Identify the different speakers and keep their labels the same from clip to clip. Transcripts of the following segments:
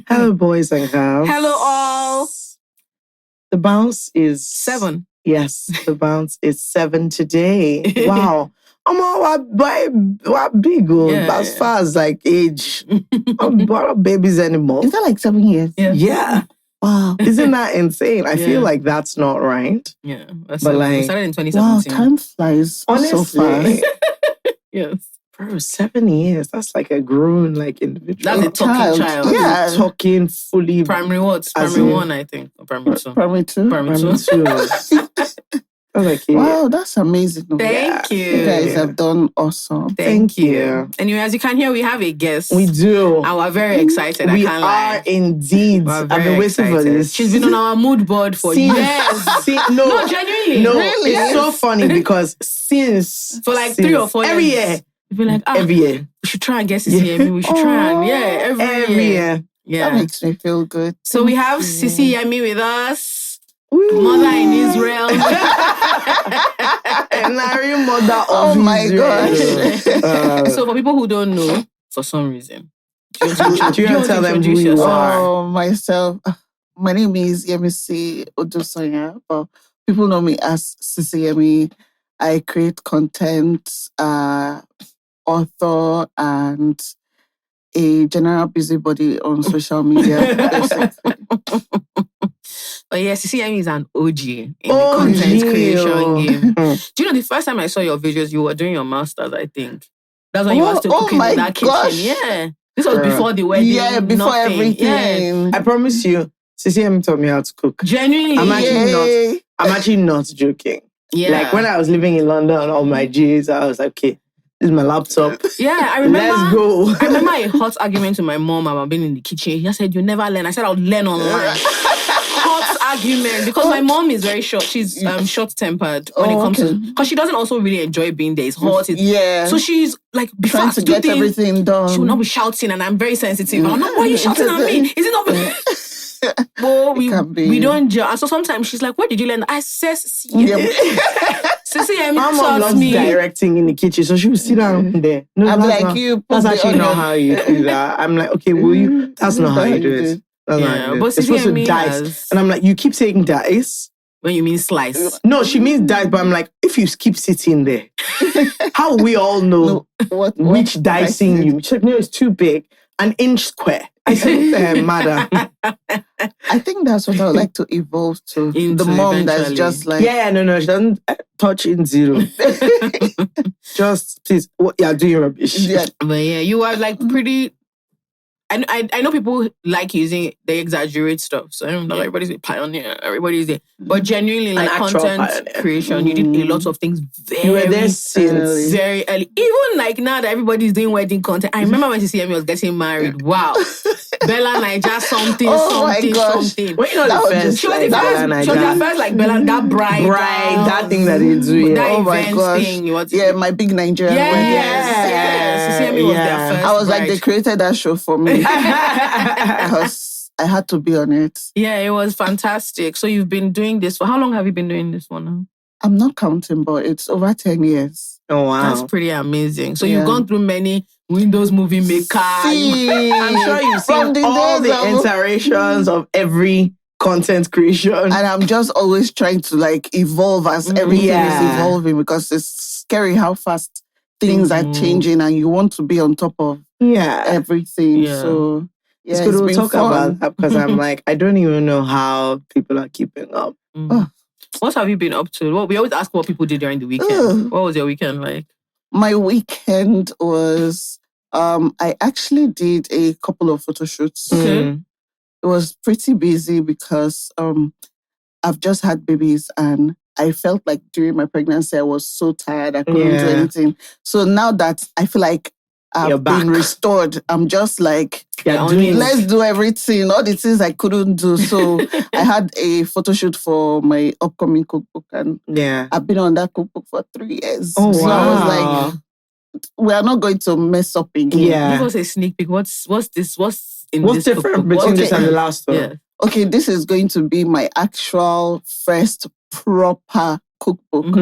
Speaker 1: Hello, boys and girls.
Speaker 2: Hello, all.
Speaker 1: The bounce is
Speaker 2: 7.
Speaker 1: Yes, the bounce is 7 today. Wow. What big old as far as like age. I'm not babies anymore.
Speaker 3: Is that like 7 years?
Speaker 1: Yeah.
Speaker 3: Wow.
Speaker 1: Isn't that insane? I feel like that's not right.
Speaker 2: Yeah.
Speaker 1: But like,
Speaker 2: we started in 2017.
Speaker 3: Wow, time flies so fast.
Speaker 2: Yes.
Speaker 1: Bro, 7 years. That's like a grown like individual.
Speaker 2: That's a talking child.
Speaker 3: Yeah.
Speaker 1: Talking fully.
Speaker 2: Primary what? Primary 1, I think. Or primary 2.
Speaker 3: Primary 2.
Speaker 2: Primary 2.
Speaker 1: Like,
Speaker 3: wow, that's amazing.
Speaker 2: Thank you.
Speaker 3: You guys have done awesome.
Speaker 2: Thank you. Anyway, as you can hear, we have a guest.
Speaker 1: We do.
Speaker 2: And we're very excited.
Speaker 1: We
Speaker 2: I can't
Speaker 1: are
Speaker 2: lie.
Speaker 1: Indeed. I've been waiting for this.
Speaker 2: She's been on our mood board for years. No, genuinely.
Speaker 1: No,
Speaker 3: really?
Speaker 1: It's so funny because for like
Speaker 2: 3 or 4 years.
Speaker 1: Every year.
Speaker 2: We've been like,
Speaker 1: every year.
Speaker 2: We should try and get Sisi Yemmie. We should try and, every year. Yeah.
Speaker 3: That makes me feel good.
Speaker 2: So we have Sisi Yemmie with us. Mother in Israel.
Speaker 1: Culinary mother of
Speaker 3: oh my
Speaker 1: Israel.
Speaker 3: gosh.
Speaker 2: So for people who don't know, for some reason,
Speaker 1: do you want to tell them who you are?
Speaker 3: Oh, myself. My name is Yemmie Odusonya, but people know me as Sisi Yemmie. I create content, author, and a general busybody on social media.
Speaker 2: But yes, Sisi Yemmie is an OG in the content creation game. Do you know the first time I saw your videos, you were doing your masters, I think. That's when you were still cooking in that kitchen. Yeah. This was before the wedding.
Speaker 3: Yeah, before everything.
Speaker 1: Yeah. I promise you, Sisi Yemmie taught me how to cook.
Speaker 2: Genuinely.
Speaker 1: I'm actually not joking.
Speaker 2: Yeah.
Speaker 1: Like when I was living in London on all my G's, I was like, okay, this is my laptop.
Speaker 2: Yeah, I remember.
Speaker 1: Let's go.
Speaker 2: I remember a hot argument with my mom about being in the kitchen. She said, you never learn. I said, I'll learn online. Hot argument. Because my mom is very short. She's short-tempered when it comes to... Because she doesn't also really enjoy being there. It's hot. So she's like...
Speaker 3: trying to get everything done.
Speaker 2: She will not be shouting and I'm very sensitive. I'm not, why are you shouting at me? Is it not... Well, we don't judge. So sometimes she's like, where did you learn? I said, Sisi Yemmie taught me.
Speaker 1: Directing in the kitchen, so she would sit down there. No,
Speaker 3: I'm like,
Speaker 1: that's actually not how you do that. I'm like, okay, will you? That's not how you do it. That's not how you do it.
Speaker 2: But
Speaker 1: it's supposed to dice. And I'm like, you keep saying dice.
Speaker 2: When you mean slice.
Speaker 1: No, she means dice, but I'm like, if you keep sitting there, how will we all know which dicing you? She's like, no, it's too big. An inch square. I said, madam.
Speaker 3: I think that's what I would like to evolve to. The mom that's just like...
Speaker 1: No, she doesn't touch in zero. Just, please, doing rubbish.
Speaker 3: Yeah.
Speaker 2: But yeah, you are like pretty... I know people like using the exaggerate stuff. So not everybody's a pioneer. Everybody's there. But genuinely, like content creation, you did a lot of things
Speaker 1: you were there since
Speaker 2: very early. Even like now that everybody's doing wedding content. I remember when Sisi Yemmie was getting married. Wow. Bella Naija something.
Speaker 3: Well, you know
Speaker 2: the first. She was the first like Bella, that bride,
Speaker 1: that thing that they do.
Speaker 2: That event thing.
Speaker 3: My big Nigerian wedding.
Speaker 2: Sisi Yemmie was their first
Speaker 3: I was
Speaker 2: bride.
Speaker 3: like, they created that show for me. Because I had to be on it.
Speaker 2: Yeah, it was fantastic. So you've been doing this for... How long have you been doing this for now?
Speaker 3: I'm not counting, but it's over 10 years.
Speaker 1: Oh, wow.
Speaker 2: That's pretty amazing. So you've gone through many Windows Movie Maker.
Speaker 1: I'm sure you've seen all the iterations of every content creation.
Speaker 3: And I'm just always trying to like evolve as everything is evolving, because it's scary how fast things are changing and you want to be on top of everything.
Speaker 1: Yeah.
Speaker 3: So
Speaker 1: it's good to talk about that, because I'm like, I don't even know how people are keeping up.
Speaker 2: What have you been up to? Well, we always ask what people did during the weekend. What was your weekend like?
Speaker 3: My weekend was, I actually did a couple of photo shoots.
Speaker 2: Okay.
Speaker 3: It was pretty busy because I've just had babies and I felt like during my pregnancy, I was so tired. I couldn't do anything. So now that I feel like I've been restored, I'm just like, let's do everything. All the things I couldn't do. So I had a photo shoot for my upcoming cookbook, and I've been on that cookbook for 3 years.
Speaker 1: Oh,
Speaker 3: so I was like, we are not going to mess up again.
Speaker 2: Give us a sneak peek. What's this? What's
Speaker 1: different between this and the last one?
Speaker 2: Yeah.
Speaker 3: Okay, this is going to be my actual first proper cookbook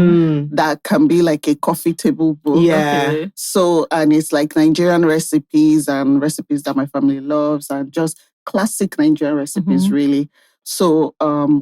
Speaker 3: that can be like a coffee table book.
Speaker 1: Yeah.
Speaker 2: Okay.
Speaker 3: So, and it's like Nigerian recipes and recipes that my family loves, and just classic Nigerian recipes, really. So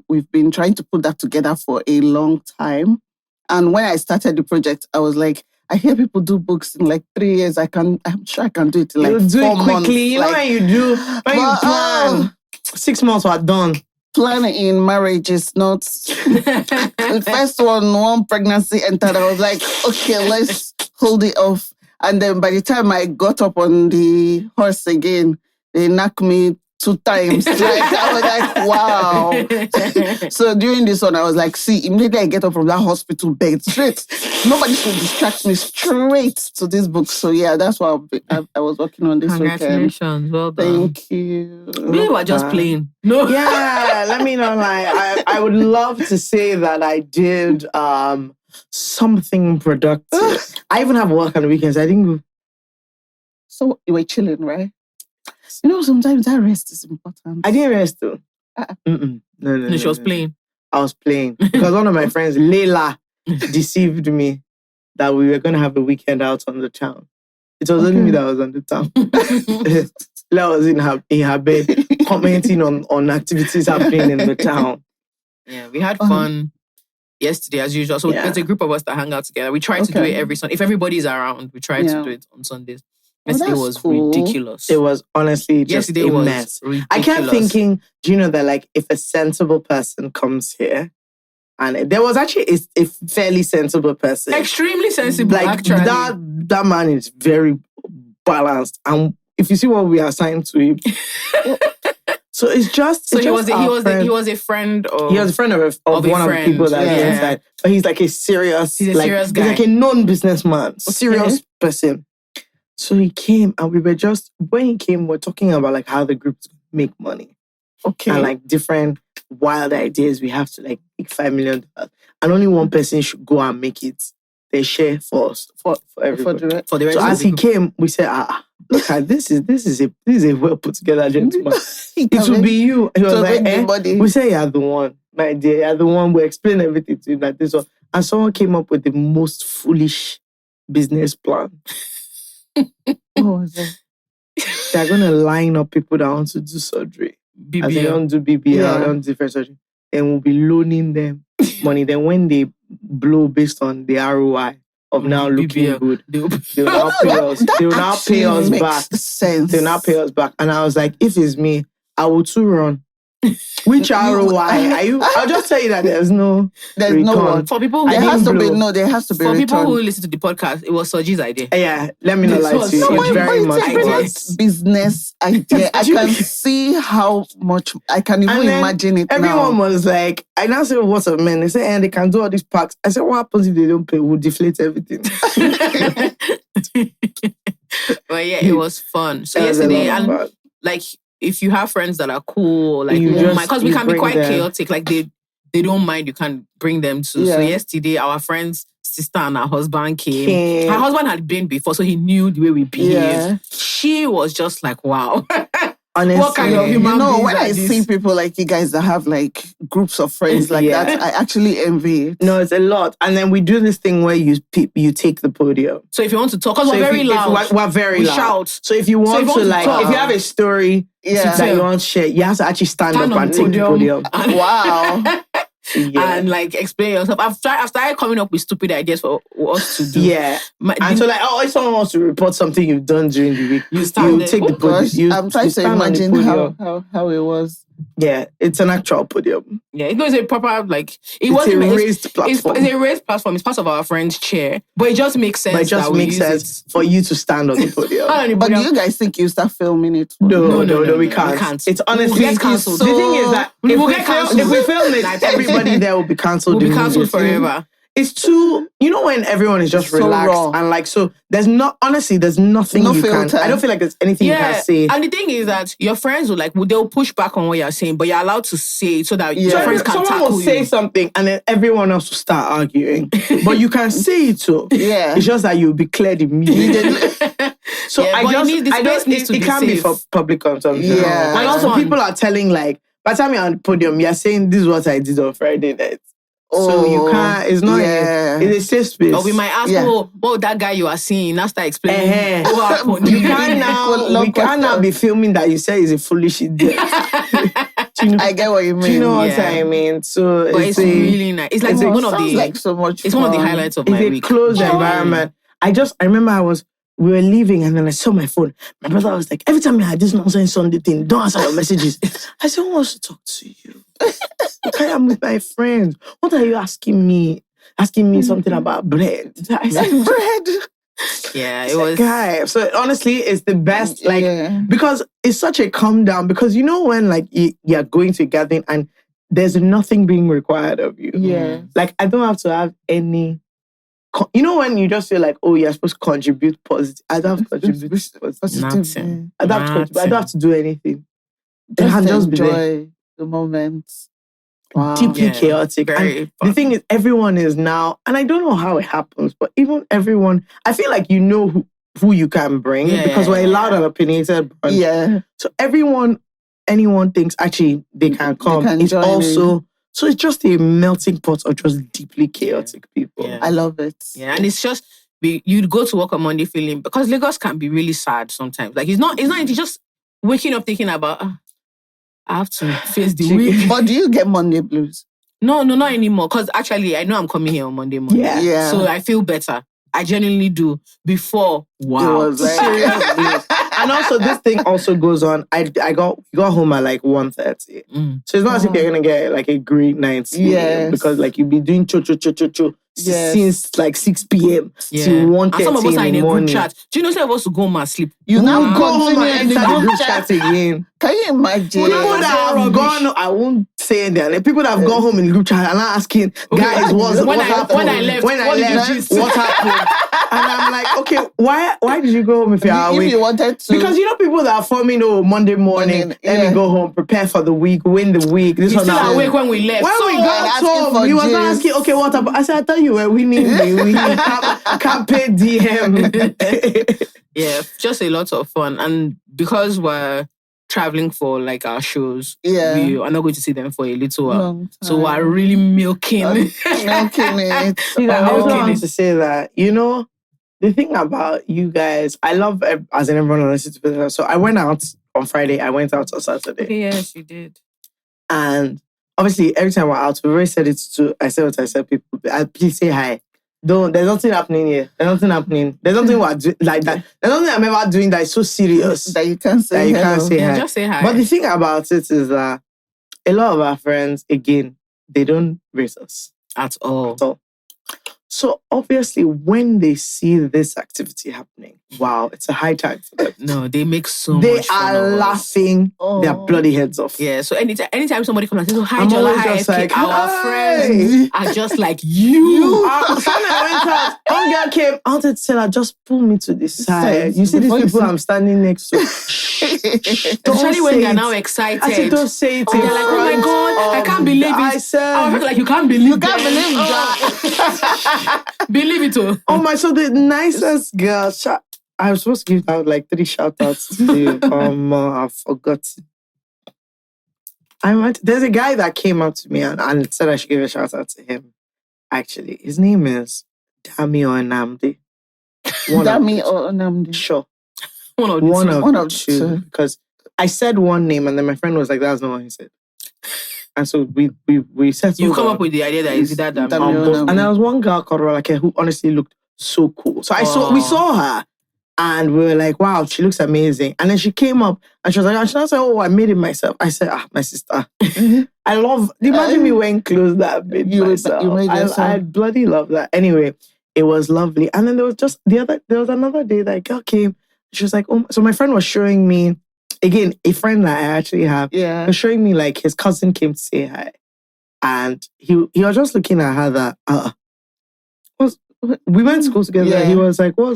Speaker 3: we've been trying to put that together for a long time. And when I started the project, I was like, I hear people do books in like 3 years. I'm sure I can do it in like 4 months.
Speaker 1: You do it quickly. You know when you do, when you plan, 6 months are done.
Speaker 3: Planning in marriage is not... The first one pregnancy entered, I was like, okay, let's hold it off. And then by the time I got up on the horse again, they knocked me 2 times. Like, I was like, wow. So during this one, I was like, see, immediately I get up from that hospital bed, straight. Nobody should distract me, straight to this book. So yeah, that's why I was working on this
Speaker 2: Congratulations.
Speaker 3: weekend.
Speaker 2: Well done.
Speaker 3: Thank you.
Speaker 2: We were just playing. No.
Speaker 1: Yeah, let me know. Like, I would love to say that I did something productive. I even have work on the weekends. I think.
Speaker 3: So you were chilling, right? You know, sometimes that rest is important.
Speaker 1: I didn't rest though. No,
Speaker 2: she was playing.
Speaker 1: I was playing because one of my friends, Leila, deceived me that we were going to have a weekend out on the town. It was only me that was on the town. Leila was in her bed commenting on activities happening in the town.
Speaker 2: Yeah, we had fun yesterday as usual. So there's a group of us that hang out together. We try to do it every Sunday. If everybody's around, we try to do it on Sundays. Yesterday was ridiculous.
Speaker 1: It was honestly just a mess.
Speaker 2: Ridiculous.
Speaker 1: I kept thinking, do you know that like if a sensible person comes here, and there was actually a fairly sensible person.
Speaker 2: Extremely sensible,
Speaker 1: like,
Speaker 2: actually.
Speaker 1: That man is very balanced. And if you see what we assigned to him. So it's just...
Speaker 2: So he was a friend of...
Speaker 1: He was a friend of one of the people that is inside. But he's like a serious...
Speaker 2: He's a serious guy.
Speaker 1: He's like a non-businessman. Serious person. So he came and when he came, we're talking about like how the groups make money.
Speaker 3: Okay.
Speaker 1: And like different wild ideas. We have to like make $5 million. And only one person should go and make it. They share for everybody.
Speaker 2: For the rest
Speaker 1: so as he came, we said, look at this is a well put together gentleman. It will be you. He was like, we say you're the one, my dear, you're the one. We explain everything to him like this one. And someone came up with the most foolish business plan. They're gonna line up people that want to do surgery.
Speaker 2: BBL.
Speaker 1: As they don't do BBL, they don't do different surgery. And we'll be loaning them money. Then when they blow based on the ROI of now looking
Speaker 2: BBL.
Speaker 1: good, they'll now pay us. They will now pay us back. They'll now pay us back. And I was like, if it's me, I will too run. Which ROI are you? I'll just tell you that there's no one.
Speaker 2: For people who
Speaker 3: there has to be return.
Speaker 2: People who listen to the podcast, it was Soji's idea.
Speaker 1: Yeah, let me not lie to you. It's very much
Speaker 3: a business idea. I can see how much I can even imagine it.
Speaker 1: Everyone
Speaker 3: now.
Speaker 1: was like, I now say, what's up, man? They say, and they can do all these packs. I said, what happens if they don't pay? We'll deflate everything.
Speaker 2: But yeah, it was fun. So yesterday, and like, if you have friends that are cool, like, because we can be quite chaotic, like they don't mind, you can bring them too. So yesterday, our friend's sister and her husband came. Her husband had been before, so he knew the way we behaved. Yeah. She was just like, wow.
Speaker 1: Honestly,
Speaker 2: what kind of human beings
Speaker 3: when I see people like you guys that have like groups of friends like that, I actually envy it.
Speaker 1: No, it's a lot. And then we do this thing where you take the podium.
Speaker 2: So if you want to talk, because we're very loud.
Speaker 1: We're very loud.
Speaker 2: Shout.
Speaker 1: So if you want to like, if you have a story that you want to share, you have to actually stand up and take the podium.
Speaker 3: Wow.
Speaker 2: And like explain yourself. I've started coming up with stupid ideas for us to do.
Speaker 1: Yeah. So like, if someone wants to report something you've done during the week, you take the podium.
Speaker 3: I'm trying to imagine how it was.
Speaker 1: Yeah, it's an actual podium.
Speaker 2: Yeah, it was a proper
Speaker 1: it's a raised platform.
Speaker 2: It's a raised platform. It's part of our friend's chair, but it just makes sense.
Speaker 1: But it just makes sense for you to stand on the podium.
Speaker 3: But do you guys think you start filming it?
Speaker 1: No, we can't. It's honestly
Speaker 2: we'll get cancelled.
Speaker 1: The thing is that if we film it, everybody there will be cancelled.
Speaker 2: We'll be cancelled forever.
Speaker 1: It's too, when everyone is just relaxed raw. And like, so there's nothing you can, I don't feel like there's anything you can say.
Speaker 2: And the thing is that your friends they'll push back on what you're saying, but you're allowed to say it so that your friends can tackle you.
Speaker 1: Someone will say something and then everyone else will start arguing. But you can say it too.
Speaker 3: Yeah.
Speaker 1: It's just that you'll be cleared immediately. So it can't be for public consumption.
Speaker 3: Yeah.
Speaker 1: And also people are telling by the time you're on the podium, you're saying this is what I did on Friday night. So you can't, it's not, it's a safe space.
Speaker 2: Or we might ask, what that guy you are seeing, now start explaining what happened.
Speaker 1: We can't now be filming that you say is a foolish idiot.
Speaker 3: I get what you mean.
Speaker 1: Do you know what I mean? So
Speaker 2: it's really nice. It's like one of the
Speaker 3: like so much
Speaker 2: it's
Speaker 3: fun.
Speaker 2: one of the highlights of my week.
Speaker 1: It's a closed environment. I remember we were leaving and then I saw my phone. My brother was like, every time you had this nonsense Sunday thing, don't answer your messages. I said, who wants to talk to you? Okay, I'm with my friends. What are you asking me? Asking me something about bread. I said, bread?
Speaker 2: Yeah, it was.
Speaker 1: Guy. So honestly, it's the best, because it's such a calm down. Because you know when you're going to a gathering and there's nothing being required of you.
Speaker 3: Yeah.
Speaker 1: Like I don't have to have any. You know when you just feel like, oh, you're supposed to contribute positive. I don't have to contribute positive.
Speaker 2: Nothing.
Speaker 1: I don't have to do anything.
Speaker 3: Just enjoy the moments.
Speaker 1: Wow. Deeply chaotic. And the thing is, everyone is now, and I don't know how it happens, but even everyone, I feel like you know who you can bring because we're allowed an opinionated bunch.
Speaker 3: Yeah.
Speaker 1: So anyone thinks actually they can come. It's also, so it's just a melting pot of just deeply chaotic people.
Speaker 2: Yeah.
Speaker 3: I love it.
Speaker 2: Yeah, and it's just, you'd go to work on Monday feeling, because Lagos can be really sad sometimes. Like it's just waking up thinking about, I have to face the week.
Speaker 3: But do you get Monday blues?
Speaker 2: No, not anymore. Because actually, I know I'm coming here on Monday morning.
Speaker 3: Yeah.
Speaker 2: So I feel better. I genuinely do. Before, wow.
Speaker 1: It was serious. And also, this thing also goes on. I got home at like 1:30. So it's not as if you're going to get like a great night's sleep. Because like you'll be doing cho since like 6 p.m. till 1:30
Speaker 2: and some of us are in a
Speaker 1: morning.
Speaker 2: group chat. Do you know some of us to go home and sleep?
Speaker 3: You now
Speaker 1: go home and enter the group chat again.
Speaker 3: Can you imagine?
Speaker 1: People that have gone, I won't say that. People that have gone home in the group chat and are asking, guys, what happened?
Speaker 2: When I left, what
Speaker 1: happened? And I'm like, okay, why did you go home if you're awake?
Speaker 3: If you wanted to.
Speaker 1: Because you know people that are forming, Monday morning, let me go home, prepare for the week, win the week.
Speaker 2: This was still awake when we left.
Speaker 1: When we got home, he was asking, okay, what happened? I said, I thought you were winning. We can't pay DM.
Speaker 2: Yeah, just a lot of fun. And because we're traveling for like our shows, we are not going to see them for a little while. So we're really milking
Speaker 3: it.
Speaker 1: I also want to say that, the thing about you guys, I love as in everyone listens to this. So I went out on Friday, I went out on Saturday.
Speaker 2: Okay, yes, you did.
Speaker 1: And obviously, every time we're out, we've already said it to, I said what I said, people, please say hi. There's nothing happening here. There's nothing happening. There's nothing we're doing like that. There's nothing I'm ever doing that is so serious.
Speaker 3: That you can't say
Speaker 1: hi.
Speaker 2: Just say hi.
Speaker 1: But the thing about it is that a lot of our friends, again, they don't race us.
Speaker 2: At all.
Speaker 1: So obviously, when they see this activity happening, wow, it's a high time for them.
Speaker 2: No, they make so much fun.
Speaker 1: They are laughing their bloody heads off.
Speaker 2: Yeah, so anytime somebody comes and says, oh, hi,
Speaker 1: I'm
Speaker 2: Jolla, hi,
Speaker 1: just like,
Speaker 2: our friends are just like, you.
Speaker 1: When I went out, one girl came, I wanted to tell her, just pull me to the side. You see these people I'm standing next to?
Speaker 2: Especially when they're now excited.
Speaker 1: I said, don't say it.
Speaker 2: They're like, oh my God, I can't believe it. I was like, you can't believe that. Believe it all.
Speaker 1: Oh my, so the nicest girl, I was supposed to give out like 3 shoutouts to I forgot. There's a guy that came up to me and said I should give a shout out to him. Actually, his name is Dami Onamdi.
Speaker 3: Dami Onamdi.
Speaker 1: Sure.
Speaker 2: One
Speaker 1: of the two. Because I said one name and then my friend was like, that's not what he said. And so we settled.
Speaker 2: You come up with the idea that it's that
Speaker 1: and there was one girl called Rolake who honestly looked so cool. So we saw her and we were like, wow, she looks amazing. And then she came up and she was like, I said, oh, I made it myself. I said, my sister. Imagine me wearing clothes that I made myself. I bloody love that. Anyway, it was lovely. And then there was another day that a girl came. She was like, oh, so my friend was showing me, again, a friend that I actually have, was showing me like his cousin came to say hi. And he was just looking at her that, we went to school together. Yeah. He was like, why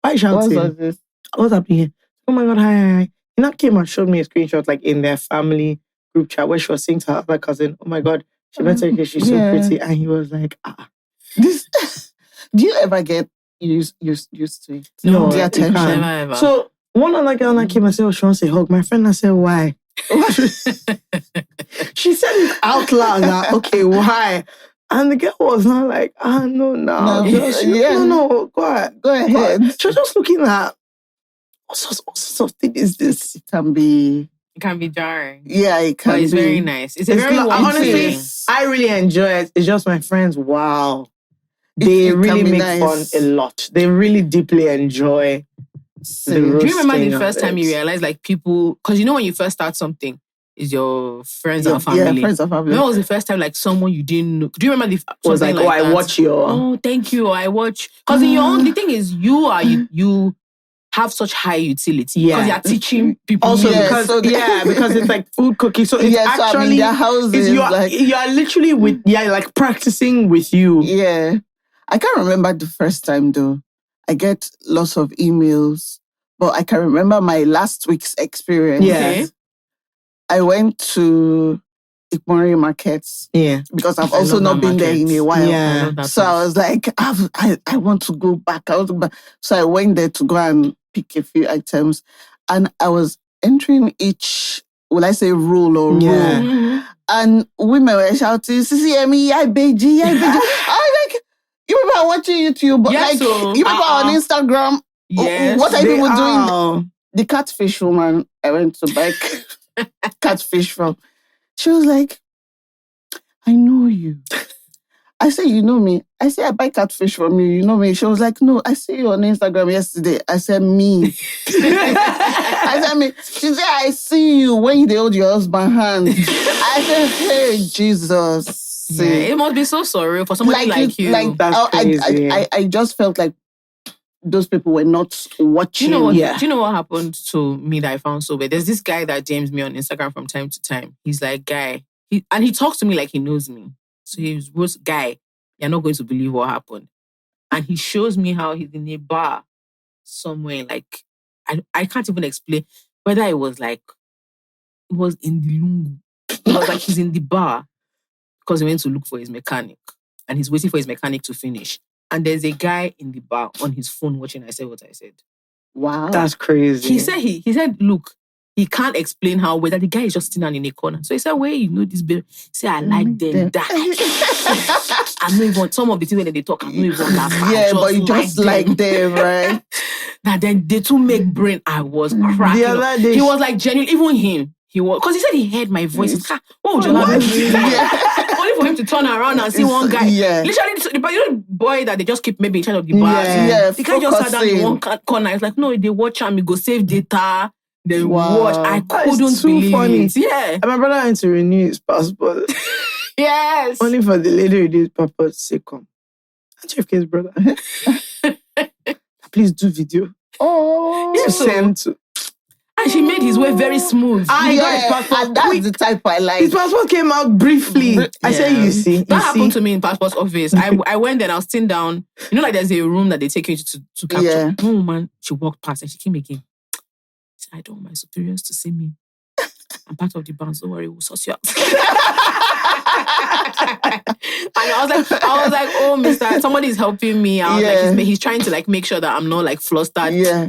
Speaker 1: are you shouting? What's happening here? Oh my God, hi. He now came and showed me a screenshot like in their family group chat where she was saying to her other cousin, oh my God, she better because she's so pretty. And he was like,
Speaker 3: Do you ever get used to it?
Speaker 1: No,
Speaker 3: the attention.
Speaker 2: Never.
Speaker 1: So one other girl came and said, oh, she wants a hug. My friend, I said, why? She said it out loud. Okay, why? And the girl was not like, no, go ahead. She was just looking at what sorts of thing is this?
Speaker 3: It can be
Speaker 2: jarring.
Speaker 3: Yeah, it can
Speaker 2: but it's
Speaker 3: be.
Speaker 2: very nice. It's a very
Speaker 1: honestly, I really enjoy it. It's just my friends, wow. They really make fun a lot. They really deeply enjoy the roasting.
Speaker 2: Do you remember the first time you realized like people, because you know when you first start something, is your friends and family.
Speaker 3: Yeah, friends and family.
Speaker 2: When was the first time like someone you didn't know? Do you remember
Speaker 1: was like, I watch your...
Speaker 2: Oh, thank you. I watch... Because in your own... The thing is, you have such high utility. Because you're teaching people.
Speaker 1: Also because it's like food cooking. So it's actually...
Speaker 3: their houses.
Speaker 1: You're literally with... Yeah, like practicing with you.
Speaker 3: Yeah. I can't remember the first time though. I get lots of emails. But I can remember my last week's experience.
Speaker 1: Yeah. Okay.
Speaker 3: I went to Ikmori markets.
Speaker 1: Yeah.
Speaker 3: Because I've also not been there in a while.
Speaker 1: Yeah.
Speaker 3: So I was like, I want to go back. So I went there to go and pick a few items. And I was entering each, will I say roll or roll?
Speaker 2: Mm-hmm.
Speaker 3: And women were shouting, Sisi Yemmie, I beg you. I was like, you people are watching YouTube, but you people are on Instagram.
Speaker 2: Yes.
Speaker 3: What are people doing? The catfish woman I went to buy catfish from. She was like, I know you. I said, you know me? I said, I buy catfish from you. You know me? She was like, no, I see you on Instagram yesterday. I said, me. I said, me. She said, I see you when you hold your husband's hand. I said, hey, Jesus.
Speaker 2: Yeah, it must be so surreal for somebody like you.
Speaker 1: That's crazy.
Speaker 3: I just felt like those people were not watching.
Speaker 2: Do you know what happened to me that I found so weird? There's this guy that DMs me on Instagram from time to time. He's like, guy. And he talks to me like he knows me. So he was, guy, you're not going to believe what happened. And he shows me how he's in a bar somewhere. Like, I can't even explain whether it was like, it was in the lungu. It was like he's in the bar because he went to look for his mechanic. And he's waiting for his mechanic to finish. And there's a guy in the bar on his phone watching. I said what I said.
Speaker 3: Wow.
Speaker 1: That's crazy.
Speaker 2: He said, look, he can't explain how whether the guy is just sitting down in a corner. So he said, where you know this baby? He said, I like them that. I'm not even, some of the things when they talk, I'm not even that.
Speaker 3: Yeah, but you just like them, right?
Speaker 2: Now then they two make brain. I was cracking.
Speaker 1: The other day,
Speaker 2: he was like genuine, even him. He was, because he said he heard my voice. What would you like? Only for him to turn around and see one guy.
Speaker 3: Yeah.
Speaker 2: Literally, but you know, boy that they just keep maybe in charge of the bar.
Speaker 3: Yeah.
Speaker 2: The guy just sat down in one corner. It's like, no, they watch him, he go save data. They watch. I couldn't believe it. Yeah.
Speaker 1: And my brother went to renew his passport.
Speaker 2: Yes.
Speaker 1: Only for the lady with his passport to say, come. And JFK's brother. Please do video.
Speaker 3: Oh.
Speaker 2: Yeah,
Speaker 1: send to.
Speaker 2: And she made his way very smooth.
Speaker 1: Got his passport.
Speaker 3: And that's the type I like.
Speaker 1: His passport came out briefly. I said, you see.
Speaker 2: That happened to me in passport office. I went there and I was sitting down. You know, like there's a room that they take you to capture.
Speaker 3: Yeah.
Speaker 2: One woman, she walked past and she came again. She said, I don't want my superiors to see me. I'm part of the band, don't worry, we'll sort you out. And I was like, oh, mister, somebody's helping me. I was like, he's trying to like make sure that I'm not like flustered.
Speaker 3: Yeah.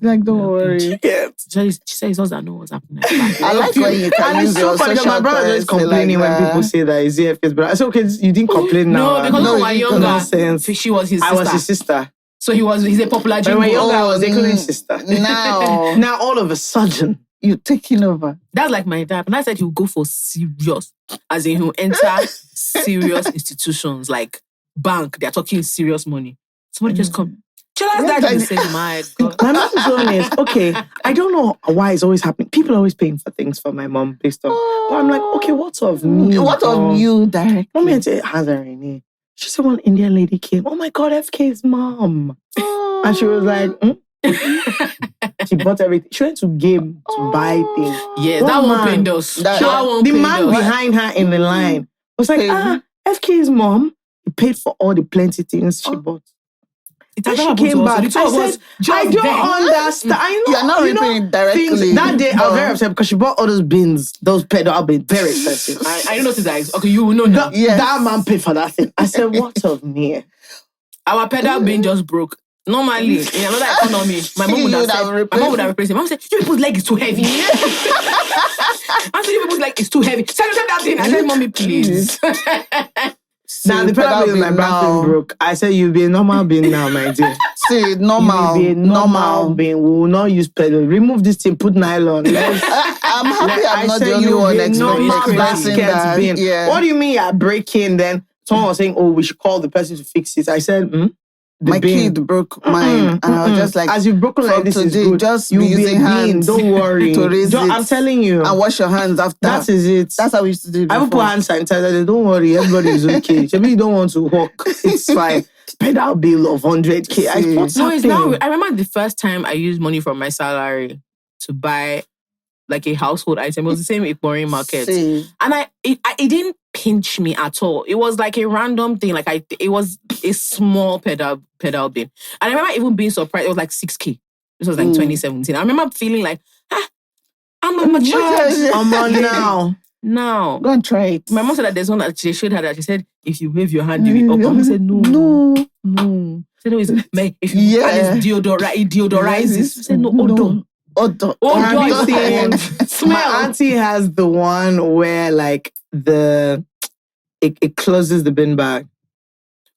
Speaker 3: Like, don't worry.
Speaker 2: She said it's us that know what's happening.
Speaker 3: I like when you can use your social
Speaker 1: my brother is complaining when people say that he's ZFK's brother. I said, okay, you didn't complain now.
Speaker 2: No, because when we were younger,
Speaker 1: nonsense.
Speaker 2: She was his sister.
Speaker 1: I was his sister.
Speaker 2: So he's a popular Jew.
Speaker 1: When we were younger, I was Ekune's sister. Now all of a sudden,
Speaker 3: you're taking over.
Speaker 2: That's like my dad. And I said he'll go for serious, as in he'll enter serious institutions like bank. They're talking serious money. Somebody just come. That and say, my God.
Speaker 1: My mom's honest. Okay, I don't know why it's always happening. People are always paying for things for my mom based on. But I'm like, okay, what of me?
Speaker 3: What of you directly?
Speaker 1: Mommy had to have her in here. She said one Indian lady came. Oh my God, FK's mom. And she was like, She bought everything. She went to game to buy things.
Speaker 2: Yeah, that one paid us.
Speaker 1: The man behind her in the line was like, FK's mom, he paid for all the plenty things she bought.
Speaker 2: She came back. I said,
Speaker 1: I don't understand. I know,
Speaker 3: you're not reaping it directly.
Speaker 1: That day, I was very upset because she bought all those bins. Those pedal bins, very expensive.
Speaker 2: I didn't notice that. Okay, you will know now.
Speaker 1: That man paid for that thing. I said, what of me?
Speaker 2: Our pedal bin just broke. Normally, in another economy, my mom would have replaced it. Mom said, your people's leg is too heavy. I said, your people's leg is too heavy. Send that thing. I said, mommy, please.
Speaker 1: Now the pedal bill in my bathroom broke. I said you'll be a normal being now, my dear.
Speaker 3: See, normal.
Speaker 1: You will be a normal being. We will not use pedal. Remove this thing, put nylon.
Speaker 3: I'm happy I'm not the only one experiencing that. Yeah.
Speaker 1: What do you mean you're breaking then? Someone was saying, oh, we should call the person to fix it. I said,
Speaker 3: my kid broke mine, and I was just like,
Speaker 1: as you've broken like this
Speaker 3: today,
Speaker 1: is good.
Speaker 3: just
Speaker 1: You'll
Speaker 3: be using hands.
Speaker 1: Don't worry.
Speaker 3: To raise
Speaker 1: I'm telling you.
Speaker 3: And wash your hands after.
Speaker 1: That is it.
Speaker 3: That's how we used to do it.
Speaker 1: I will put hand sanitizer. Don't worry, everybody is okay. Maybe you don't want to walk. It's fine. Pedal bill of 100K.
Speaker 2: I remember the first time I used money from my salary to buy like a household item. It was the same at Boring Market. And it didn't pinch me at all. It was like a random thing. It was a small pedal bin. And I remember even being surprised. It was like 6K. This was like 2017. I remember feeling like, I'm a mature.
Speaker 1: I'm on now.
Speaker 2: Now.
Speaker 3: Go and try it.
Speaker 2: My mom said that there's one that she showed her that she said, if you wave your hand, you will up. Mom said, no. She said, no, if you hand it deodorizes. She said, no, odor.
Speaker 1: Smell. My auntie has the one where like it closes the bin bag.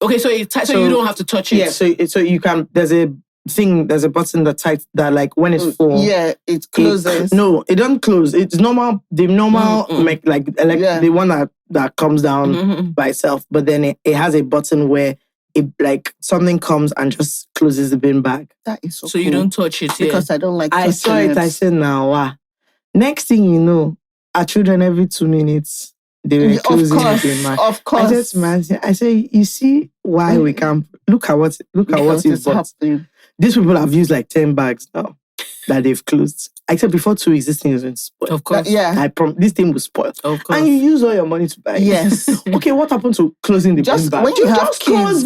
Speaker 2: Okay, so you don't have to touch it.
Speaker 1: Yeah, so you can. There's a button that like when it's full.
Speaker 3: Yeah, it closes.
Speaker 1: No, it doesn't close. It's normal. The normal the one that comes down by itself. But then it has a button where it like something comes and just closes the bin bag.
Speaker 3: That is so
Speaker 2: cool.
Speaker 3: You
Speaker 2: don't touch it.
Speaker 3: Because I don't like touching
Speaker 1: I saw it. I said, now, next thing you know, our children every 2 minutes, they were closing the bin bag. Of course. I said to my auntie, I say, you see why we can't, look at what is happening. These people have used like 10 bags now that they've closed. Except before 2 weeks, this thing is going to spoil.
Speaker 2: Of course.
Speaker 1: This thing will spoil.
Speaker 2: Of course.
Speaker 1: And you use all your money to buy it.
Speaker 3: Yes.
Speaker 1: Okay, what happened to closing the bin bag?
Speaker 3: When you have kids,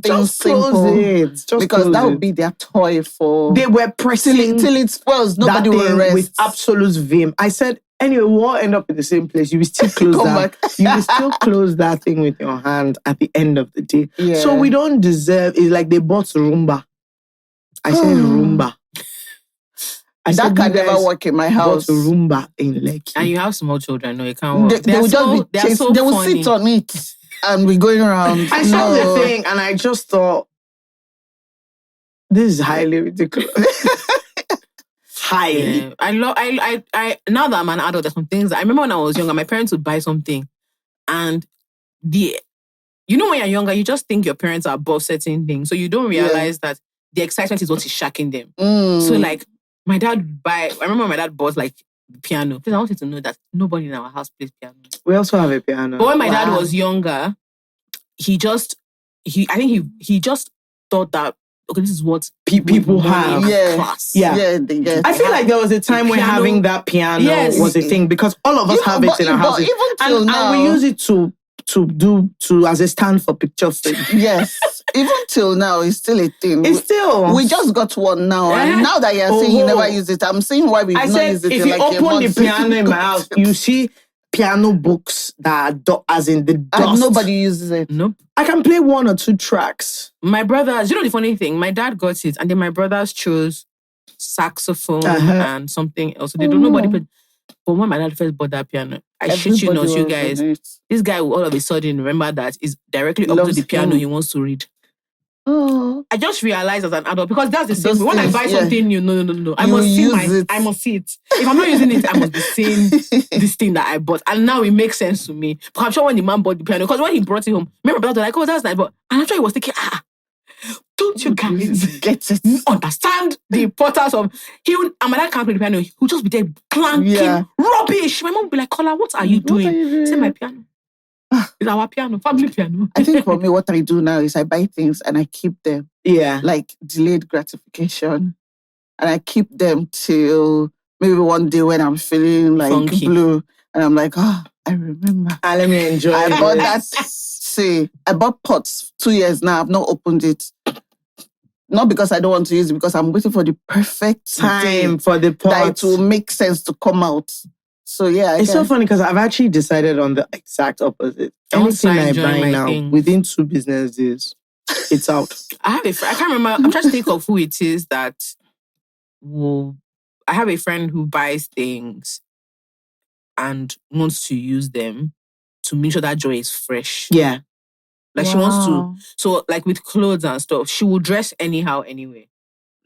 Speaker 3: just close it. Because that would be their toy for...
Speaker 1: They were pressing
Speaker 3: till it spoils. Nobody will rest.
Speaker 1: With absolute vim. I said, anyway, we'll all end up in the same place. You will still close that. You will still close that thing with your hand at the end of the day.
Speaker 3: Yeah.
Speaker 1: So we don't deserve... It's like they bought Roomba. I said Roomba.
Speaker 3: That can never work in my house.
Speaker 1: But Roomba in Lekki.
Speaker 2: And you have small children, no, it can't work.
Speaker 3: They will sit on it and we're going around.
Speaker 1: I saw the thing and I just thought, this is highly ridiculous. Highly.
Speaker 2: Yeah. I now that I'm an adult, there's some things. I remember when I was younger, my parents would buy something and when you're younger, you just think your parents are above certain things. So you don't realize that the excitement is what is shacking them. So like, my dad I remember my dad bought like piano. Because I wanted to know that nobody in our house plays piano.
Speaker 1: We also have a piano.
Speaker 2: But when my dad was younger, he just thought that, okay, this is what
Speaker 1: people have.
Speaker 2: Class.
Speaker 1: Yeah. I feel like there was a time when having that piano was a thing because all of us have it in our houses. And we use it to as a stand for picture frame.
Speaker 3: Yes. Even till now, it's still a thing.
Speaker 1: It's still.
Speaker 3: We just got one now. And now that you're saying you never use it, I'm seeing why we've not used it.
Speaker 1: If you open the piano in my house, you see piano books that are as in the dust.
Speaker 3: And nobody uses it.
Speaker 2: Nope.
Speaker 1: I can play 1 or 2 tracks.
Speaker 2: My brothers, the funny thing, my dad got it and then my brothers chose saxophone and something else. So they don't know nobody played. But when my dad first bought that piano, I shit you not, you guys. This guy will all of a sudden remember that is directly up to the piano he wants to read.
Speaker 3: Oh.
Speaker 2: I just realized as an adult because that's the same. When I buy something new, no. I must see it. If I'm not using it, I must be seeing this thing that I bought. And now it makes sense to me. But I'm sure when the man bought the piano, because when he brought it home, remember my brother was like, oh, that's nice. But I'm sure he was thinking, don't you guys
Speaker 3: get it?
Speaker 2: Understand the importance of and my dad can't play the piano. He'll just be there clanking rubbish. My mom will be like, Kola, what are you doing? Say my piano. It's our piano, family piano.
Speaker 3: I think for me, what I do now is I buy things and I keep them.
Speaker 1: Yeah.
Speaker 3: Like delayed gratification. And I keep them till maybe one day when I'm feeling like
Speaker 2: funky.
Speaker 3: Blue. And I'm like, I remember.
Speaker 1: Let me enjoy
Speaker 3: I bought that. I bought pots 2 years now. I've not opened it. Not because I don't want to use it, because I'm waiting for the perfect
Speaker 1: time for the pot.
Speaker 3: That it will make sense to come out. So yeah.
Speaker 1: It's so funny because I've actually decided on the exact opposite. Anything I buy now, within 2 business days, it's out.
Speaker 2: I can't remember. I'm trying to think of who it is that I have a friend who buys things and wants to use them to make sure that joy is fresh.
Speaker 1: Yeah.
Speaker 2: Like she wants to. So like with clothes and stuff, she will dress anyhow anyway.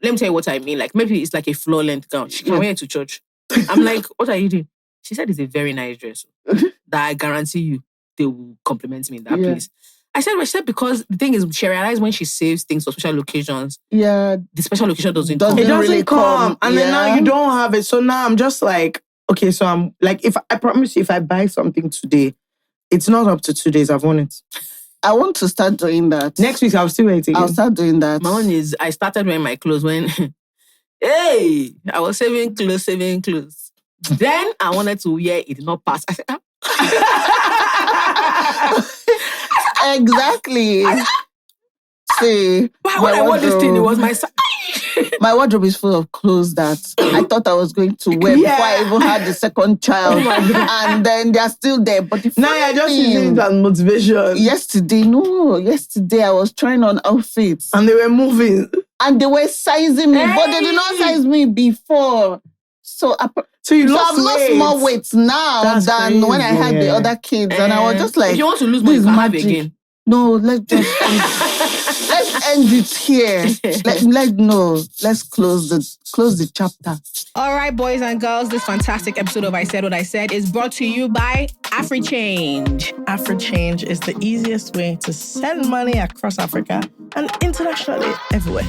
Speaker 2: Let me tell you what I mean. Like maybe it's like a floor-length gown. She can wear it to church. I'm like, what are you doing? She said it's a very nice dress. That I guarantee you, they will compliment me in that place. I said because the thing is, she realized when she saves things for special occasions, the special occasion doesn't come.
Speaker 1: It doesn't
Speaker 2: really
Speaker 1: come. And then now you don't have it. So now I'm just like, okay, so I'm like, if I promise you, if I buy something today, it's not up to 2 days. I've won it.
Speaker 3: I want to start doing that.
Speaker 1: Next week, I'll still wait again.
Speaker 3: I'll start doing that.
Speaker 2: My one is, I started wearing my clothes when, I was saving clothes. Then I wanted to wear it, did not pass. I said,
Speaker 3: Exactly. See,
Speaker 2: when I wore this thing, it was my
Speaker 3: my wardrobe is full of clothes that I thought I was going to wear before I even had the second child. And then they're still there. But
Speaker 1: now you're just using it as motivation.
Speaker 3: Yesterday I was trying on outfits.
Speaker 1: And they were moving.
Speaker 3: And they were sizing me, but they did not size me before. So I've lost more weight now than when I had the other kids. And I was just like,
Speaker 2: if you want to lose weight, you can have it again.
Speaker 3: No, let's just let's end it here. Let's close the chapter.
Speaker 2: All right, boys and girls, this fantastic episode of I Said What I Said is brought to you by AfriChange.
Speaker 4: AfriChange is the easiest way to send money across Africa and internationally everywhere.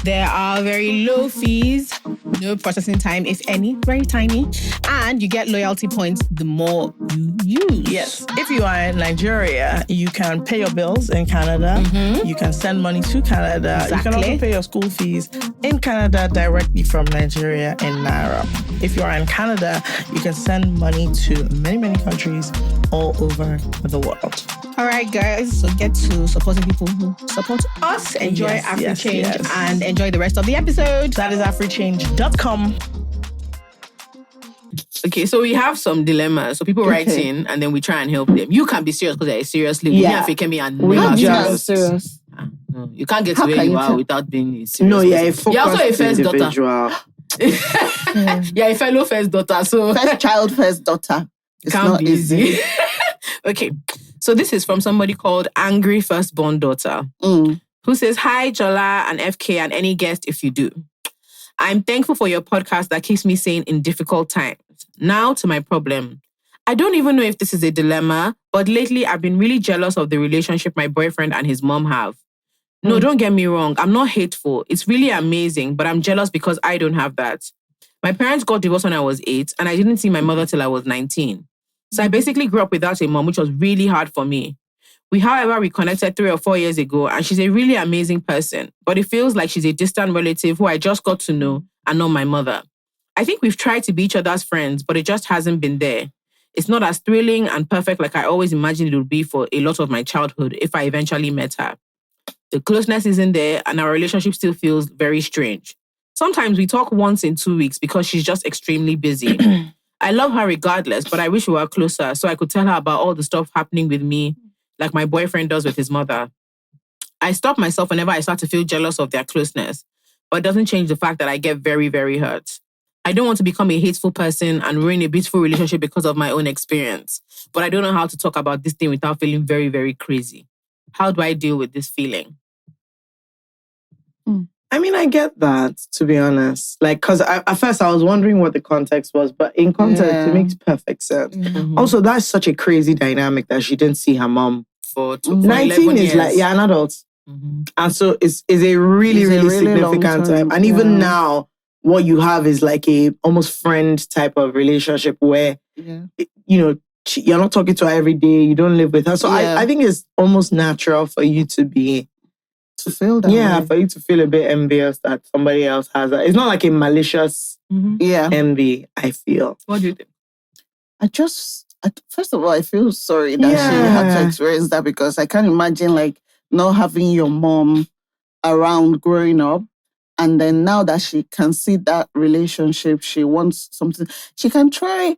Speaker 2: There are very low fees, no processing time, if any, very tiny, and you get loyalty points the more you use.
Speaker 4: Yes. If you are in Nigeria, you can pay your bills in Canada. Mm-hmm. You can send money to Canada. Exactly. You can also pay your school fees in Canada directly from Nigeria in Naira. If you are in Canada, you can send money to many, many countries all over the world.
Speaker 2: All right, guys. So get to supporting people who support us. Enjoy AfriChange and enjoy the rest of the episode.
Speaker 4: That is africhange.com.
Speaker 2: Okay, so we have some dilemmas. So people write in and then we try and help them. You can be serious because they're seriously.
Speaker 1: Yeah.
Speaker 3: We're not just serious.
Speaker 2: No, you can't get to where you are without being serious.
Speaker 1: No, you're a focused
Speaker 2: You're also a first
Speaker 1: individual.
Speaker 2: Daughter. You're a fellow first daughter. So
Speaker 3: first child, first daughter. It's
Speaker 2: can't
Speaker 3: not
Speaker 2: be easy. Okay, so this is from somebody called Angry Firstborn Daughter, who says, "Hi, Jolla and FK and any guest if you do. I'm thankful for your podcast that keeps me sane in difficult times. Now to my problem. I don't even know if this is a dilemma, but lately I've been really jealous of the relationship my boyfriend and his mom have. No, don't get me wrong. I'm not hateful. It's really amazing, but I'm jealous because I don't have that. My parents got divorced when I was 8, and I didn't see my mother till I was 19. So I basically grew up without a mom, which was really hard for me. We, however, reconnected 3 or 4 years ago, and she's a really amazing person, but it feels like she's a distant relative who I just got to know and not my mother. I think we've tried to be each other's friends, but it just hasn't been there. It's not as thrilling and perfect like I always imagined it would be for a lot of my childhood if I eventually met her. The closeness isn't there, and our relationship still feels very strange. Sometimes we talk once in 2 weeks because she's just extremely busy. I love her regardless, but I wish we were closer so I could tell her about all the stuff happening with me, like my boyfriend does with his mother. I stop myself whenever I start to feel jealous of their closeness, but it doesn't change the fact that I get very, very hurt. I don't want to become a hateful person and ruin a beautiful relationship because of my own experience, but I don't know how to talk about this thing without feeling very, very crazy. How do I deal with this feeling?"
Speaker 1: I mean, I get that, to be honest. Like, because at first I was wondering what the context was, but in context, it makes perfect sense. Mm-hmm. Also, that's such a crazy dynamic that she didn't see her mom
Speaker 2: for
Speaker 1: 19 is like, an adult. Mm-hmm. And so it's a really, really significant time. And even now, what you have is like a almost friend type of relationship where, you're not talking to her every day, you don't live with her. So I think it's almost natural for you to feel that way. For you to feel a bit envious that somebody else has that. It's not like a malicious envy, I feel.
Speaker 2: What do you think?
Speaker 3: First of all, I feel sorry that she had to experience that because I can't imagine like not having your mom around growing up. And then now that she can see that relationship, she wants something. She can try.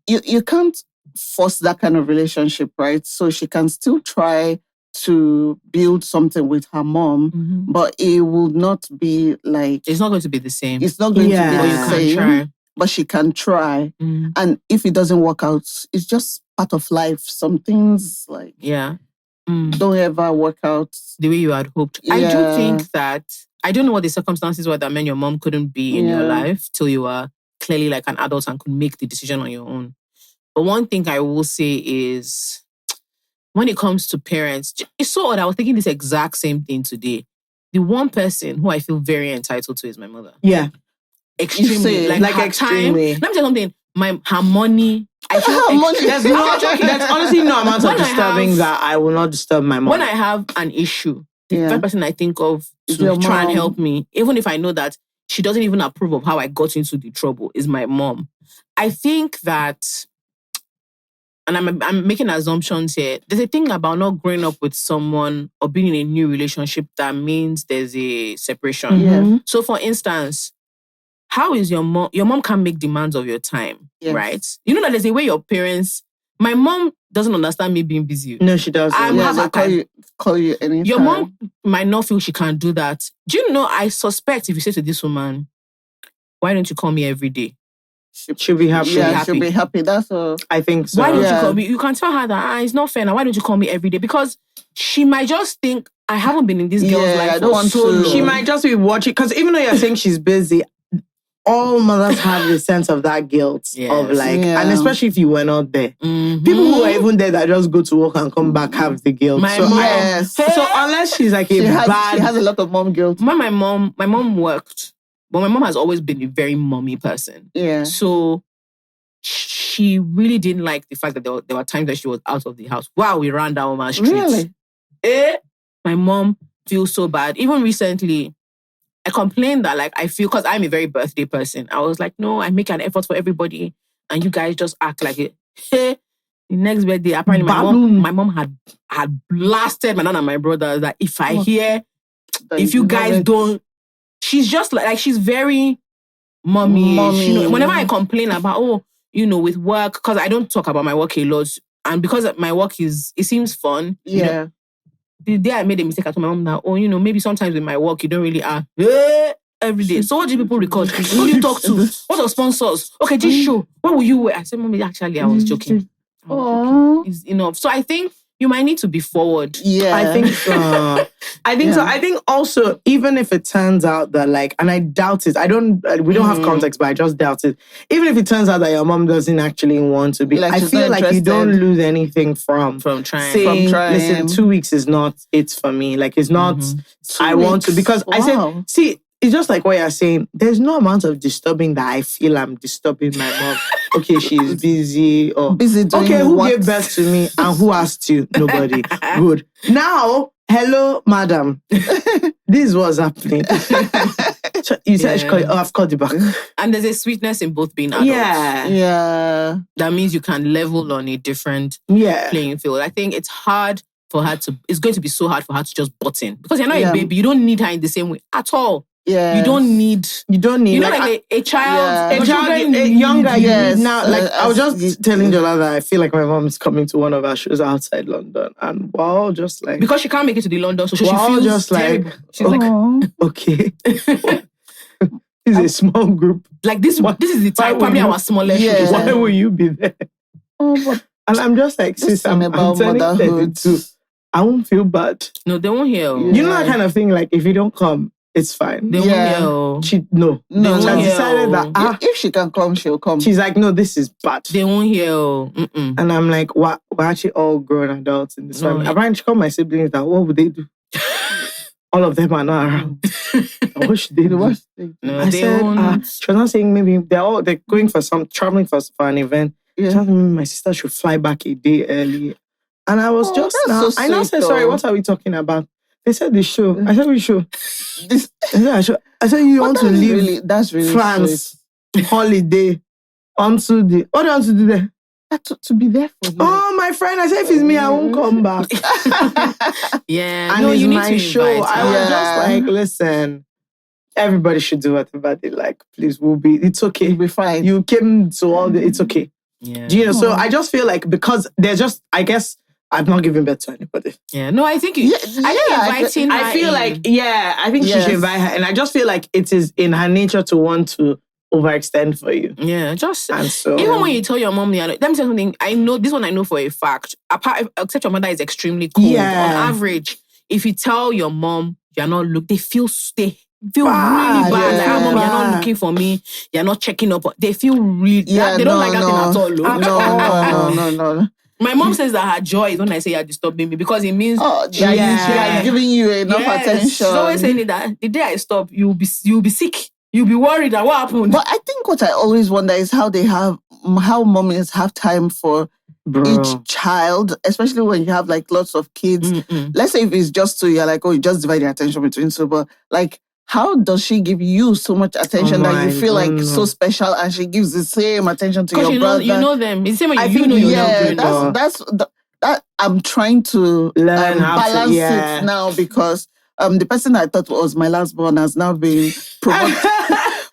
Speaker 3: You can't force that kind of relationship, right? So she can still try to build something with her mom, but it will not be like...
Speaker 2: It's not going to be the same.
Speaker 3: It's not going to be the same, try. But she can try. And if it doesn't work out, it's just part of life. Some things like...
Speaker 2: Yeah.
Speaker 3: don't ever work out
Speaker 2: the way you had hoped. I do think that, I don't know what the circumstances were that meant your mom couldn't be in your life till you were clearly like an adult and could make the decision on your own. But one thing I will say is, when it comes to parents, it's so odd. I was thinking this exact same thing today. The one person who I feel very entitled to is my mother.
Speaker 1: Yeah.
Speaker 2: Extremely. Like extremely. Time. Let me tell you something. Her money.
Speaker 1: There's honestly no amount of disturbing that I will not disturb my mom.
Speaker 2: When I have an issue, the first person I think of to try and help me, even if I know that she doesn't even approve of how I got into the trouble, is my mom. I think that, and I'm making assumptions here, there's a thing about not growing up with someone or being in a new relationship that means there's a separation.
Speaker 3: Mm-hmm.
Speaker 2: So for instance, how is your mom? Your mom can't make demands of your time, right? You know that there's a way your parents... My mom doesn't understand me being busy.
Speaker 1: No, she doesn't.
Speaker 3: Call you anytime.
Speaker 2: Your mom might not feel she can't do that. Do you know, I suspect if you say to this woman, why don't you call me every day?
Speaker 1: She'll be happy.
Speaker 3: Yeah, she'll be happy. That's all.
Speaker 1: I think so.
Speaker 2: Why don't you call me? You can tell her that it's not fair now. Why don't you call me every day? Because she might just think, I haven't been in this girl's life
Speaker 3: I don't want so long.
Speaker 1: She might just be watching. Because even though you're saying she's busy, all mothers have the sense of that guilt of like, and especially if you were not there.
Speaker 2: Mm-hmm.
Speaker 1: People who are even there that just go to work and come back have the guilt.
Speaker 2: So
Speaker 1: unless she's like she has
Speaker 3: a lot of mom guilt.
Speaker 2: My mom worked, but my mom has always been a very mommy person.
Speaker 3: Yeah.
Speaker 2: So she really didn't like the fact that there were times that she was out of the house. Wow, we ran down my streets.
Speaker 3: Really?
Speaker 2: My mom feels so bad. Even recently, I complained that like I feel, because I'm a very birthday person, I was like, no, I make an effort for everybody and you guys just act like it. The next birthday, apparently my mom had blasted my dad and my brother that if I hear, if you guys don't, she's just like she's very mommy-ish. You know, whenever I complain about, with work, because I don't talk about my work a lot, and because my work it seems fun.
Speaker 3: Yeah.
Speaker 2: The day I made a mistake, I told my mom that, maybe sometimes with my work, you don't really every day. So what do people record? Who do you talk to? What are sponsors? Okay, this show. What will you wear? I said, Mommy, actually, I was joking. It's enough. So I think you might need to be forward.
Speaker 1: Yeah. I think so. I think also, even if it turns out that and I doubt it, we don't have context, but I just doubt it. Even if it turns out that your mom doesn't actually want to be, I feel like you don't lose anything from
Speaker 2: trying.
Speaker 1: Saying, listen, 2 weeks is not it for me. Like it's not, I want to, because I said, see, it's just like what you're saying. There's no amount of disturbing that I feel I'm disturbing my mom. Okay, she's busy. Or
Speaker 3: busy doing
Speaker 1: who gave birth to me and who asked you? Nobody. Good. Now, hello, madam. This is what's happening. You said, I've called you back.
Speaker 2: And there's a sweetness in both being adults.
Speaker 3: Yeah.
Speaker 2: That means you can level on a different playing field. I think it's hard for her it's going to be so hard for her to just butt in. Because you're not a baby. You don't need her in the same way at all.
Speaker 3: Yeah.
Speaker 2: You don't need like a child.
Speaker 1: A younger. Yes. Now, I was just telling Jollz that I feel like my mom is coming to one of our shows outside London, and we're all just like,
Speaker 2: because she can't make it to the London, so she feels
Speaker 1: just
Speaker 2: terrible.
Speaker 1: Like, she's like, okay. This is a small group.
Speaker 2: Like this is the time, probably our smallest show.
Speaker 1: Why will you be there? And I'm just like, sis, I'm turning 32. I won't feel bad.
Speaker 2: No, they won't hear.
Speaker 1: You know that kind of thing, like if you don't come, it's fine.
Speaker 2: They won't hear.
Speaker 1: She decided that
Speaker 3: if she can come, she'll come.
Speaker 1: She's like, no, this is bad.
Speaker 2: They won't hear.
Speaker 1: And I'm like, what? We're actually all grown adults in this family. Apparently, she called my siblings that, what would they do? All of them are not around. What should they do?
Speaker 2: No,
Speaker 1: I said, she was not saying maybe they're going for traveling for an event. Yeah. She told me my sister should fly back a day early. And I was I now said, sorry, what are we talking about? They said the show. I said, which show? I said, you want to leave France holiday onto the... What do you want to do there?
Speaker 3: To be there for you.
Speaker 1: Oh, my friend, I said, if it's me, I won't come back.
Speaker 2: Yeah.
Speaker 1: And it's my show. I was just like, listen, everybody should do whatever they like. Please, it's okay.
Speaker 3: We'll be fine.
Speaker 1: You came to all it's okay.
Speaker 2: Yeah.
Speaker 1: Do you know? So I just feel like, because there's just, I guess, I've not given birth to anybody.
Speaker 2: Yeah, no, I think inviting her.
Speaker 1: I feel like, I think she should invite her. And I just feel like it is in her nature to want to overextend for you.
Speaker 2: Yeah, just
Speaker 1: and so
Speaker 2: even when you tell your mom, let me say something. I know this one. I know for a fact. Except your mother is extremely cold.
Speaker 1: Yeah.
Speaker 2: On average, if you tell your mom you're not they feel
Speaker 1: bad,
Speaker 2: really bad. Like, mom, you're not looking for me. You're not checking up. They feel really. They don't like that thing at all.
Speaker 3: No.
Speaker 2: My mom says that her joy is when I say you're disturbing me because it means
Speaker 3: she's giving you enough attention.
Speaker 2: She's always saying that the day I stop, you'll be sick. You'll be worried that what happened.
Speaker 3: But I think what I always wonder is how mommies have time for each child, especially when you have like lots of kids. Let's say if it's just two, you're like, you just divide your attention between two. But like, how does she give you so much attention that you feel like so special, and she gives the same attention to your brother?
Speaker 2: You know them. It's the same way you know your
Speaker 3: brother. That I'm trying to
Speaker 1: learn
Speaker 3: balance it now, because the person I thought was my last born has now been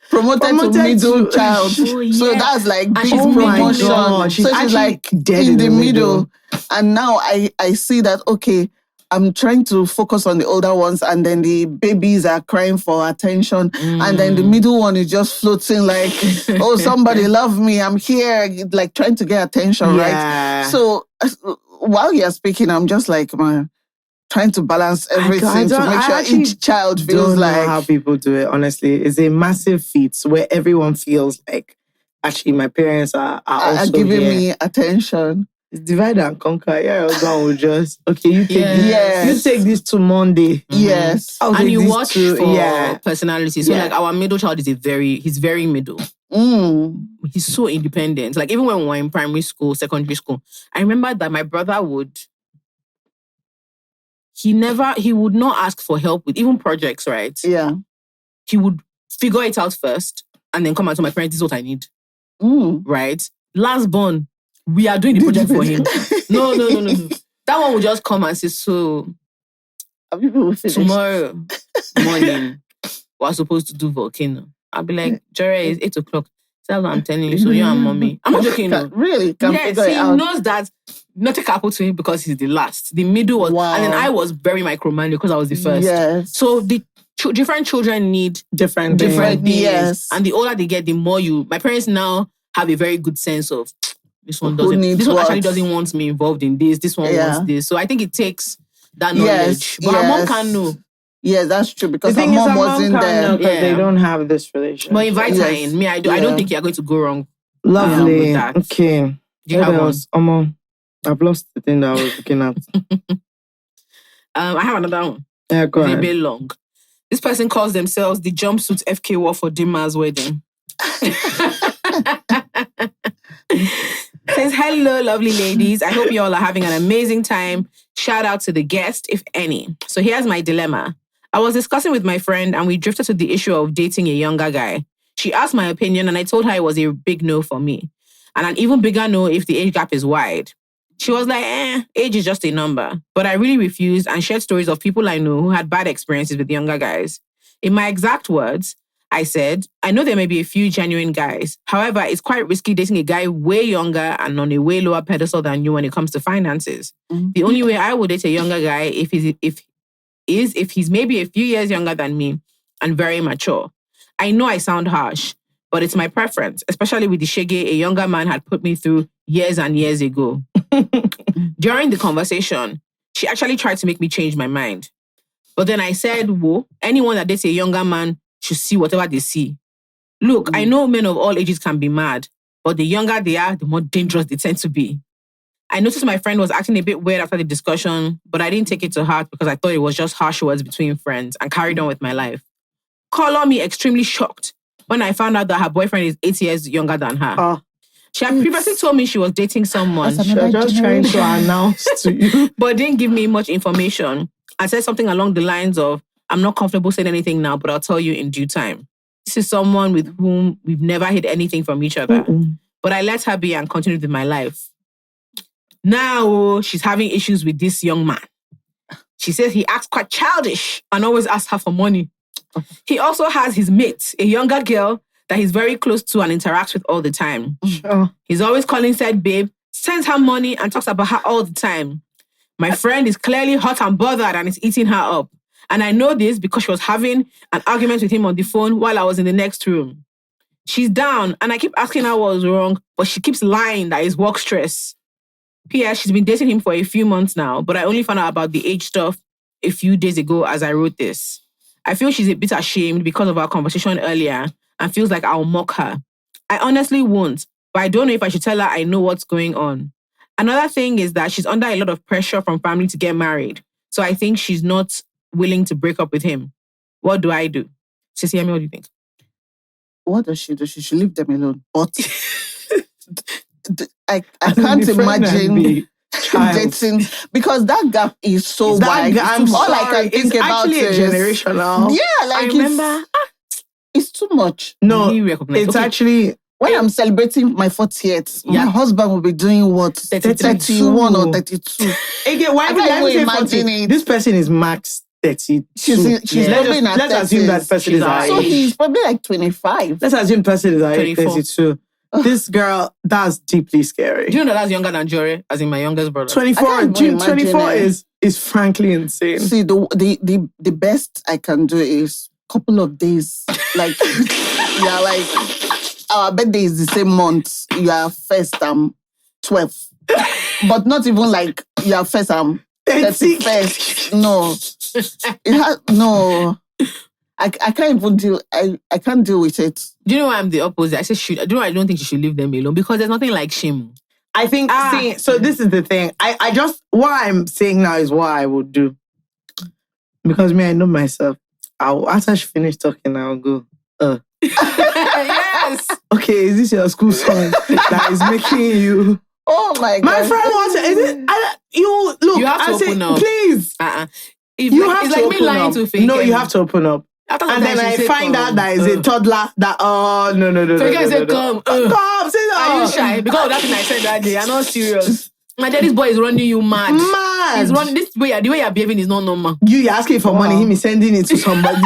Speaker 3: promoted to middle child. So that's like big promotion. So she's like in the middle. And now I see that, okay, I'm trying to focus on the older ones, and then the babies are crying for attention. And then the middle one is just floating like, somebody love me, I'm here, like trying to get attention, right? So while you're speaking, I'm just like, trying to balance everything to make sure each child feels like... I
Speaker 1: don't know how people do it, honestly. It's a massive feat where everyone feels like, actually, my parents are also
Speaker 3: giving
Speaker 1: here.
Speaker 3: me attention.
Speaker 1: It's divide and conquer. Yeah, God will just, okay, you take this to Monday.
Speaker 3: Yes.
Speaker 2: And you watch for personality. So like our middle child is he's very middle. He's so independent. Like even when we were in primary school, secondary school, I remember that my brother would... He would not ask for help with even projects, right?
Speaker 3: Yeah.
Speaker 2: He would figure it out first and then come out to my parents, this is what I need. Right? Last born, we are doing the project for him. No. That one will just come and say, so tomorrow morning, we're supposed to do volcano. I'll be like, Jerry, it's 8 o'clock. That's what I'm telling you. So you and mommy. I'm not joking.
Speaker 3: Really?
Speaker 2: Yes, he knows that nothing happened to him because he's the last. The middle was, and then I was very micromanaged because I was the first.
Speaker 3: Yes.
Speaker 2: So the different children need
Speaker 1: different
Speaker 2: things.
Speaker 3: Yes.
Speaker 2: And the older they get, the more my parents now have a very good sense of this one actually doesn't want me involved in this. This one wants this. So I think it takes that knowledge. But her mom can know.
Speaker 3: Yeah, that's true, because her mom wasn't there.
Speaker 1: Because they don't have this relationship.
Speaker 2: But invite her in. Me, I don't think you're going to go wrong.
Speaker 1: Lovely.
Speaker 2: With that.
Speaker 1: Okay.
Speaker 2: Do you have one?
Speaker 1: I've lost the thing that I was looking at.
Speaker 2: I have another one.
Speaker 1: Yeah, go ahead.
Speaker 2: It's a bit long. This person calls themselves the jumpsuit FK war for Dima's wedding. Says, hello, lovely ladies. I hope you all are having an amazing time. Shout out to the guest, if any. So here's my dilemma. I was discussing with my friend and we drifted to the issue of dating a younger guy. She asked my opinion and I told her it was a big no for me. And an even bigger no if the age gap is wide. She was like, age is just a number. But I really refused and shared stories of people I know who had bad experiences with younger guys. In my exact words, I said, I know there may be a few genuine guys. However, it's quite risky dating a guy way younger and on a way lower pedestal than you when it comes to finances. The only way I would date a younger guy if he's maybe a few years younger than me and very mature. I know I sound harsh, but it's my preference, especially with the shege a younger man had put me through years and years ago. During the conversation, she actually tried to make me change my mind. But then I said, whoa, anyone that dates a younger man should see whatever they see. Look, I know men of all ages can be mad, but the younger they are, the more dangerous they tend to be. I noticed my friend was acting a bit weird after the discussion, but I didn't take it to heart because I thought it was just harsh words between friends and carried on with my life. Call me extremely shocked when I found out that her boyfriend is 8 years younger than her. She had previously told me she was dating someone.
Speaker 1: She was just trying to announce to you.
Speaker 2: But didn't give me much information. I said something along the lines of, I'm not comfortable saying anything now, but I'll tell you in due time. This is someone with whom we've never hid anything from each other. But I let her be and continued with my life. Now, she's having issues with this young man. She says he acts quite childish and always asks her for money. He also has his mate, a younger girl that he's very close to and interacts with all the time. He's always calling said babe, sends her money and talks about her all the time. My friend is clearly hot and bothered and is eating her up. And I know this because she was having an argument with him on the phone while I was in the next room. She's down, and I keep asking her what was wrong, but she keeps lying that it's work stress. P.S. She's been dating him for a few months now, but I only found out about the age stuff a few days ago as I wrote this. I feel she's a bit ashamed because of our conversation earlier and feels like I'll mock her. I honestly won't, but I don't know if I should tell her I know what's going on. Another thing is that she's under a lot of pressure from family to get married, so I think she's not willing to break up with him. What do I do? Sisi Yemmie, what do you think?
Speaker 3: What does she do? She should leave them alone. But I can't imagine dating because that gap is so wide. All I can think about is
Speaker 1: generational.
Speaker 3: Yeah, like
Speaker 2: I remember.
Speaker 3: It's too much.
Speaker 1: No, it's actually
Speaker 3: when I'm celebrating my 40th, my husband will be doing what? 31 or 32.
Speaker 1: Again, why would you imagine it? This person is max 30. She's let's assume that person is our age.
Speaker 3: So he's probably like 25.
Speaker 1: Let's assume person is our age, 32. This girl, that's deeply scary.
Speaker 2: Do you know that's younger than Jory, as in my youngest brother?
Speaker 1: 24 is frankly insane.
Speaker 3: See, the best I can do is couple of days. Like, yeah, like our birthday is the same month. You are first, 12. But not even like you are first, 31st. No. No. I can't even deal. I can't deal with it.
Speaker 2: Do you know why I'm the opposite? I say should. Do you know why I don't think you should leave them alone? Because there's nothing like shame.
Speaker 1: I think. So this is the thing. I just what I'm saying now is what I would do. Because I know myself. After she finish talking, I'll go.
Speaker 2: Yes.
Speaker 1: Okay, is this your school song that is making you?
Speaker 3: Oh my God.
Speaker 1: My friend wants to. Is it? You look.
Speaker 2: You have to open up.
Speaker 1: Please.
Speaker 2: You have to open up.
Speaker 1: No, you have to open up. And then I find out that is a toddler that, no.
Speaker 2: So you guys say, come.
Speaker 1: Come, say that.
Speaker 2: Are you shy? Because of that thing I said that day, I'm not serious. My daddy's boy is running you mad. He's running this way. The way you're behaving is not normal.
Speaker 1: You're asking for money, him is sending it to somebody.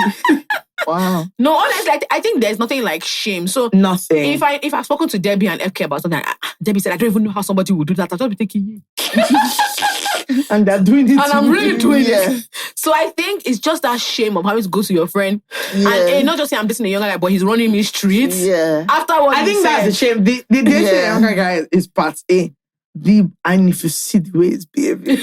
Speaker 3: Wow.
Speaker 2: No, honestly, I think there's nothing like shame. So
Speaker 1: nothing.
Speaker 2: If I've spoken to Debbie and FK about something, Debbie said, I don't even know how somebody would do that. I'll just be thinking you.
Speaker 1: And they're doing it.
Speaker 2: And I'm really doing it. So I think it's just that shame of having to go to your friend. Yeah. And not just say I'm dating a younger guy, but he's running me streets.
Speaker 3: Yeah.
Speaker 2: After what I think
Speaker 1: that's the shame. The dating a younger guy is part A. And if you see the way he's behaving,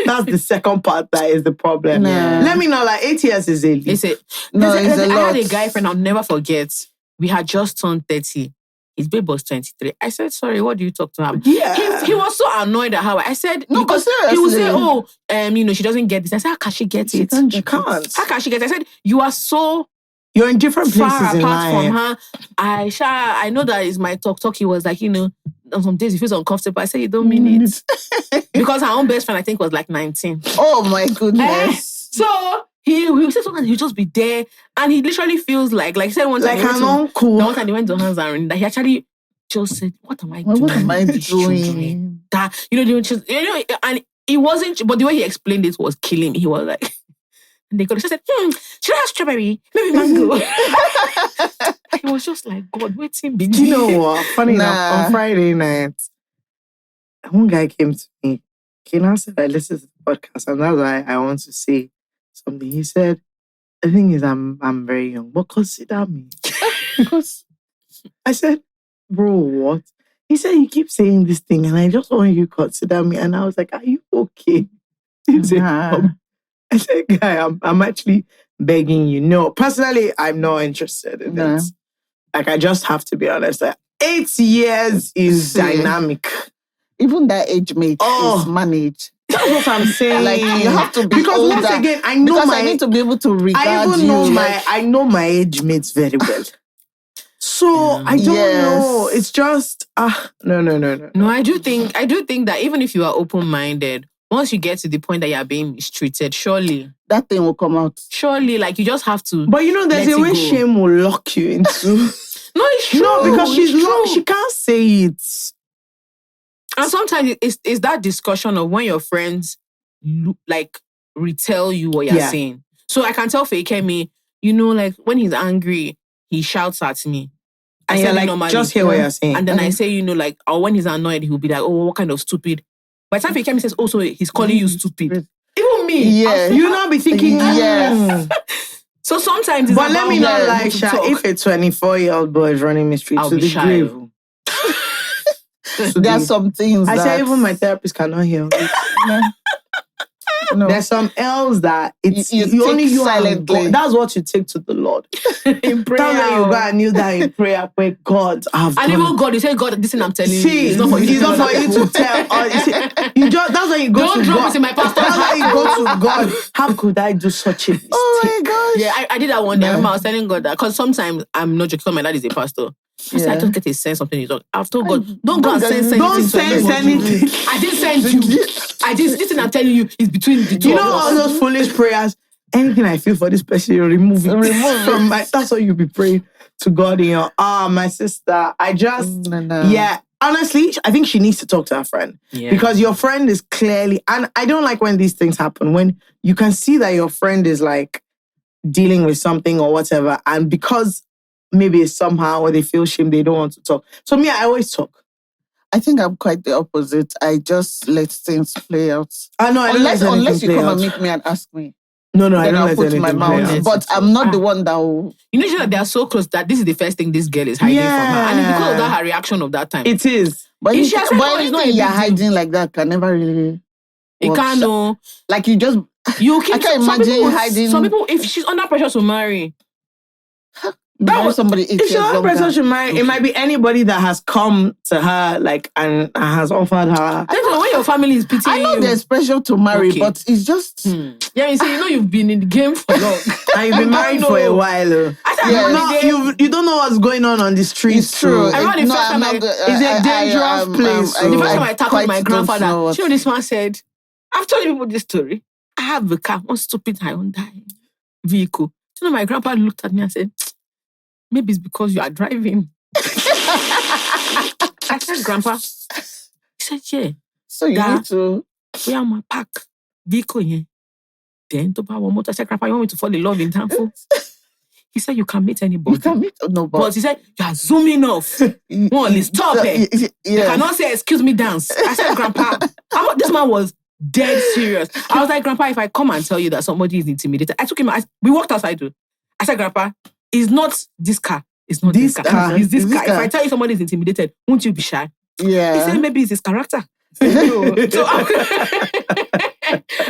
Speaker 1: that's the second part that is the problem.
Speaker 3: Nah.
Speaker 1: Let me know, like 8 years is a leap.
Speaker 2: It's a
Speaker 3: lot.
Speaker 2: I had a guy friend I'll never forget. We had just turned 30. His babe was 23. I said, sorry, what do you talk to her?
Speaker 1: Yeah.
Speaker 2: He was so annoyed at how I said,
Speaker 3: no,
Speaker 2: because
Speaker 3: seriously.
Speaker 2: he would say, she doesn't get this. I said, how can she get it?
Speaker 1: She can't.
Speaker 2: How can she get it? I said, you are so
Speaker 1: you're in different places
Speaker 2: far
Speaker 1: in
Speaker 2: apart
Speaker 1: life.
Speaker 2: from her. I know that is my talk. He was like, on some days he feels uncomfortable. I said, you don't mean it. Because her own best friend, I think, was like 19.
Speaker 3: Oh my goodness.
Speaker 2: So he would say something, he'll just be there. And he literally feels like he said one time.
Speaker 1: Like an uncle.
Speaker 2: One time they went to hands and he actually just said, what am I doing?
Speaker 3: What am I doing?
Speaker 2: That, and it wasn't, but the way he explained it was killing me. He was like, and they could have said, should I have strawberry? Maybe mango. He was just like, God, waiting.
Speaker 1: Do you know what? Funny enough, on Friday night, one guy came to me. He now said, I listened to the podcast, and that's why I want to say something. He said, the thing is, I'm very young, but consider me. Because I said, bro, what? He said, you keep saying this thing, and I just want you to consider me. And I was like, are you okay? He said, I said, guy, I'm actually begging you. No, personally, I'm not interested in it. Like, I just have to be honest. 8 years is dynamic.
Speaker 3: Even that age mate is managed.
Speaker 1: That's what I'm saying.
Speaker 3: Like, you have to be
Speaker 1: because
Speaker 3: older.
Speaker 1: Once again, I know
Speaker 3: I need to be able to regard
Speaker 1: I know my age mates very well. So I don't know. It's just no.
Speaker 2: No, I do think that even if you are open-minded, once you get to the point that you are being mistreated, surely
Speaker 3: that thing will come out.
Speaker 2: Surely, like, you just have to.
Speaker 1: But there's a way shame will lock you into.
Speaker 2: No, it's true.
Speaker 1: No, because she can't say it.
Speaker 2: And sometimes it's that discussion of when your friends like retell you what you're saying. So I can tell Fakemi, like when he's angry, he shouts at me.
Speaker 1: And you're like, normally, just hear what you're saying.
Speaker 2: And then I say, or when he's annoyed, he'll be like, oh, what kind of stupid. By the time Fakemi says, oh, so he's calling you stupid. Even me.
Speaker 3: Yeah.
Speaker 1: You now be thinking,
Speaker 3: yes.
Speaker 2: So sometimes it's
Speaker 1: but let me not lie, Sha, if a 24-year-old boy is running me street
Speaker 2: I'll
Speaker 1: to
Speaker 2: be
Speaker 1: the
Speaker 2: shy.
Speaker 1: grave.
Speaker 3: There are some things
Speaker 1: I say even my therapist cannot heal.
Speaker 3: No.
Speaker 1: There's some else that it's
Speaker 3: you
Speaker 1: only you
Speaker 3: silently.
Speaker 1: God. That's what you take to the Lord.
Speaker 2: in prayer.
Speaker 1: That's when you go and kneel down in prayer where God have
Speaker 2: And
Speaker 1: done.
Speaker 2: even God, you say, God, this thing I'm telling you.
Speaker 1: See,
Speaker 2: It's not for you
Speaker 1: to tell. You just, that's when you go
Speaker 2: Don't
Speaker 1: to
Speaker 2: drop
Speaker 1: God.
Speaker 2: it in my pastor's
Speaker 1: That's when you go to God. How could I do such a mistake?
Speaker 3: Oh my gosh.
Speaker 2: Yeah, I did that one day. I remember I was telling God that because sometimes I'm not joking. My dad is a pastor. I said, I just get a sense something you talk. I've told God, don't go and sense anything.
Speaker 1: Don't sense anything.
Speaker 2: I didn't send you. This thing I'm telling you is between the two
Speaker 1: You
Speaker 2: of
Speaker 1: know
Speaker 2: us.
Speaker 1: all those foolish prayers. Anything I feel for this person, you remove it. From my. That's what you be praying to God in your. My sister. I just yeah. Honestly, I think she needs to talk to her friend because your friend is clearly. And I don't like when these things happen when you can see that your friend is like dealing with something or whatever, and because maybe it's somehow or they feel shame, they don't want to talk. So me, I always talk.
Speaker 3: I think I'm quite the opposite. I just let things play out.
Speaker 1: I know.
Speaker 3: Unless you come and meet me and ask me.
Speaker 1: No, I don't
Speaker 3: I'll
Speaker 1: let
Speaker 3: put my mouth. But I'm not the one that will.
Speaker 2: You know that they are so close that this is the first thing this girl is hiding from her, and it's because of that her reaction of that time.
Speaker 1: It is.
Speaker 3: But
Speaker 2: it's not
Speaker 3: you're hiding like that can never really.
Speaker 2: It can't know.
Speaker 3: Like you just.
Speaker 2: You keep.
Speaker 3: I can't imagine hiding.
Speaker 2: Some people, if she's under pressure to marry.
Speaker 3: That was somebody.
Speaker 1: If she's under pressure to marry, it might be anybody that has come to her like and has offered her.
Speaker 2: I don't know when your family is pitying
Speaker 3: I know
Speaker 2: you.
Speaker 3: there's pressure to marry, but it's just.
Speaker 2: Yeah, you see, you've been in the game for long.
Speaker 1: And you've been married for a while. You don't know what's going on the streets.
Speaker 3: It's true.
Speaker 2: I remember the first time
Speaker 1: it's a dangerous place.
Speaker 2: The first time I tackled my grandfather, you know this man said, I've told you people this story. I have a car, one stupid Hyundai vehicle. You know, my grandpa looked at me and said, maybe it's because you are driving. I said, Grandpa. He said, yeah.
Speaker 3: So you need to...
Speaker 2: We are my park vehicle here. Then, I said, Grandpa, you want me to fall in love in Tanfo? He said, you can meet anybody.
Speaker 3: You can meet nobody.
Speaker 2: But he said, you are zooming off. Stop it. You cannot say, excuse me, dance. I said, Grandpa, this man was dead serious. I was like, Grandpa, if I come and tell you that somebody is intimidated, I took him, we walked outside too. I said, Grandpa, it's not this car. It's not this car. It's this car. If I tell you somebody is intimidated, won't you be shy?
Speaker 3: Yeah.
Speaker 2: He said, maybe it's his character. So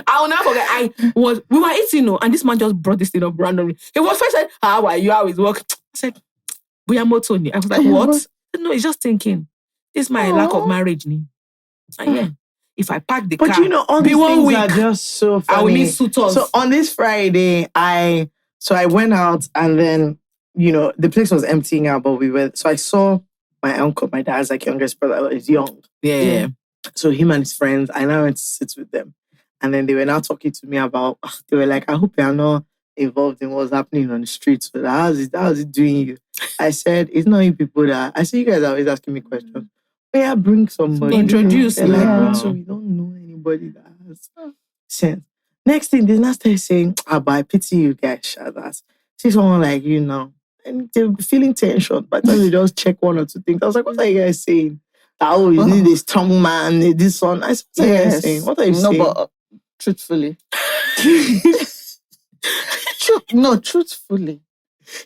Speaker 2: I'll never forget. We were eating, and this man just brought this thing up randomly. He was first said, how are you? How is work? I said, we are motoni. I was like, what? No, he's just thinking. This is my lack of marriage. And yeah. If I pack the car,
Speaker 1: but you know, all these things are just so funny.
Speaker 2: I will need suitors.
Speaker 1: So on this Friday, I went out and then, you know, the place was emptying out, but so I saw my uncle, my dad's like youngest brother, is young.
Speaker 2: Yeah.
Speaker 1: So him and his friends, I now went to sit with them. And then they were now talking to me about, they were like, I hope you are not involved in what's happening on the streets. So how's it doing you? I said, it's not you people that, I see you guys are always asking me questions. Yeah, bring somebody.
Speaker 2: Introduce.
Speaker 1: They're like, so we don't know anybody that has sense. Next thing, they now start saying, but I pity you guys, Shoutouts. See someone like you now. And they'll be feeling tension. By the time they just check one or two things, I was like, what are you guys saying? Oh, you need a strong man, this one. I said, what are you guys saying? What are you saying?
Speaker 3: No, but truthfully. Truthfully.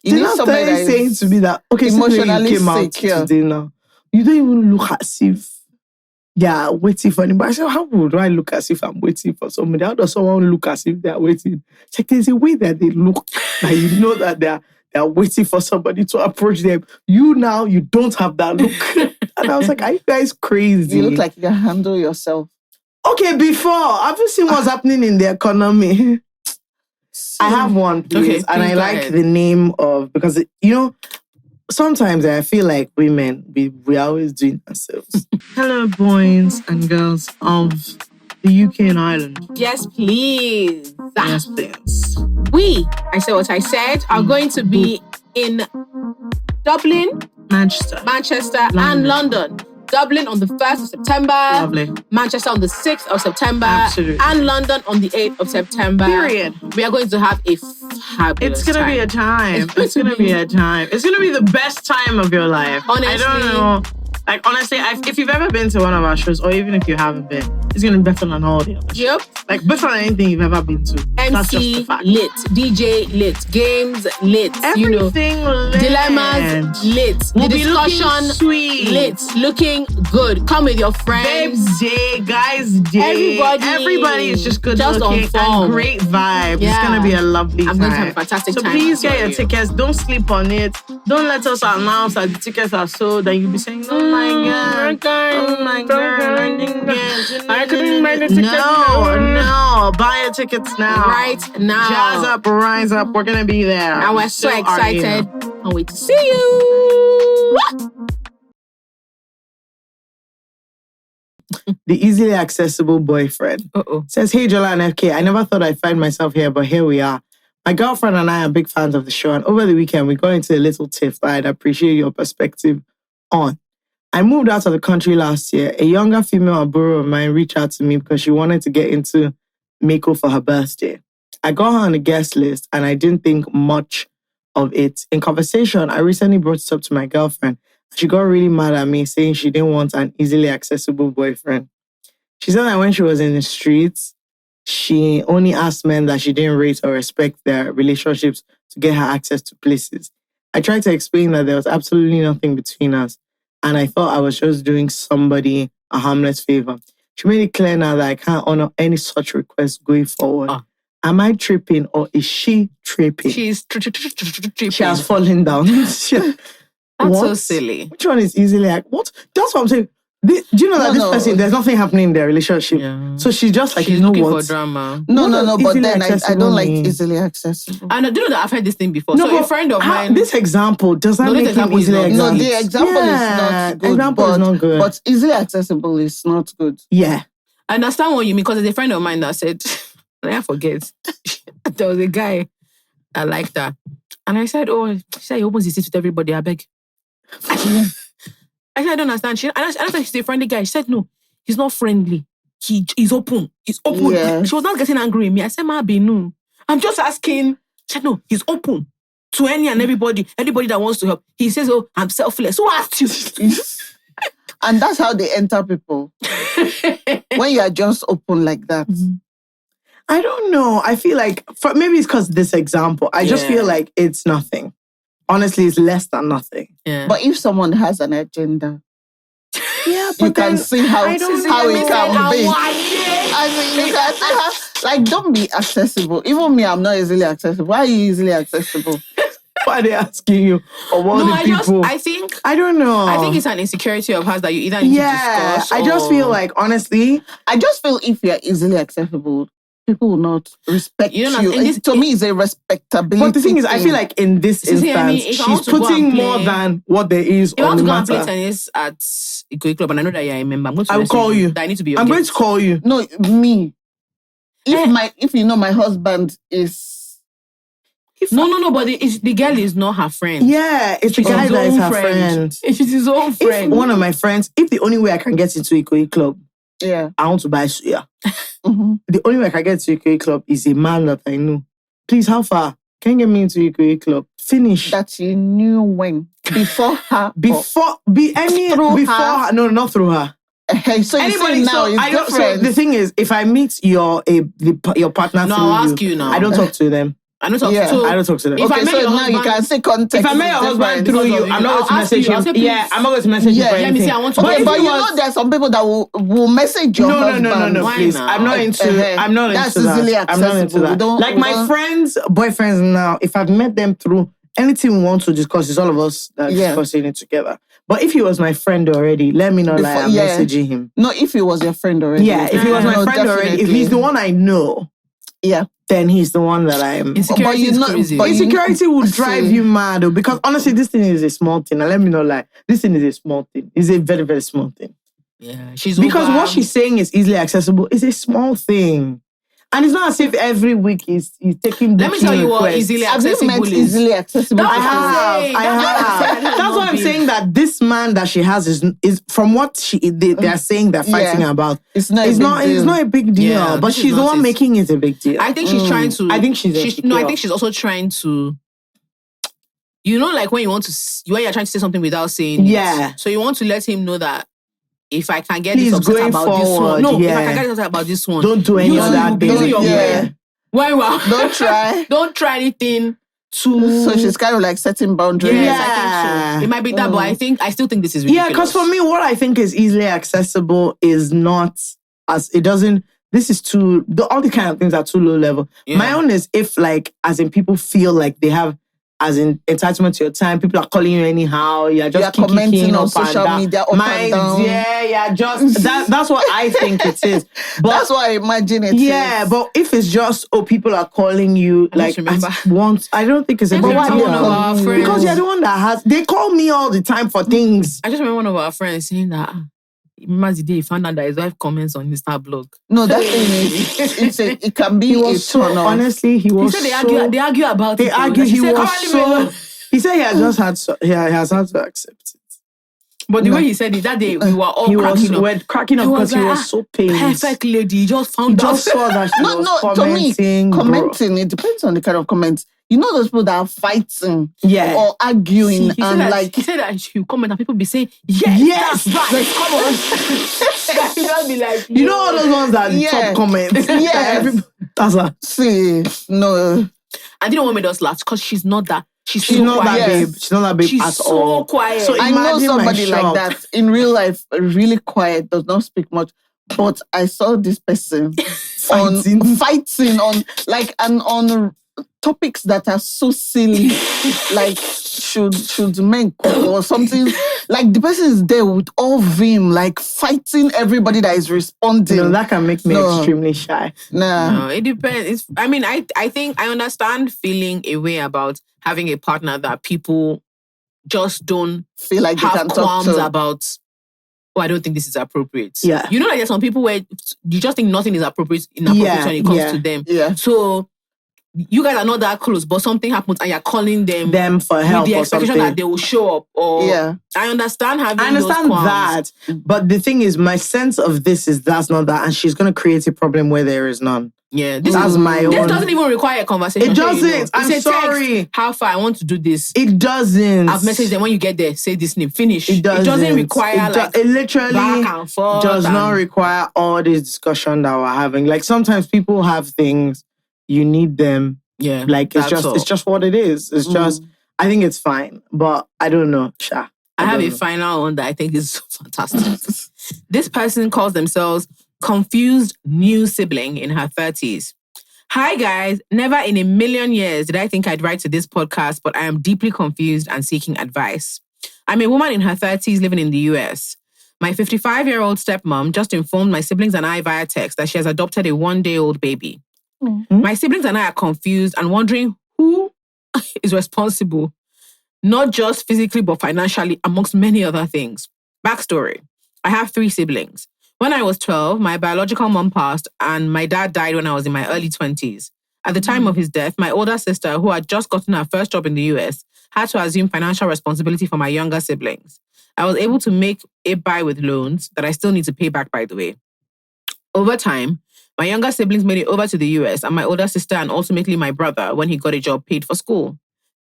Speaker 1: You need somebody that is saying to me that, okay, emotionally came out today now. You don't even look as if you're waiting for anybody. I said, how would I look as if I'm waiting for somebody? How does someone look as if they're waiting? It's like there's a way that they look that you know that they're waiting for somebody to approach them. You don't have that look. And I was like, are you guys crazy?
Speaker 3: You look like you can handle yourself.
Speaker 1: Okay, before, have you seen what's happening in the economy? I have one, please. And I like the name of, because, you know, sometimes I feel like women, we are always doing ourselves. Hello, boys and girls of the UK and Ireland.
Speaker 2: Yes, please.
Speaker 1: Yes, please.
Speaker 2: I said what I said, are going to be in Dublin, Manchester, and London. Dublin on the 1st of September.
Speaker 1: Lovely.
Speaker 2: Manchester on the 6th of September.
Speaker 1: Absolutely.
Speaker 2: And London on the 8th of September.
Speaker 1: Period.
Speaker 2: We are going to have a fabulous
Speaker 1: It's going to be a time. It's going to be a time. It's going to be the best time of your life.
Speaker 2: Honestly.
Speaker 1: I don't know. Like, honestly, if you've ever been to one of our shows, or even if you haven't been, it's going to be better than all the other shows.
Speaker 2: Yep.
Speaker 1: Like, better than anything you've ever been to. That's just the
Speaker 2: MC
Speaker 1: fact.
Speaker 2: lit, DJ lit, games lit,
Speaker 1: Everything lit.
Speaker 2: Dilemmas lit,
Speaker 1: We'll
Speaker 2: the
Speaker 1: be looking
Speaker 2: discussion
Speaker 1: sweet.
Speaker 2: lit, looking good. Come with your friends.
Speaker 1: Babes day, guys day. Everybody is just good
Speaker 2: Just
Speaker 1: looking
Speaker 2: on form.
Speaker 1: and great vibe.
Speaker 2: Yeah.
Speaker 1: It's going to be a lovely
Speaker 2: I'm
Speaker 1: time.
Speaker 2: going to have a fantastic
Speaker 1: so
Speaker 2: time.
Speaker 1: please get
Speaker 2: I'll
Speaker 1: your
Speaker 2: tell you.
Speaker 1: tickets. Don't sleep on it. Don't let us announce that the tickets are sold and you'll be saying, oh my God. Oh my God.
Speaker 2: I couldn't buy the tickets.
Speaker 1: No. Buy your tickets now.
Speaker 2: Right now.
Speaker 1: Jazz up, rise up. We're going to be there.
Speaker 2: And we're so excited. Can't wait to see you.
Speaker 1: The easily accessible boyfriend says, hey, Jola and FK, I never thought I'd find myself here, but here we are. My girlfriend and I are big fans of the show, and over the weekend, we got into a little tiff that I'd appreciate your perspective on. I moved out of the country last year. A younger female aburo of mine reached out to me because she wanted to get into Mako for her birthday. I got her on the guest list, and I didn't think much of it. In conversation, I recently brought it up to my girlfriend. She got really mad at me, saying she didn't want an easily accessible boyfriend. She said that when she was in the streets, she only asked men that she didn't rate or respect their relationships to get her access to places. I tried to explain that there was absolutely nothing between us, and I thought I was just doing somebody a harmless favor. She made it clear now that I can't honor any such request going forward. Am I tripping or is she tripping?
Speaker 2: She's tripping.
Speaker 1: She has fallen down.
Speaker 2: That's so silly.
Speaker 1: Which one is easily like, what? That's what I'm saying. Do you know that this person, there's nothing happening in their relationship? Yeah. So she's just like,
Speaker 2: she's
Speaker 1: you know
Speaker 2: looking
Speaker 1: what?
Speaker 2: for drama.
Speaker 3: No, but then I don't like easily accessible.
Speaker 2: I know, do you know that I've heard this thing before? No, so a friend of mine...
Speaker 1: This example, does that make him easily accessible?
Speaker 3: No, the example is not good.
Speaker 1: Example is not good.
Speaker 3: But easily accessible is not good.
Speaker 1: Yeah.
Speaker 2: I understand what you mean, because there's a friend of mine that said, I forget, there was a guy that liked her. And I said, she said he opens his seat with everybody, I beg. I said, I don't understand. I thought she's a friendly guy. She said, no, he's not friendly. He's open. He's open. Yeah. She was not getting angry at me. I said, no. I'm just asking. She said, no, he's open to any and everybody that wants to help. He says, I'm selfless. Who asked you?
Speaker 3: And that's how they enter people. When you are just open like that.
Speaker 1: Mm-hmm. I don't know. I feel like, maybe it's because this example, I just feel like it's nothing. Honestly, it's less than nothing.
Speaker 2: Yeah.
Speaker 3: But if someone has an agenda,
Speaker 1: but
Speaker 3: you can see how it can be. I mean, you can see how, like, don't be accessible. Even me, I'm not easily accessible. Why are you easily accessible?
Speaker 1: Why are they asking you? Or what the people? I don't know.
Speaker 2: I think it's an insecurity of hers that you either need to discuss.
Speaker 1: I just feel like, honestly,
Speaker 3: I just feel if you're easily accessible, people will not respect you. To me, it's a respectability.
Speaker 1: But the thing is, I feel like in this instance, she's putting more than what there is on the matter.
Speaker 2: If I want to go and play tennis at Ikoi Club, and I know that you're a member,
Speaker 1: I will call you.
Speaker 2: I need to be
Speaker 1: I'm going to call you.
Speaker 3: No, me. If you know my husband is...
Speaker 2: No, but the girl is not her friend.
Speaker 1: Yeah, it's the guy that is her friend.
Speaker 2: It's his own friend.
Speaker 1: If one of my friends, if the only way I can get into Ikoi Club, I want to buy suya. Mm-hmm. The only way I can get to Ikoi Club is a man that I know. Please, how far? Can you get me into Ikoi Club? Finish.
Speaker 3: That you knew when? Before her?
Speaker 1: Before her. No, not through her.
Speaker 3: So anybody now is different.
Speaker 1: So the thing is, if I meet your partner through
Speaker 2: I'll ask you now.
Speaker 1: I don't talk to them.
Speaker 2: I don't talk to them.
Speaker 3: Okay, so now you can say context.
Speaker 1: If I met your husband through you, I'm not going to message him. I'm not going to message him for anything.
Speaker 3: But you know there are some people that will message your husband.
Speaker 1: No, please. I'm not into that.
Speaker 3: That's easily accessible.
Speaker 1: Like my friends' boyfriends now, if I've met them through anything we want to discuss, it's all of us that are discussing it together. But if he was my friend already, let me know I'm messaging him.
Speaker 3: No, if he was your friend already.
Speaker 1: Yeah, if he was my friend already, if he's the one I know.
Speaker 3: Yeah.
Speaker 1: Then he's the one that I am.
Speaker 2: Insecurity is crazy.
Speaker 1: Insecurity will drive you mad, though, because honestly, this thing is a small thing. And let me know, like, this thing is a small thing. It's a very, very small thing.
Speaker 2: Yeah,
Speaker 1: because what she's saying is easily accessible. It's a small thing. And it's not as if every week he's taking.
Speaker 2: Let me tell you what easily accessible is.
Speaker 3: Easily accessible.
Speaker 1: I have. That's why I'm saying that this man that she has is from what they are saying they're fighting about. It's not a big deal. Yeah, but she's the one making it a big deal.
Speaker 2: I think she's trying to.
Speaker 1: I think she's
Speaker 2: I think she's also trying to you know, like when you're trying to say something without saying it. So you want to let him know that if I can get this upset about this one. No, if I can get this upset about this one.
Speaker 1: Don't do any of that.
Speaker 2: Using your brain.
Speaker 3: Don't try.
Speaker 2: Don't try anything.
Speaker 3: So she's kind of like setting boundaries.
Speaker 2: Yes, I think so. It might be that, but I still think this is ridiculous.
Speaker 1: Yeah, because for me, what I think is easily accessible is not as it doesn't. This is too. All the kind of things are too low level. Yeah. My own is if like, as in people feel like they have, as in entitlement to your time, people are calling you anyhow. You're just
Speaker 3: commenting on social media up and down.
Speaker 1: Yeah, just that's what I think it is. But
Speaker 3: that's what I imagine it is.
Speaker 1: Yeah, but if it's just people are calling you like once, I don't think it's a big deal.
Speaker 2: One of our friends,
Speaker 1: because you're the one that has. They call me all the time for things.
Speaker 2: I just remember one of our friends saying that. Remember the day he found out that his wife comments on his blog.
Speaker 3: No, that thing is, it can be a turn off.
Speaker 1: Honestly, he was.
Speaker 2: He said they argue about it.
Speaker 1: They argue. He said he has had to accept it.
Speaker 2: But the way he said it that day, we were all cracking up
Speaker 1: because he was so pained.
Speaker 2: Perfect lady. He just found out.
Speaker 1: Just saw that she was commenting.
Speaker 3: To me, commenting, it depends on the kind of comments. You know those people that are fighting or arguing
Speaker 2: he said that you comment and people be saying, yes, that's right.
Speaker 1: Like, come on.
Speaker 2: Be like,
Speaker 1: you know all those ones that top comments. That's her.
Speaker 3: See, no.
Speaker 2: I didn't want me to just laugh because she's not that. She's
Speaker 1: not that babe. She's not that babe at all.
Speaker 2: She's so quiet.
Speaker 3: So I know somebody like that in real life, really quiet, does not speak much. But I saw this person fighting on topics that are so silly, like should men cook or something. Like the person is there with all vim, like fighting everybody that is responding.
Speaker 1: No, that can make me extremely shy.
Speaker 2: No, it depends. I think I understand feeling a way about having a partner that people just don't
Speaker 3: feel like
Speaker 2: have
Speaker 3: they can
Speaker 2: qualms
Speaker 3: talk to.
Speaker 2: About. Oh, I don't think this is appropriate.
Speaker 1: Yeah,
Speaker 2: you know, like there's some people where you just think nothing is appropriate when it comes to them.
Speaker 3: Yeah,
Speaker 2: so. You guys are not that close, but something happens and you're calling them
Speaker 1: for help
Speaker 2: with the expectation that they will show up. Or I understand
Speaker 1: that, but the thing is, my sense of this is that's not that, and she's going to create a problem where there is none.
Speaker 2: Yeah,
Speaker 1: that's my own.
Speaker 2: This doesn't even require a conversation.
Speaker 1: It doesn't. I'm sorry.
Speaker 2: Text, how far I want to do this.
Speaker 1: It doesn't.
Speaker 2: I've messaged them when you get there. Say this name. Finish.
Speaker 1: It
Speaker 2: doesn't require
Speaker 1: it literally
Speaker 2: back and forth.
Speaker 1: Does not require all this discussion that we're having. Like sometimes people have things you need them.
Speaker 2: Yeah,
Speaker 1: like it's just what it is. It's just I think it's fine, but I don't know.
Speaker 2: I have a final one that I think is fantastic. This person calls themselves confused new sibling in her 30s. Hi guys, never in a million years did I think I'd write to this podcast, but I am deeply confused and seeking advice. I'm a woman in her 30s living in the US. My 55-year-old stepmom just informed my siblings and I via text that she has adopted a 1-day-old baby. Mm-hmm. My siblings and I are confused and wondering who is responsible, not just physically, but financially, amongst many other things. Backstory. I have 3 siblings. When I was 12, my biological mom passed and my dad died when I was in my early 20s. At the time of his death, my older sister, who had just gotten her first job in the US, had to assume financial responsibility for my younger siblings. I was able to make it by with loans that I still need to pay back, by the way. Over time, my younger siblings made it over to the US and my older sister and ultimately my brother, when he got a job, paid for school.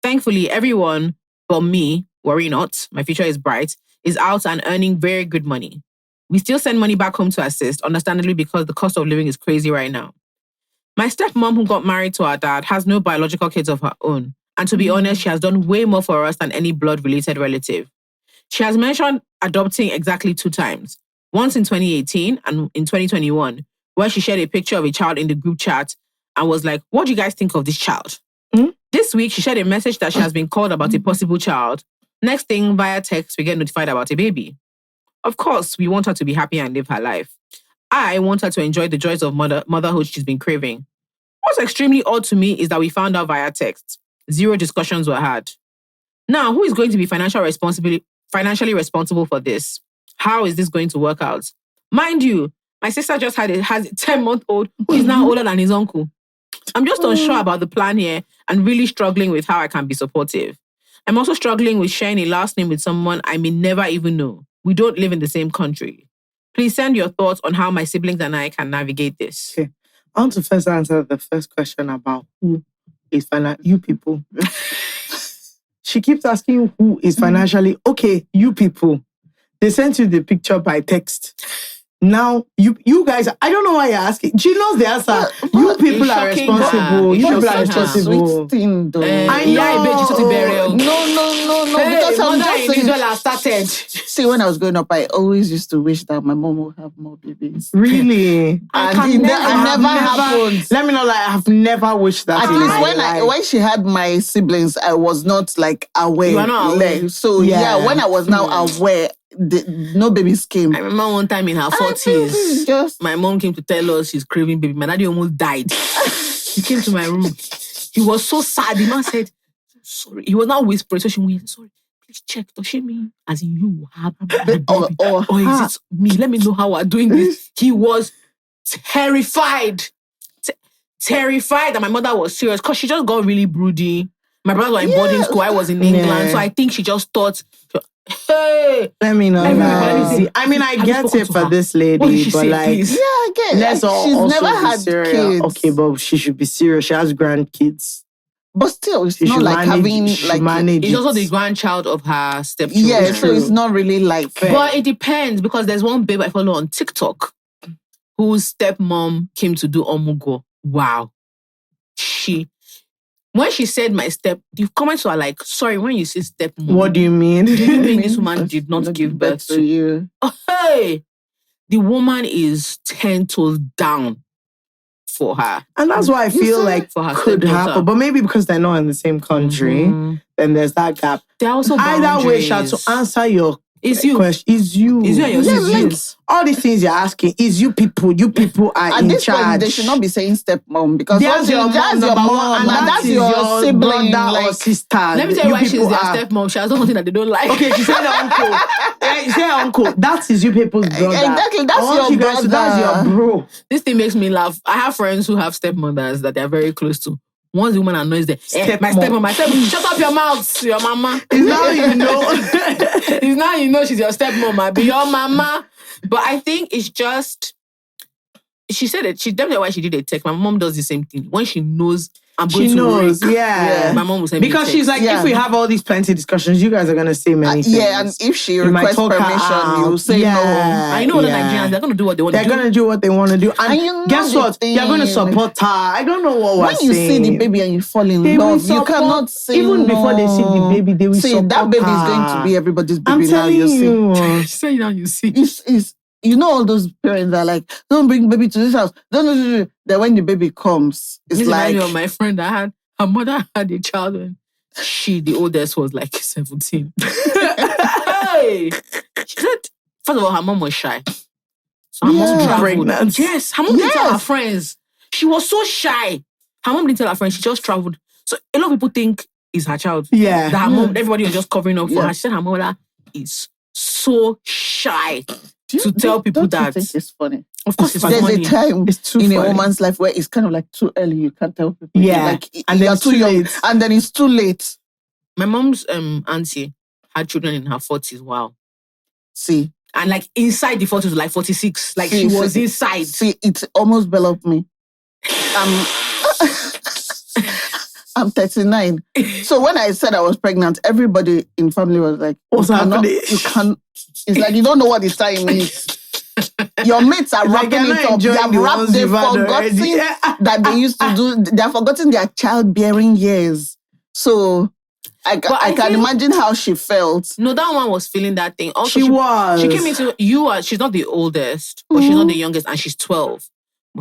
Speaker 2: Thankfully, everyone but me, worry not, my future is bright, is out and earning very good money. We still send money back home to assist, understandably because the cost of living is crazy right now. My stepmom, who got married to our dad, has no biological kids of her own. And to be honest, she has done way more for us than any blood-related relative. She has mentioned adopting exactly 2 times. Once in 2018 and in 2021, where she shared a picture of a child in the group chat and was like, what do you guys think of this child? This week, she shared a message that she has been called about a possible child. Next thing, via text, we get notified about a baby. Of course, we want her to be happy and live her life. I want her to enjoy the joys of motherhood she's been craving. What's extremely odd to me is that we found out via text. 0 discussions were had. Now, who is going to be financially responsible for this? How is this going to work out? Mind you, my sister just has a 10-month-old who is now older than his uncle. I'm just unsure about the plan here and really struggling with how I can be supportive. I'm also struggling with sharing a last name with someone I may never even know. We don't live in the same country. Please send your thoughts on how my siblings and I can navigate this.
Speaker 1: Okay. I want to first answer the first question about who is financial. You people. she keeps asking you who is financially okay. You people, they sent you the picture by text. Now, you guys, I don't know why you're asking. She knows the answer. You people are responsible. You people are responsible.
Speaker 3: Sweet thing, though.
Speaker 1: I know.
Speaker 3: No. Because I'm just saying.
Speaker 2: Israel started.
Speaker 3: See, when I was growing up, I always used to wish that my mom would have more babies.
Speaker 1: Really?
Speaker 3: And it never happened.
Speaker 1: Let me know, like, I have never wished that.
Speaker 3: At least when she had my siblings, I was not like aware.
Speaker 2: You are not aware.
Speaker 3: So when I was now aware, no babies came.
Speaker 2: I remember one time in her 40s, my mom came to tell us she's craving baby. My daddy almost died. He came to my room. He was so sad. The man said, sorry. He was now whispering. So she went, sorry, please check. Does she mean as in you have a baby? Or is it me? Let me know how we're doing this. He was terrified. Terrified that my mother was serious because she just got really broody. My brothers were in boarding school. I was in England. So I think she just thought... Hey,
Speaker 1: let me know. I mean, I get it for this lady, but like,
Speaker 3: I get it. She's never had kids.
Speaker 1: Okay, but she should be serious. She has grandkids.
Speaker 3: But still, it's not like having like...
Speaker 2: It's also the grandchild of her stepchildren.
Speaker 3: Yeah, so it's not really like...
Speaker 2: But it depends because there's one babe I follow on TikTok whose stepmom came to do omugo. Wow. When she said the comments were like, sorry, when you say stepmom.
Speaker 1: What do you mean?
Speaker 2: Do you mean this woman did not give birth to
Speaker 3: you?
Speaker 2: Oh, hey! The woman is 10 toes down for her.
Speaker 1: And that's why I feel like for her could happen. But maybe because they're not in the same country, then there's that gap.
Speaker 2: They're also
Speaker 1: either way, to answer your question, is you.
Speaker 2: Is you and your siblings.
Speaker 1: All these things you're asking, is you people are
Speaker 3: at
Speaker 1: in
Speaker 3: this
Speaker 1: charge.
Speaker 3: Point, they should not be saying stepmom because
Speaker 1: that's your mom, and that's your sibling, brother or sister.
Speaker 2: Let me tell you why she's their stepmom. She has done something that they don't like.
Speaker 1: Okay, she said uncle. She said uncle. That is you people's brother.
Speaker 3: Exactly, that's your brother.
Speaker 1: That's your bro.
Speaker 2: This thing makes me laugh. I have friends who have stepmothers that they're very close to. Once the woman annoys them, my stepmom, shut up your mouth, your mama.
Speaker 1: It's now you know.
Speaker 2: It's now you know she's your stepmom, be your mama. But I think it's just, she said it, she definitely why she did a text. My mom does the same thing. When she knows I'm going to work,
Speaker 1: my
Speaker 2: mom will send me a text.
Speaker 1: She's like, if we have all these plenty discussions, you guys are going to say many things.
Speaker 3: Yeah, and if she requests permission, you say no.
Speaker 2: I know the Nigerians, they're going to do what they want to do.
Speaker 1: They're going to do what they want to do. And guess what? You're going to support her. I don't know what we're saying.
Speaker 3: When you see the baby and you fall in love, you cannot say
Speaker 1: even before they see the baby, they will support
Speaker 3: that baby is going to be everybody's baby.
Speaker 1: I'm telling you.
Speaker 2: Say now you see.
Speaker 3: You know all those parents are like, don't bring baby to this house. Don't. Then when the baby comes, it's
Speaker 2: this
Speaker 3: like...
Speaker 2: This my friend, her mother had a child when the oldest was like 17. Hey! She said, first of all, her mom was shy. So her mom traveled.
Speaker 1: Pregnant.
Speaker 2: Yes, her mom didn't tell her friends. She was so shy. Her mom didn't tell her friends. She just traveled. So a lot of people think it's her child.
Speaker 1: Yeah.
Speaker 2: That her mom, everybody was just covering up for her. She said her mother is so shy to tell people that.
Speaker 3: Don't you think it's funny?
Speaker 2: Of course, it's funny.
Speaker 3: There's a time in
Speaker 1: funny.
Speaker 3: A woman's life where it's kind of like too early. You can't tell people.
Speaker 1: Yeah.
Speaker 3: Like,
Speaker 1: and then it's too young.
Speaker 3: Late. And then it's too late.
Speaker 2: My mom's auntie had children in her 40s. Wow.
Speaker 3: See.
Speaker 2: And like inside the 40s, like 46. Like she was inside.
Speaker 3: See, it almost enveloped me. I'm 39. So when I said I was pregnant, everybody in family was like,
Speaker 1: what's happening?
Speaker 3: You can't. It's like you don't know what the time is. Your mates are wrapping it up. They've forgotten that they used to do. They've forgotten their childbearing years. So I can imagine how she felt.
Speaker 2: No, that one was feeling that thing. Also,
Speaker 3: she
Speaker 2: came into she's not the oldest, but she's not the youngest, and she's 12.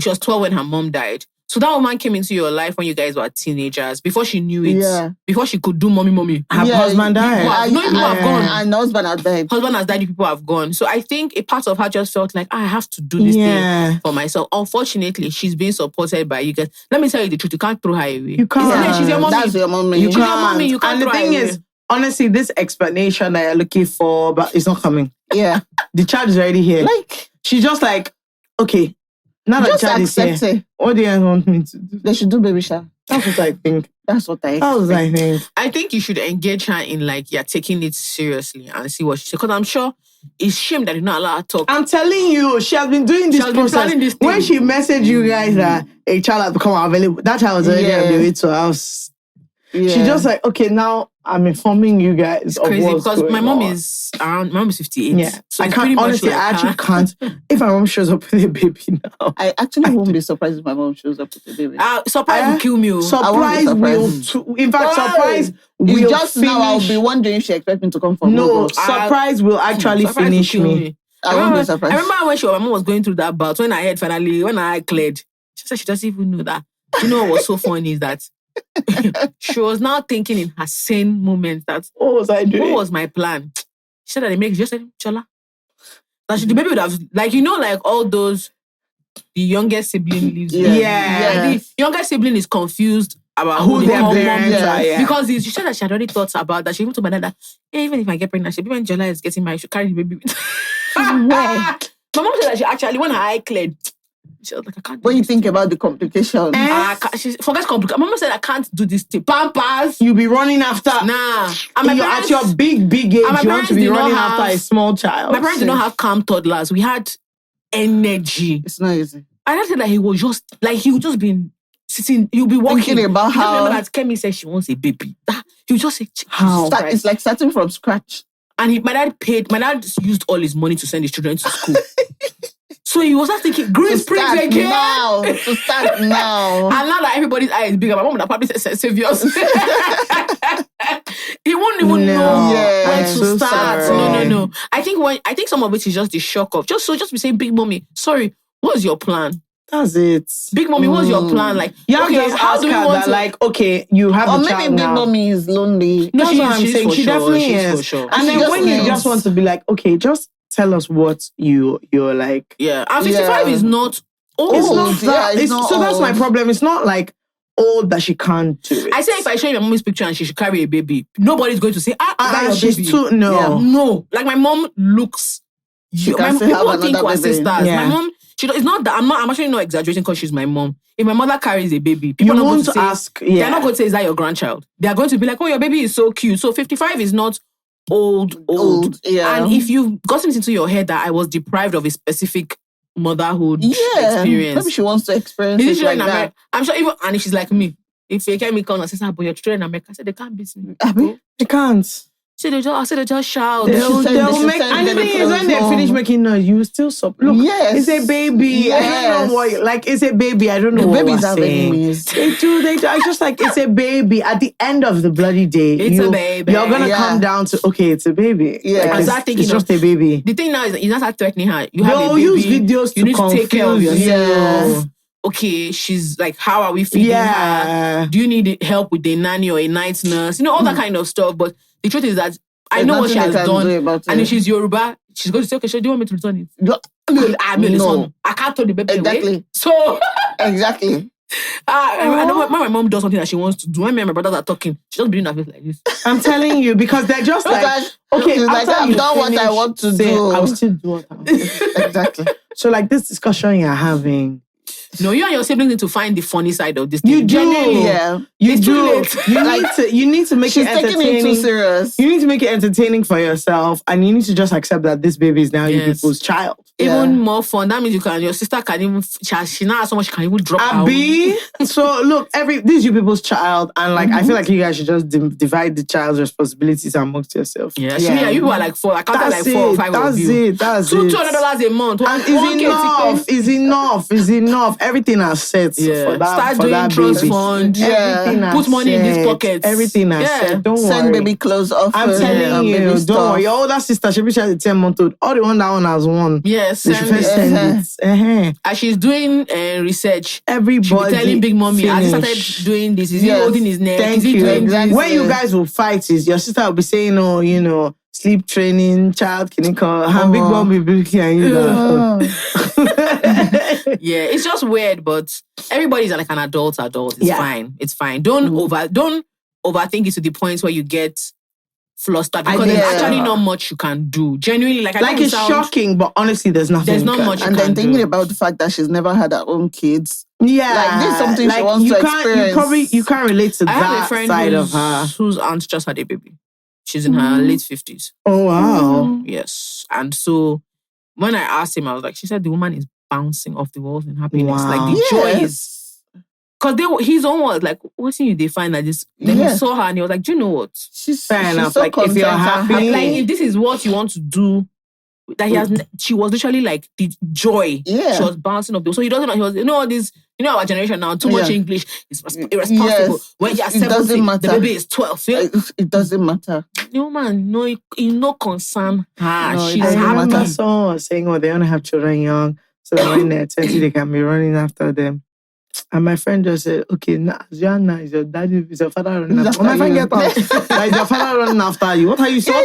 Speaker 2: She was 12 when her mom died. So that woman came into your life when you guys were teenagers, before she knew it, before she could do mommy.
Speaker 1: Her husband died.
Speaker 2: People have gone.
Speaker 3: And the husband has died.
Speaker 2: Husband has died, people have gone. So I think a part of her just felt like, I have to do this thing for myself. Unfortunately, she's being supported by you guys. Let me tell you the truth, you can't throw her away.
Speaker 1: You can't.
Speaker 2: She's your mommy.
Speaker 3: That's your mommy.
Speaker 2: She's your mommy, you can't
Speaker 1: throw her away. And the thing is, honestly, this explanation that you're looking for, but it's not coming.
Speaker 3: Yeah.
Speaker 1: The child is already here.
Speaker 3: Like,
Speaker 1: she's just like, okay, now that child is here, what do you want me to do?
Speaker 3: They should do baby shower.
Speaker 1: That's what I think.
Speaker 2: I think you should engage her in like, you're taking it seriously and see what she says. Because I'm sure it's shame that you're not allowed to talk.
Speaker 1: I'm telling you, she has been doing this process. When she messaged you guys that a child has become available, that child was already on the way to her house. Yeah. She just like, okay, now I'm informing you guys of
Speaker 2: crazy
Speaker 1: what's
Speaker 2: because
Speaker 1: going
Speaker 2: my mom
Speaker 1: on.
Speaker 2: is around. My mom is 58.
Speaker 1: Yeah,
Speaker 2: so
Speaker 1: I
Speaker 2: it's
Speaker 1: can't.
Speaker 2: pretty much
Speaker 1: Honestly,
Speaker 2: like
Speaker 1: I actually can't. If my mom shows up with a baby now,
Speaker 3: I actually won't be surprised if my mom shows up with a baby.
Speaker 2: Surprise will kill me.
Speaker 1: Surprise will. In fact, surprise will.
Speaker 3: It's just now I'll be wondering if she expects me to come from.
Speaker 1: No, surprise will actually finish me.
Speaker 3: I won't be surprised.
Speaker 2: I remember when my mom was going through that bout, when I cleared, she said she doesn't even know that. You know what was so funny is that she was now thinking in her sane moments that,
Speaker 1: what was I doing?
Speaker 2: What was my plan? She said that she just said, Chola. That the baby would have, like all those, the youngest sibling lives.
Speaker 1: Yeah.
Speaker 2: Like the youngest sibling is confused about
Speaker 1: who their parents are. Yeah.
Speaker 2: Because she said that she had already thought about that. She even told my dad that, even if I get pregnant, maybe when Jola is getting married, she'll carry the baby with My mom said that she actually, when her eye cleared, she was like, I can't do
Speaker 3: When you
Speaker 2: this
Speaker 3: think
Speaker 2: thing.
Speaker 3: about the complications.
Speaker 2: She forgets complications. My mom said, I can't do this thing. Pampers.
Speaker 1: You'll be running after.
Speaker 2: Nah.
Speaker 1: And at your big age, you want to be running after a small child.
Speaker 2: My parents did not have calm toddlers. We had energy.
Speaker 3: It's not easy.
Speaker 2: I just said that he would just be sitting, he'll be walking.
Speaker 3: Thinking about how.
Speaker 2: I remember that Kemi said she wants a baby. He would just say,
Speaker 1: how?
Speaker 3: It's like starting from scratch.
Speaker 2: And my dad used all his money to send his children to school. So he was not thinking, green springs again.
Speaker 3: To start now.
Speaker 2: And now that everybody's eye is bigger, my mom would have probably said saviors. He won't even know where to start.
Speaker 1: Sorry.
Speaker 2: No. I think some of it is just the shock of just be saying, Big Mommy, sorry, what's your plan?
Speaker 1: That's it.
Speaker 2: Big Mommy, what's your plan? Like,
Speaker 1: how do we want to... Like, okay, you have a child now.
Speaker 3: Or maybe Big Mommy is lonely.
Speaker 1: No, that's what I'm saying. She definitely is.
Speaker 2: For sure.
Speaker 1: And then when you just want to be like, okay, just tell us what you're like.
Speaker 2: Yeah. And 55 is not old.
Speaker 1: It's not that.
Speaker 3: It's not
Speaker 1: so
Speaker 3: old.
Speaker 1: That's my problem. It's not like old that she can't do it.
Speaker 2: I say if I show you my mommy's picture and she should carry a baby, nobody's going to say,
Speaker 1: she's
Speaker 2: baby.
Speaker 1: too... No.
Speaker 2: Yeah. No. Like my mom looks... People think we're sisters.
Speaker 1: Yeah.
Speaker 2: My mom... It's not that I'm actually not exaggerating because she's my mom. If my mother carries a baby, people
Speaker 1: you
Speaker 2: are not going to say,
Speaker 1: ask. Yeah.
Speaker 2: They're not going to say, is that your grandchild? They are going to be like, oh, your baby is so cute. So 55 is not old.
Speaker 3: Yeah.
Speaker 2: And if you've gotten it into your head that I was deprived of a specific motherhood experience,
Speaker 3: maybe she wants to experience it like that.
Speaker 2: I'm sure even, and if she's like me, if you can come and say, but your children in America, I said they can't beat me.
Speaker 1: They can't.
Speaker 2: So they just shout.
Speaker 1: They'll make. And the thing is, when they finish making noise, you will still stop. Look, it's a baby.
Speaker 3: Yes.
Speaker 1: I don't know what. Like, it's a baby. I don't know what
Speaker 3: babies
Speaker 1: we're
Speaker 3: have
Speaker 1: saying.
Speaker 3: enemies.
Speaker 1: They do. It's just like it's a baby. At the end of the bloody day,
Speaker 2: It's a baby.
Speaker 1: You're gonna come down to it's a baby.
Speaker 3: Yeah,
Speaker 1: like, it's just a baby.
Speaker 2: The thing now is that you don't start threatening her. You have a
Speaker 1: They'll
Speaker 2: baby.
Speaker 1: use videos
Speaker 2: you need
Speaker 1: to
Speaker 2: take care of yourself.
Speaker 3: Yes.
Speaker 2: Okay, she's like, how are we feeding her? Do you need help with a nanny or a night nurse? You know, all that kind of stuff. But the truth is that I know what she has done. And if she's Yoruba, she's going to say, okay, do you want me to return it?
Speaker 3: No.
Speaker 2: I can't throw the baby
Speaker 3: away.
Speaker 2: So...
Speaker 3: Exactly.
Speaker 2: I know when my mom does something that she wants to do. When me and my brothers are talking, she just be doing her face like this.
Speaker 1: I'm telling you, because they're just like, okay,
Speaker 3: like, I've done what I want to do.
Speaker 1: I'll still do what I want to do.
Speaker 3: Exactly.
Speaker 1: So like this discussion you're having,
Speaker 2: no, you and your siblings need to find the funny side of this thing.
Speaker 1: You do.
Speaker 3: Yeah.
Speaker 1: You do. You need to make it entertaining.
Speaker 3: She's taking it too serious.
Speaker 1: You need to make it entertaining for yourself, and you need to just accept that this baby is now you people's child.
Speaker 2: Even more fun. That means your sister can even, she now has so much she can even drop out.
Speaker 1: So look, this is you people's child, and like I feel like you guys should just divide the child's responsibilities amongst yourself.
Speaker 2: Yeah. You people are like 4. I counted like 4 or 5 of you.
Speaker 1: That's it.
Speaker 2: $200 a month.
Speaker 1: And is enough. Everything has set for that.
Speaker 2: Start doing trust fund. Put money in these pockets.
Speaker 1: Everything has set. Don't worry.
Speaker 3: Send baby clothes off.
Speaker 1: I'm telling you, don't worry. Your older sister, she has a 10-month-old. All the one that one has one.
Speaker 2: Yes,
Speaker 1: send it.
Speaker 2: As she's doing research,
Speaker 1: everybody
Speaker 2: she'll be telling Big Mommy, as he started doing this, is he holding his neck?
Speaker 1: Thank you. When you guys will fight, your sister will be saying, sleep training, child clinical, and Big Mom will be looking at you.
Speaker 2: Yeah, it's just weird, but everybody's like an adult. It's fine. It's fine. Don't overthink it to the point where you get flustered, because there's actually not much you can do. Genuinely, like
Speaker 1: it's shocking, but honestly, there's nothing.
Speaker 2: There's not much.
Speaker 3: And then thinking about the fact that she's never had her own kids.
Speaker 1: Yeah,
Speaker 3: like this is something she wants to experience.
Speaker 1: You can't relate to that side of her.
Speaker 2: Whose aunt just had a baby. She's in her late 50s.
Speaker 1: Oh wow.
Speaker 2: Yes, and so when I asked him, I was like, she said the woman is bouncing off the walls in happiness.
Speaker 1: Wow.
Speaker 2: Like the joy is Because his own was like, what's you define that this? Then he saw her and he was like, do you know what?
Speaker 1: She's fair enough.
Speaker 3: So
Speaker 1: like, if you're happy.
Speaker 2: Like, if this is what you want to do, that she was literally like the joy.
Speaker 3: Yeah.
Speaker 2: She was bouncing up. So he was, this, our generation now, too much English is irresponsible. Yes. When you're 17, the baby is 12. Yeah?
Speaker 3: It doesn't matter.
Speaker 2: No, man, it no concern her.
Speaker 3: No,
Speaker 2: She's
Speaker 1: happy. Someone was saying, they want to have children young, so that when they're 20, they can be running after them. And my friend just said, okay, Joanna, is your daddy, is your father running after you? My friend get out. Like, your father running after you. What are you saying?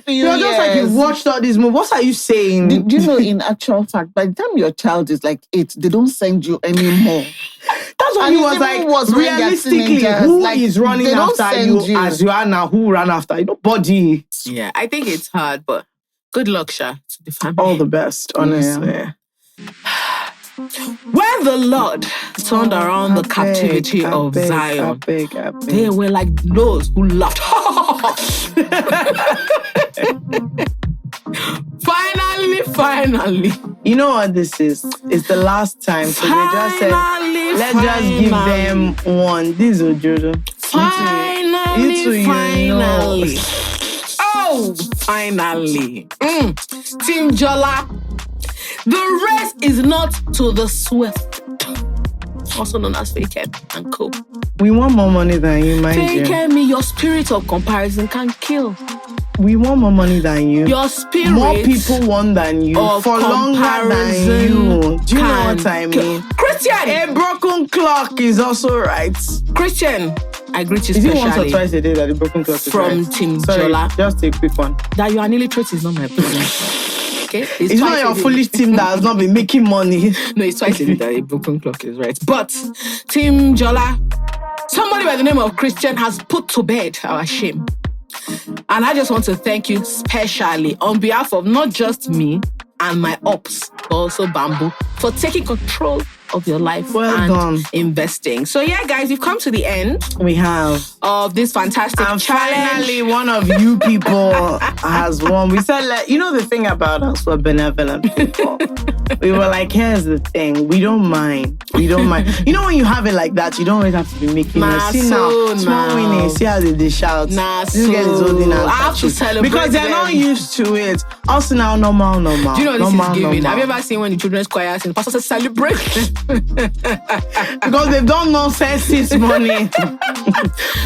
Speaker 1: You're just like, you've watched all these movies. What are you saying?
Speaker 3: Do you know, in actual fact, by the time your child is like 8, they don't send you anymore.
Speaker 1: That's what he was like. Realistically, who is running after you as Joanna? Who ran after you? Nobody.
Speaker 2: Yeah, I think it's hard, but good luck, Sha, to the family.
Speaker 1: All the best, honestly. Yeah.
Speaker 2: When the Lord turned around the captivity of Zion, they were like those who laughed. Finally.
Speaker 1: You know what this is? It's the last time. So they just said, let's just give them one. This is Ojojo.
Speaker 2: Finally. Oh, finally. Team Jolla. The race is not to the swift, also known as Fake and Co.
Speaker 1: We want more money than you, mind you.
Speaker 2: Fake me, your spirit of comparison can kill.
Speaker 1: We want more money than you.
Speaker 2: Your spirit.
Speaker 1: More people want than you. For longer than you. Do you know what I mean?
Speaker 2: Christian!
Speaker 1: A broken clock is also right.
Speaker 2: Christian, I greet you
Speaker 1: is
Speaker 2: specially.
Speaker 1: Is it once or twice a day that the broken clock is
Speaker 2: from
Speaker 1: right?
Speaker 2: Team
Speaker 1: Sorry,
Speaker 2: Jolla.
Speaker 1: Just a quick one.
Speaker 2: That you are an illiterate is not my problem. Okay?
Speaker 1: It's not your foolish team that has not been making money.
Speaker 2: No, it's twice a day that a broken clock is right. But Team Jolla, somebody by the name of Christian has put to bed our shame. And I just want to thank you specially on behalf of not just me and my ops, but also Bamboo, for taking control of your life investing. So yeah, guys, we've come to the end.
Speaker 1: We have.
Speaker 2: Of this fantastic challenge.
Speaker 1: Finally, one of you people has won. We said, like, you know the thing about us, we're benevolent people. We were like, here's the thing. We don't mind. You know, when you have it like that, you don't always have to be making it. See now, small winning. See how they shout. This girl is holding out.
Speaker 2: I have to celebrate
Speaker 1: because they're not used to it. Also now, normal.
Speaker 2: Do you know what this is giving? Have you ever seen when the children's choir sing, the pastor says, celebrate?
Speaker 1: Because they've done nonsense since morning.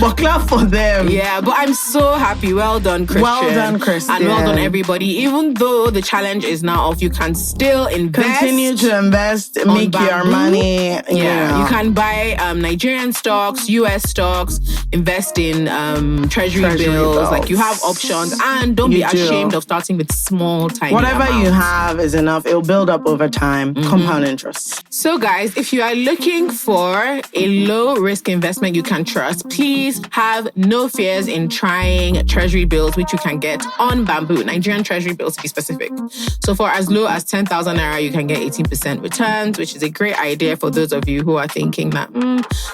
Speaker 1: But clap for them.
Speaker 2: Yeah, but I'm so happy. Well done, Christian.
Speaker 1: Well done, Christian.
Speaker 2: And well done, everybody. Even though the challenge is now off, you can still invest.
Speaker 1: Continue to invest, make your money.
Speaker 2: Yeah, you can buy Nigerian stocks, US stocks, invest in treasury bills. Like, you have options. And don't be ashamed of starting with small, tiny
Speaker 1: whatever
Speaker 2: amounts.
Speaker 1: You have is enough. It'll build up over time. Compound interest.
Speaker 2: So guys, if you are looking for a low-risk investment you can trust, please have no fears in trying treasury bills, which you can get on Bamboo, Nigerian treasury bills to be specific. So for as low as 10,000 Naira, you can get 18% returns, which is a great idea for those of you who are thinking that,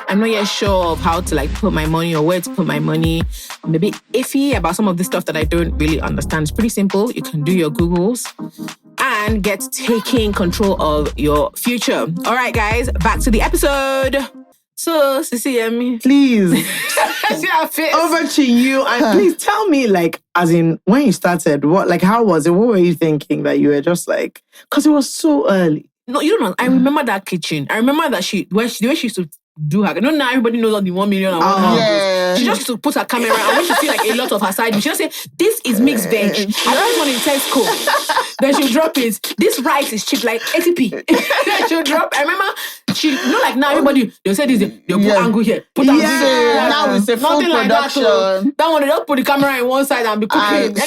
Speaker 2: I'm not yet sure of how to put my money or where to put my money. I'm a bit iffy about some of this stuff that I don't really understand. It's pretty simple. You can do your Googles and get taking control of your future. All right, guys, back to the episode. So, Sisi Yemmie,
Speaker 1: please,
Speaker 2: over
Speaker 1: to you, and please tell me, as in when you started, how was it? What were you thinking that you were just because it was so early?
Speaker 2: No, you don't know. I remember that kitchen. I remember that the way she used to do her. Now everybody knows all the 1 million and 1 house.
Speaker 3: Yeah.
Speaker 2: She just used to put her camera and when she see a lot of her side, she just say, this is mixed veg. I got this one in Tesco. Then she'll drop it. This rice is cheap, 80p. Then she'll drop. I remember now everybody, they'll say this, they'll put angle here. Put angle here.
Speaker 3: Now it's a full
Speaker 2: nothing
Speaker 3: production.
Speaker 2: Like that one, they just put the camera in one side and be cooking.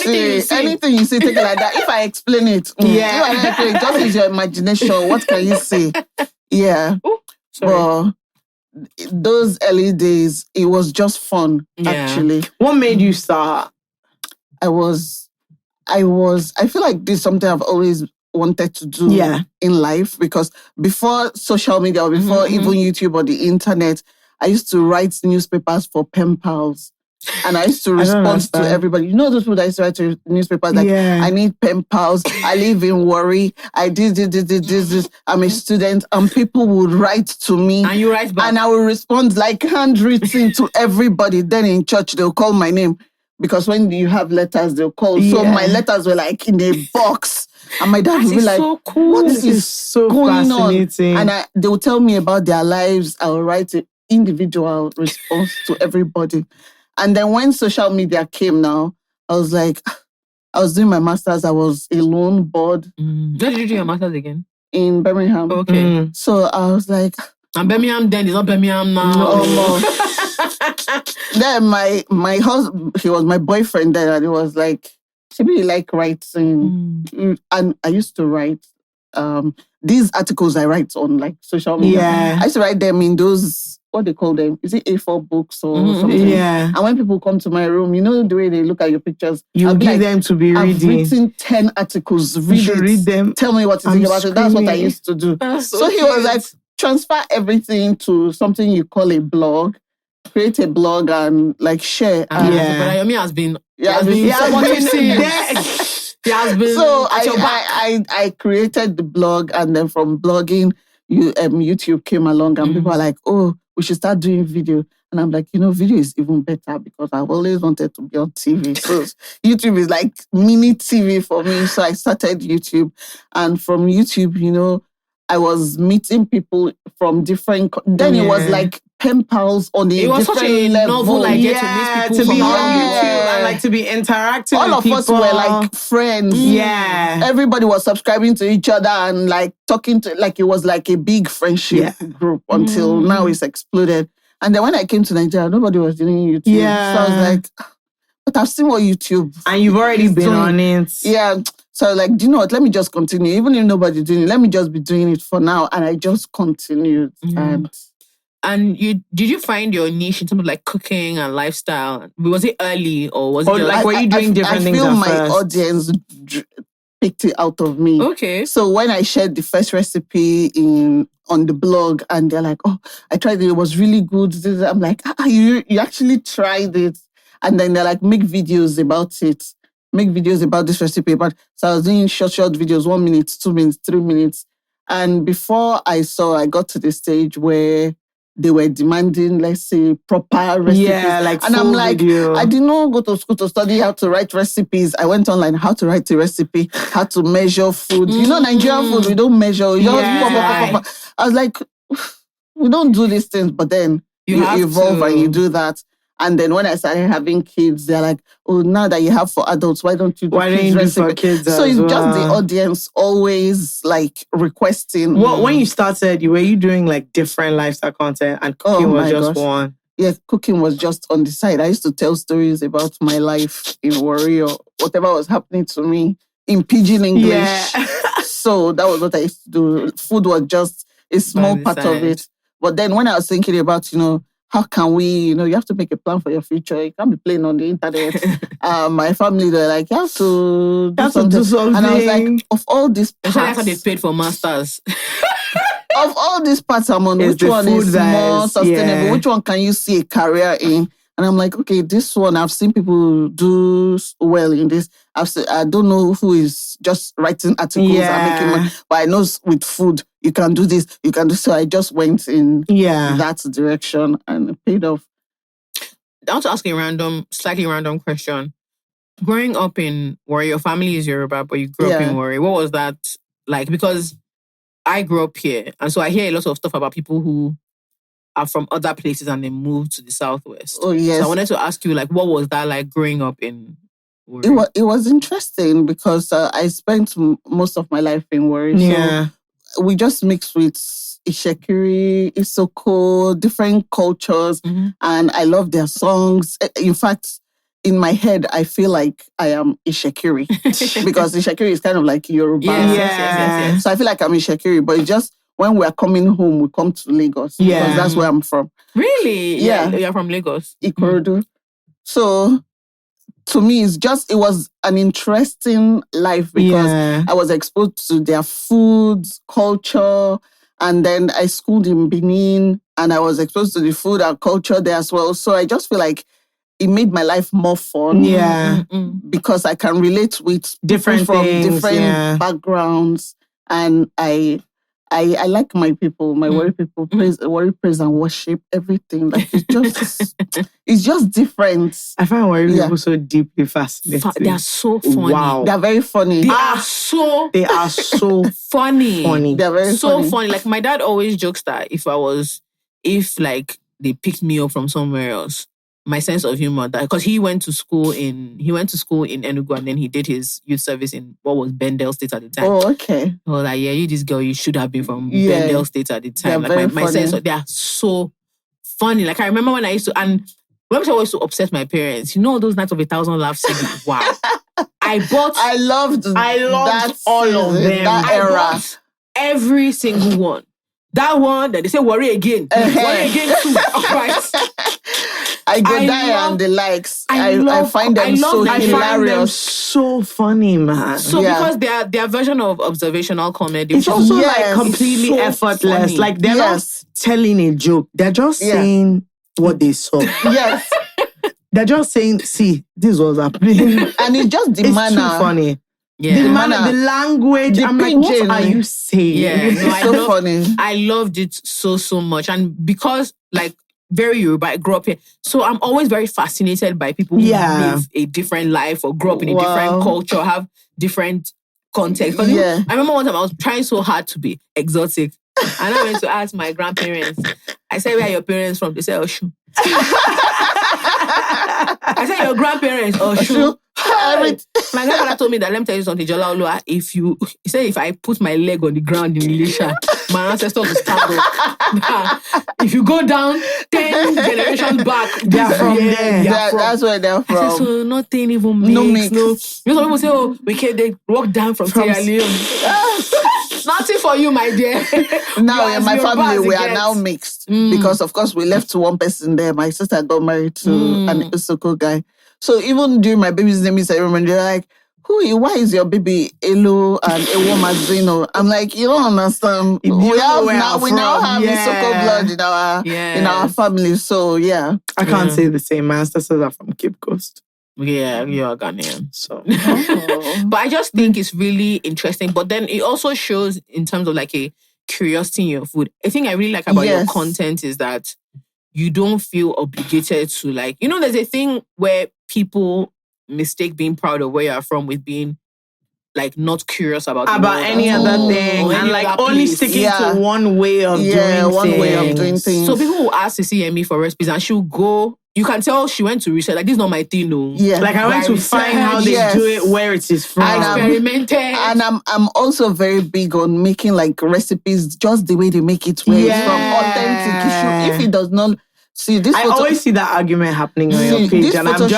Speaker 3: Anything you see, take it like that. If I explain it, just use your imagination. What can you say? Yeah.
Speaker 2: Ooh, sorry.
Speaker 3: Well, those early days, it was just fun, actually.
Speaker 1: What made you start?
Speaker 3: I feel like this is something I've always wanted to do in life, because before social media or before even YouTube or the internet, I used to write newspapers for pen pals. And I used to respond to everybody. You know those people that used to write to newspapers like, I need pen pals, I live in Warri, I did this, I'm a student. And people would write to me.
Speaker 2: And you write back.
Speaker 3: And I will respond like handwritten to everybody. Then in church, they'll call my name. Because when you have letters, they'll call. So my letters were like in a box. And my dad would be like,
Speaker 2: so cool.
Speaker 3: What is so going on? And they would tell me about their lives. I will write an individual response to everybody. And then when social media came now, I was like, I was doing my master's. I was alone, bored.
Speaker 2: Where did you do your master's again?
Speaker 3: In Birmingham.
Speaker 2: Okay.
Speaker 3: So I was like...
Speaker 2: And Birmingham then, it's not Birmingham now.
Speaker 3: No. Then my husband, he was my boyfriend then, and he was like, she really like writing. And I used to write these articles I write on like social media.
Speaker 1: Yeah.
Speaker 3: I used to write them in those, what they call them? Is it A4 books or something?
Speaker 1: Yeah.
Speaker 3: And when people come to my room, you know the way they look at your pictures.
Speaker 1: You give them to be reading.
Speaker 3: I've written 10 articles.
Speaker 1: Read them.
Speaker 3: Tell me what you think about it. That's what I used to do. So he was like, transfer everything to something you call a blog. Create a blog and like share.
Speaker 2: But Yemmie has been... So
Speaker 3: I created the blog, and then from blogging, YouTube came along, and people are like, oh, we should start doing video. And I'm like, video is even better because I've always wanted to be on TV. So YouTube is like mini TV for me. So I started YouTube, and from YouTube, I was meeting people from different... Then it was like pen pals on the different level. It was such a novel,
Speaker 2: like, get to meet people from
Speaker 1: YouTube and like to be interacting
Speaker 3: all
Speaker 1: with people.
Speaker 3: All of us were like friends.
Speaker 1: Yeah.
Speaker 3: Everybody was subscribing to each other and like talking to... Like it was like a big friendship group until now it's exploded. And then when I came to Nigeria, nobody was doing YouTube. Yeah. So I was like, but I've seen what YouTube...
Speaker 1: And you've already been on it.
Speaker 3: Yeah. So like, do you know what? Let me just continue. Even if nobody's doing it, let me just be doing it for now. And I just continued.
Speaker 2: And did you find your niche in terms of like cooking and lifestyle? Was it early or was it
Speaker 1: like were you doing different things? I feel
Speaker 3: my audience picked it out of me.
Speaker 2: Okay.
Speaker 3: So when I shared the first recipe on the blog, and they're like, oh, I tried it. It was really good. I'm like, you actually tried it. And then they're like, make videos about it. Make videos about this recipe. So I was doing short videos, 1 minute, 2 minutes, 3 minutes. And before I got to the stage where they were demanding, let's say, proper recipes.
Speaker 1: Yeah, like
Speaker 3: and I'm like,
Speaker 1: video.
Speaker 3: I did not go to school to study how to write recipes. I went online, how to write a recipe, how to measure food. Nigerian food, we don't measure. I was like, we don't do these things, but then you evolve and you do that. And then when I started having kids, they're like, oh, now that you have for adults, why don't you do kids
Speaker 1: for kids?
Speaker 3: So it's just the audience always like requesting.
Speaker 1: Well, when you started, were you doing like different lifestyle content and cooking was just one?
Speaker 3: Yeah, cooking was just on the side. I used to tell stories about my life in Warri or whatever was happening to me in pidgin English. Yeah. So that was what I used to do. Food was just a small part of it. But then when I was thinking about, how can we, you have to make a plan for your future. You can't be playing on the internet. My family, they're like, you have to do something. And I was like, of all these parts...
Speaker 2: That's how they paid for masters.
Speaker 3: Of all these parts I'm on, which one is more sustainable? Yeah. Which one can you see a career in? And I'm like, okay, this one, I've seen people do well in this. I don't know who is just writing articles and making money, but I know with food, you can do this, you can do so. I just went in that direction and it paid off.
Speaker 2: I want to ask a slightly random question. Growing up in Warri, your family is Yoruba, but you grew up in Warri. What was that like? Because I grew up here, and so I hear a lot of stuff about people who are from other places and they moved to the Southwest.
Speaker 3: Oh, yes.
Speaker 2: So I wanted to ask you, what was that like growing up in Warri?
Speaker 3: It was interesting because I spent most of my life in Warri.
Speaker 1: Yeah.
Speaker 3: So we just mixed with Ishekiri, Isoko, different cultures, and I love their songs. In fact, in my head, I feel like I am Ishekiri because Ishekiri is kind of like Yoruba.
Speaker 2: Yes.
Speaker 3: So I feel like I'm Ishekiri, but it's just when we're coming home, we come to Lagos.
Speaker 1: Yeah.
Speaker 3: Because that's where I'm from.
Speaker 2: Really?
Speaker 3: Yeah.
Speaker 2: You're from Lagos?
Speaker 3: Ikorodu. So, to me, it was an interesting life because I was exposed to their foods, culture, and then I schooled in Benin and I was exposed to the food and culture there as well. So I just feel like it made my life more fun.
Speaker 1: Yeah.
Speaker 3: Because I can relate with
Speaker 1: different
Speaker 3: people from
Speaker 1: things,
Speaker 3: different backgrounds. And I like my people, my worry people, praise, and worship, everything. Like it's just different.
Speaker 1: I find worry people so deeply fascinating.
Speaker 2: They are so funny.
Speaker 1: Wow.
Speaker 3: They're very funny.
Speaker 2: They are so
Speaker 3: funny. They're very
Speaker 2: funny. Like my dad always jokes that if like they picked me up from somewhere else, my sense of humor, that because he went to school in Enugu and then he did his youth service in what was Bendel State at the time.
Speaker 3: Oh, okay.
Speaker 2: I was like, yeah, you this girl, you should have been from Bendel State at the time. Like my sense of, they are so funny. Like I remember when I used to, and when I used to upset my parents, you know those nights of 1,000 laughs. Wow. I loved
Speaker 1: all of them.
Speaker 3: That era.
Speaker 2: I bought every single one. That one that they say worry again. Worry again too. Right.
Speaker 3: I go die and the likes. I find them so hilarious.
Speaker 1: I find them so funny, man.
Speaker 2: So because their version of observational comedy,
Speaker 1: it's also like completely so effortless. Funny. Like they're not telling a joke. They're just saying what they saw.
Speaker 3: Yes.
Speaker 1: They're just saying, see, this was happening.
Speaker 3: And it's just the manner.
Speaker 1: It's too funny.
Speaker 2: Yeah.
Speaker 1: The manner, the language. I'm like, what are you saying?
Speaker 2: Yeah.
Speaker 3: It's so funny.
Speaker 2: I loved it so much. And because like very Yoruba, I grew up here. So I'm always very fascinated by people who live a different life or grew up in a different culture, have different context. I remember one time I was trying so hard to be exotic. And I went to ask my grandparents. I said, where are your parents from? They said, Oshu. I said, your grandparents, Oshu. My grandfather told me that, let me tell you something, Jola Olua, he said if I put my leg on the ground in Elisha, my ancestors will stand up. If you go down 10 generations back, they're from there.
Speaker 3: That's where they're from.
Speaker 2: I said, so nothing even makes.
Speaker 3: No mix.
Speaker 2: You know, some people say, they walk down from Sierra Leone. Nothing for you, my dear.
Speaker 3: Now in my family, we are now mixed. Because of course we left one person there. My sister got married to an Isoko guy. So even during my baby's naming ceremony, they're like, why is your baby Elo and Ewomazino? I'm like, you don't understand. We now have Isoko blood in our family. So
Speaker 1: I can't say the same. My ancestors are from Cape Coast.
Speaker 2: Yeah, you are Ghanaian.
Speaker 1: So,
Speaker 2: but I just think it's really interesting. But then it also shows in terms of like a curiosity in your food. I think I really like about your content is that you don't feel obligated to like, you know, there's a thing where people mistake being proud of where you're from with being like not curious about
Speaker 1: any other thing and like only sticking to one way of doing things.
Speaker 2: So people will ask Sisi Yemmie for recipes and she'll go. You can tell she went to research. Like, this is not my thing, no.
Speaker 3: Yeah.
Speaker 1: Like, I went to find how they do it, where it is from.
Speaker 2: I experimented.
Speaker 3: And I'm also very big on making, like, recipes just the way they make it, where it's from authentic. If it does not... See, this
Speaker 1: I always see that argument happening on your page. And I'm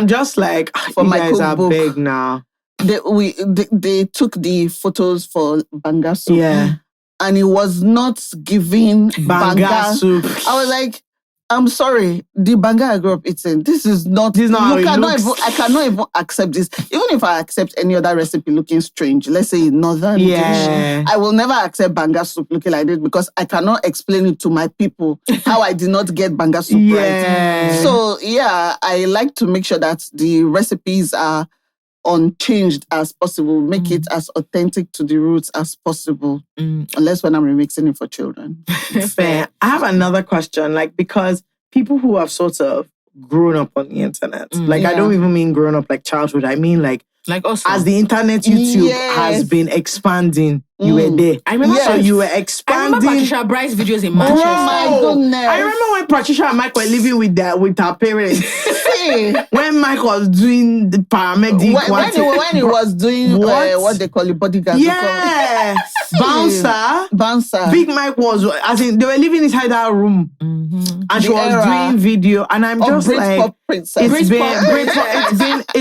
Speaker 1: just like, for my guys are big now.
Speaker 3: They took the photos for banga soup.
Speaker 1: Yeah.
Speaker 3: And it was not giving
Speaker 1: banga soup.
Speaker 3: I was like... I'm sorry, the banga I grew up eating, this is not
Speaker 1: how it looks.
Speaker 3: I cannot even accept this. Even if I accept any other recipe looking strange, let's say northern dish, I will never accept banga soup looking like this because I cannot explain it to my people how I did not get banga soup right. So I like to make sure that the recipes are unchanged as possible, make it as authentic to the roots as possible, unless when I'm remixing it for children.
Speaker 1: Fair. I have another question, like, because people who have sort of grown up on the internet, like, I don't even mean grown up like childhood, I mean like
Speaker 2: us,
Speaker 1: as the internet YouTube has been expanding, you were there.
Speaker 2: I remember.
Speaker 1: So you were expanding.
Speaker 2: I remember Patricia Brice's videos in Manchester.
Speaker 3: Oh my goodness!
Speaker 1: I remember when Patricia and Mike were living with our parents. When Mike was doing the paramedic,
Speaker 3: when he was doing what they call it, bodyguard.
Speaker 1: Yeah, bouncer. Big Mike was, as in, they were living inside that room, and she was doing video, and I'm just like, it's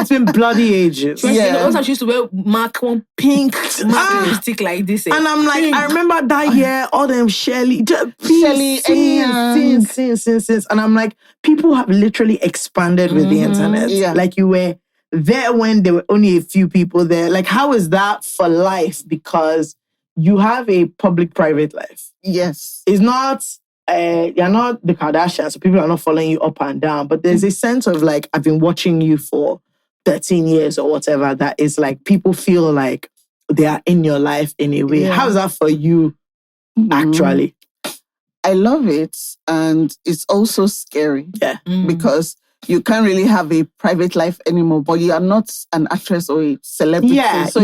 Speaker 1: been bloody ages.
Speaker 2: Also, she used to wear one pink lipstick like this.
Speaker 1: And I'm like, I remember that year, all them Shelly, since. And I'm like, people have literally expanded with the internet.
Speaker 3: Yeah.
Speaker 1: Like, you were there when there were only a few people there. Like, how is that for life? Because you have a public-private life.
Speaker 3: Yes.
Speaker 1: It's not you're not the Kardashians, so people are not following you up and down. But there's a sense of like, I've been watching you for 13 years or whatever, that is like, people feel like they are in your life in a way. How's that for you, actually?
Speaker 3: I love it. And it's also scary.
Speaker 1: Yeah.
Speaker 3: Because you can't really have a private life anymore, but you are not an actress or a celebrity.
Speaker 1: Yeah,
Speaker 3: so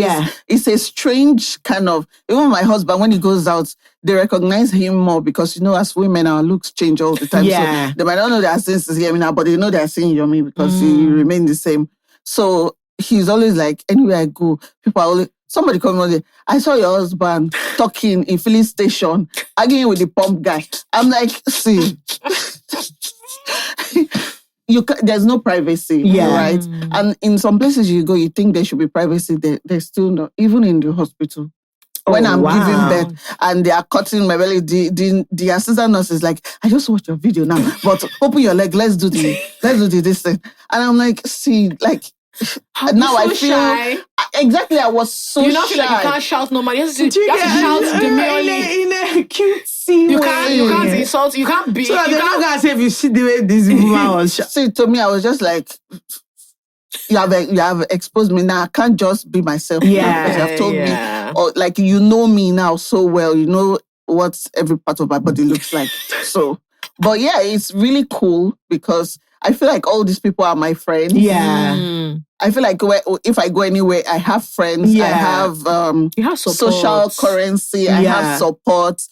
Speaker 3: it's a strange kind of, even my husband, when he goes out, they recognize him more because, as women, our looks change all the time.
Speaker 1: Yeah.
Speaker 3: So they might not know they are seeing Sisi Yemmie now, but they know they are seeing Yemmie because you remain the same. So he's always like, anywhere I go, people are always, somebody come on there, I saw your husband talking in filling station, arguing with the pump guy. I'm like, see, there's no privacy, right? And in some places you go, you think there should be privacy. There's still not, even in the hospital. When I'm giving birth and they are cutting my belly, the assistant nurse is like, I just watched your video now, but open your leg, let's do this thing. And I'm like, see, like, now I feel
Speaker 2: shy.
Speaker 3: Exactly. I was so
Speaker 2: you not
Speaker 3: shy.
Speaker 2: feel like you can't shout normally. You have to shout demurely
Speaker 1: in a cutesy
Speaker 2: you
Speaker 1: way.
Speaker 2: You can't insult. You can't be.
Speaker 1: So they're not gonna say if you see the way this woman was.
Speaker 3: See, to me, I was just like, you have exposed me now. I can't just be myself.
Speaker 1: Yeah,
Speaker 3: because you have told me, or like you know me now so well. You know what every part of my body looks like. So, but yeah, it's really cool because I feel like all these people are my friends.
Speaker 1: Yeah.
Speaker 3: I feel like if I go anywhere, I have friends.
Speaker 1: Yeah.
Speaker 3: I have,
Speaker 2: you have
Speaker 3: social currency. I have support.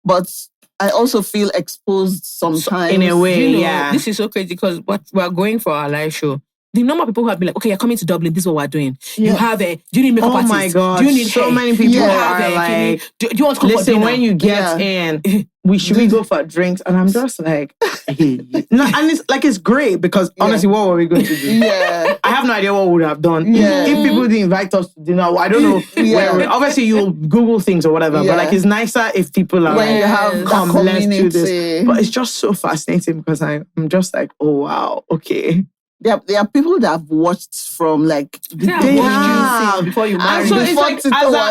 Speaker 3: But I also feel exposed sometimes.
Speaker 1: In a way,
Speaker 2: This is so crazy because what we're going for our live show. The normal people who have been like, okay, you're coming to Dublin, this is what we're doing. Yeah. You have do you need makeup artists?
Speaker 1: Oh my God.
Speaker 2: Do you need
Speaker 1: so many people are like,
Speaker 2: do you want to come for
Speaker 1: listen,
Speaker 2: dinner?
Speaker 1: when you get in, we go for drinks? And I'm just like, no, and it's great because honestly, what were we going to do?
Speaker 3: Yeah.
Speaker 1: I have no idea what we would have done.
Speaker 3: Yeah.
Speaker 1: If people didn't invite us to dinner, I don't know. Obviously, you'll Google things or whatever, but like it's nicer if people are
Speaker 3: when you have
Speaker 1: come, let's do this.
Speaker 3: community.
Speaker 1: But it's just so fascinating because I'm just like, oh wow, okay.
Speaker 3: There are people that have watched from like
Speaker 2: they have before you marry.
Speaker 1: So it's like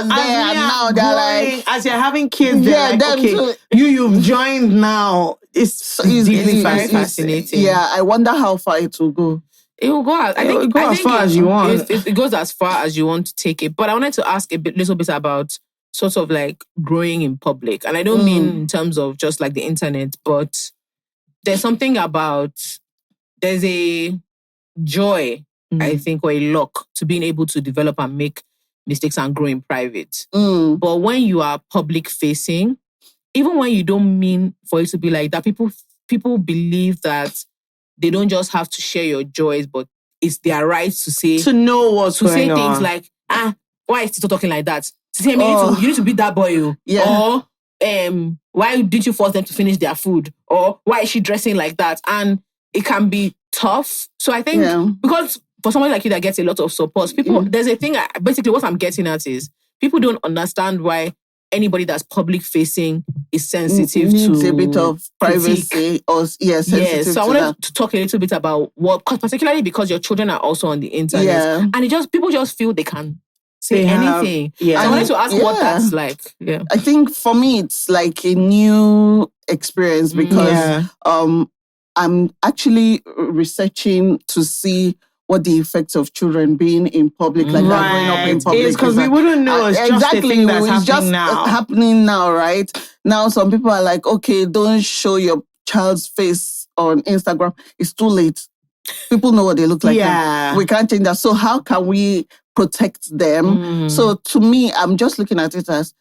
Speaker 1: now they're like, as you're having kids, they're like, okay, too. You've joined now. It's deeply fascinating.
Speaker 3: Yeah, I wonder how far it will go.
Speaker 2: It will go. I think
Speaker 1: as far as you want.
Speaker 2: It goes as far as you want to take it. But I wanted to ask little bit about sort of like growing in public, and I don't mean in terms of just like the internet, but there's something about there's a joy, I think, or a luck to being able to develop and make mistakes and grow in private. But when you are public facing, even when you don't mean for it to be like that, people believe that they don't just have to share your joys, but it's their right to
Speaker 1: know what's going on.
Speaker 2: To say things like, why is Tito talking like that? To say, you need to beat that boy.
Speaker 3: Yeah.
Speaker 2: Or, why did you force them to finish their food? Or why is she dressing like that? And it can be tough. So I think because for somebody like you that gets a lot of support, there's a thing, basically what I'm getting at is people don't understand why anybody that's public facing is sensitive
Speaker 3: needs
Speaker 2: to
Speaker 3: a bit of privacy or sensitive
Speaker 2: so I wanted to talk a little bit about particularly because your children are also on the internet and people just feel they can say anything. So I wanted to ask what that's like. Yeah.
Speaker 3: I think for me it's like a new experience because I'm actually researching to see what the effects of children being in public, like that, growing up in public.
Speaker 1: It's because we wouldn't know. It's
Speaker 3: exactly,
Speaker 1: just
Speaker 3: happening now, right? Now, some people are like, okay, don't show your child's face on Instagram. It's too late. People know what they look like. Now. We can't change that. So how can we protect them? So to me, I'm just looking at it as,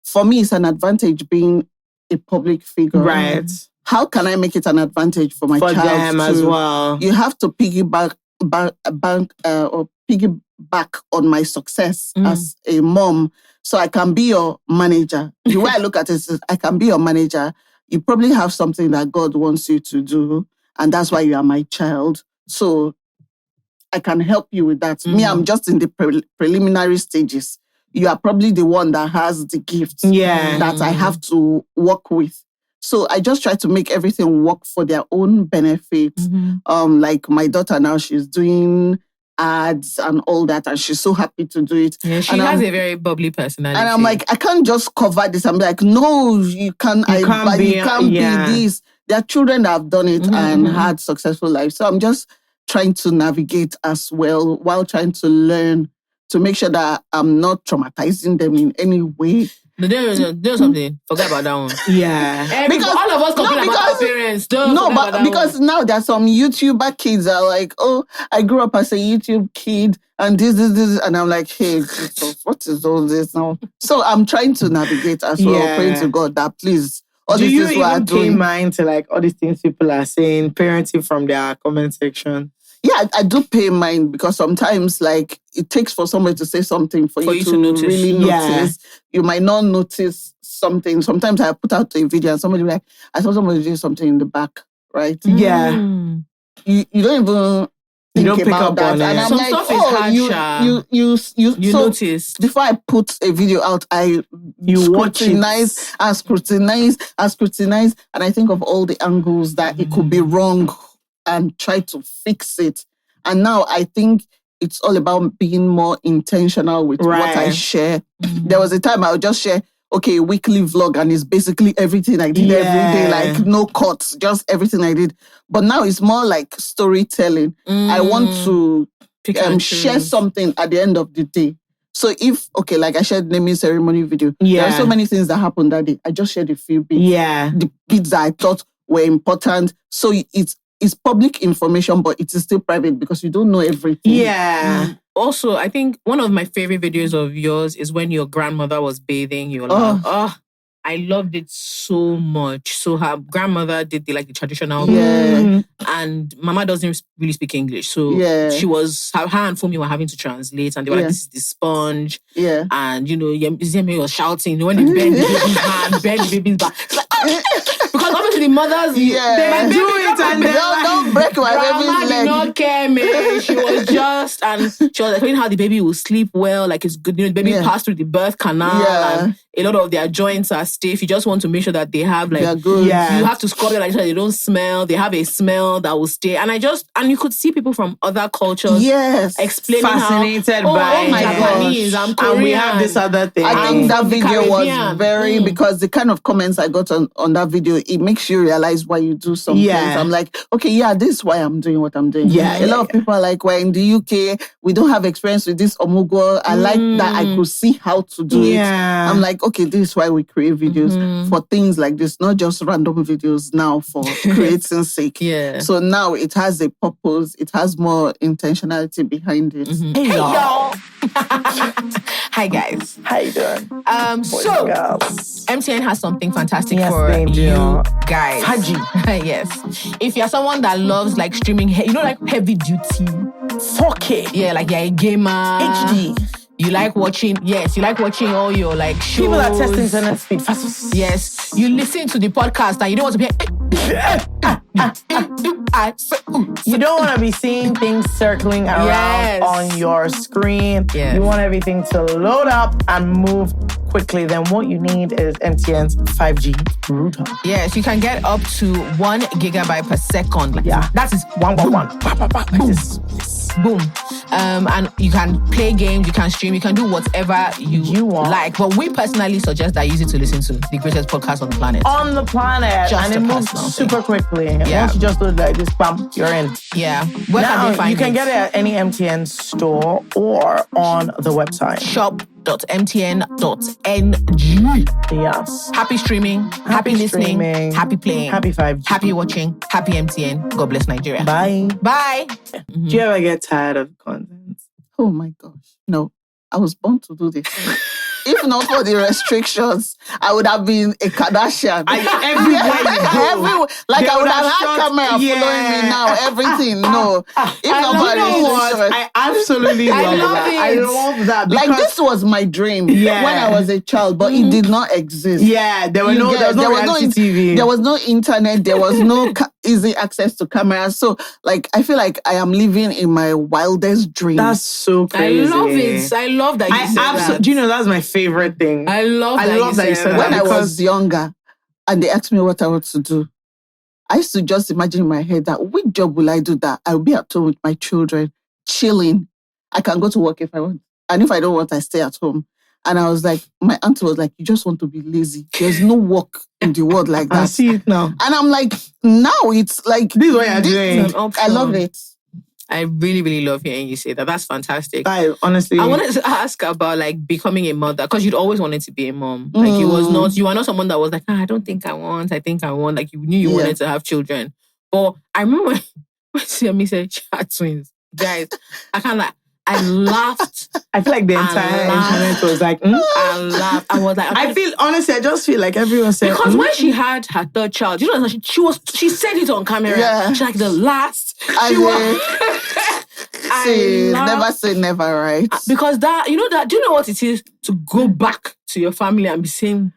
Speaker 3: for me, it's an advantage being a public figure.
Speaker 1: Right.
Speaker 3: How can I make it an advantage for my child
Speaker 1: them as well?
Speaker 3: You have to piggyback on my success as a mom, so I can be your manager. The way I look at it is, I can be your manager. You probably have something that God wants you to do, and that's why you are my child. So I can help you with that. Me, I'm just in the preliminary stages. You are probably the one that has the gifts that I have to work with. So I just try to make everything work for their own benefit. Like my daughter now, she's doing ads and all that, and she's so happy to do it.
Speaker 2: Yeah, she has a very bubbly personality.
Speaker 3: And I'm like, I can't just cover this. I'm like, no, you can't be this. There are children that have done it and had successful lives. So I'm just trying to navigate as well while trying to learn to make sure that I'm not traumatizing them in any way.
Speaker 2: Do something. Forget about that one.
Speaker 3: Yeah.
Speaker 2: Because all of us complain about our parents.
Speaker 3: Because now there's some YouTuber kids that are like, oh, I grew up as a YouTube kid and this. And I'm like, hey, Jesus, what is all this now? So I'm trying to navigate as well, praying to God that please,
Speaker 1: do you even pay mind to like all these things people are saying, parenting from their comment section?
Speaker 3: Yeah, I do pay mind because sometimes like it takes for somebody to say something for you to notice. Really notice. Yeah. You might not notice something. Sometimes I put out a video and somebody like, I saw somebody doing something in the back, right?
Speaker 1: Yeah.
Speaker 3: You don't even think
Speaker 1: pick
Speaker 3: about
Speaker 1: up
Speaker 3: that.
Speaker 1: on
Speaker 3: And
Speaker 1: it.
Speaker 3: I'm
Speaker 2: some
Speaker 3: like,
Speaker 2: stuff is hard,
Speaker 3: you
Speaker 2: so noticed.
Speaker 3: Before I put a video out, scrutinize, and I think of all the angles that it could be wrong and try to fix it. And now I think it's all about being more intentional with what I share. There was a time I would just share, a weekly vlog, and it's basically everything I did every day, like no cuts, just everything I did. But now it's more like storytelling. I want to share something at the end of the day. So if, like I shared naming ceremony video, there are so many things that happened that day. I just shared a few bits.
Speaker 1: Yeah.
Speaker 3: The bits that I thought were important. So it's public information, but it is still private because you don't know everything.
Speaker 1: Yeah.
Speaker 2: Also, I think one of my favorite videos of yours is when your grandmother was bathing. You were like, I loved it so much. So her grandmother did the traditional, and Mama doesn't really speak English, so she was her and Fumi were having to translate, and they were like, "This is the sponge," and Yemmie was shouting when they bend the baby's hand, bend the baby's back, because obviously the mothers they might do it and
Speaker 3: don't break my baby's leg.
Speaker 2: Did not care, man. She was explaining how the baby will sleep well, like it's good. The baby passed through the birth canal, and a lot of their joints are stiff. You just want to make sure that they have
Speaker 3: they're good.
Speaker 2: You have to scrub it like so they don't smell. They have a smell that will stay. And you could see people from other cultures explaining
Speaker 1: fascinated by
Speaker 2: Japanese, I'm Korean.
Speaker 1: And we have this other thing.
Speaker 3: I think that video was very because the kind of comments I got on that video, it makes you realize why you do something. Yeah. I'm like, this is why I'm doing what I'm doing.
Speaker 1: Yeah.
Speaker 3: A lot of people are like, we're in the UK, we don't have experience with this omugo. I like that I could see how to do it. I'm like, this is why we create videos for things like this, not just random videos now for creating sake.
Speaker 2: Yeah.
Speaker 3: So now it has a purpose, it has more intentionality behind it.
Speaker 2: Hey y'all. Hi guys.
Speaker 1: How you doing?
Speaker 2: So MTN has something fantastic for you guys.
Speaker 1: Haji.
Speaker 2: Yes. If you're someone that loves like streaming, heavy duty 4K. Yeah, like you're a gamer.
Speaker 1: HD.
Speaker 2: You like watching all your like shows.
Speaker 1: People are testing internet speed.
Speaker 2: Yes. You listen to the podcast and you don't want to be
Speaker 1: you don't want to be seeing things circling around on your screen. Yes. You want everything to load up and move quickly. Then what you need is MTN's 5G router.
Speaker 2: Yes, you can get up to 1 gigabyte per second. That is
Speaker 1: 111.
Speaker 2: Boom. And you can play games, you can stream, you can do whatever you want. Like. But we personally suggest that you use it to listen to the greatest podcast on the planet.
Speaker 1: And it moves super quickly.
Speaker 2: Yeah.
Speaker 1: Once you just do like this, bam, you're in.
Speaker 2: Yeah.
Speaker 1: Where can they find you can get it at any MTN store or on the website.
Speaker 2: shop.mtn.ng.
Speaker 1: Yes.
Speaker 2: Happy streaming, happy listening, happy playing,
Speaker 1: happy 5G,
Speaker 2: happy watching, happy MTN. God bless Nigeria.
Speaker 1: Bye.
Speaker 2: Bye.
Speaker 1: Do you ever get tired of content?
Speaker 3: Oh my gosh. No. I was born to do this. If not for the restrictions, I would have been a Kardashian.
Speaker 1: Everywhere.
Speaker 3: Like I would have had camera following me now. Everything. No. If not for the restrictions.
Speaker 1: I absolutely love that. I love that.
Speaker 3: Like this was my dream when I was a child, but it did not exist.
Speaker 1: Yeah, there was no TV.
Speaker 3: There was no internet. There was no easy access to cameras. So like I feel like I am living in my wildest dream.
Speaker 1: That's so crazy.
Speaker 2: I love it. I love that you said that.
Speaker 1: Do you know that's my favorite thing?
Speaker 2: I love that you said that.
Speaker 3: When I was younger and they asked me what I want to do, I used to just imagine in my head that which job will I do that? I'll be at home with my children. chilling. I can go to work if I want. And if I don't want, I stay at home. And I was like, my aunt was like, you just want to be lazy. There's no work in the world like that.
Speaker 1: I see it now.
Speaker 3: And I'm like, now it's like...
Speaker 1: This is what you're doing.
Speaker 3: I love it.
Speaker 2: I really, really love hearing you say that. That's fantastic.
Speaker 1: Honestly,
Speaker 2: I wanted to ask about like becoming a mother because you'd always wanted to be a mom. Like you are not someone that was like, I don't think I want. I think I want. Like you knew you wanted to have children. But I remember when Sisi Yemmie said she had twins, guys. I laughed.
Speaker 1: I feel like the entire internet was like,
Speaker 2: I laughed. I was like,
Speaker 1: I just feel like everyone said
Speaker 2: because when she had her third child, you know, she said it on camera.
Speaker 3: Yeah.
Speaker 2: She's like the last.
Speaker 3: Never say never, right?
Speaker 2: Because do you know what it is to go back to your family and be saying,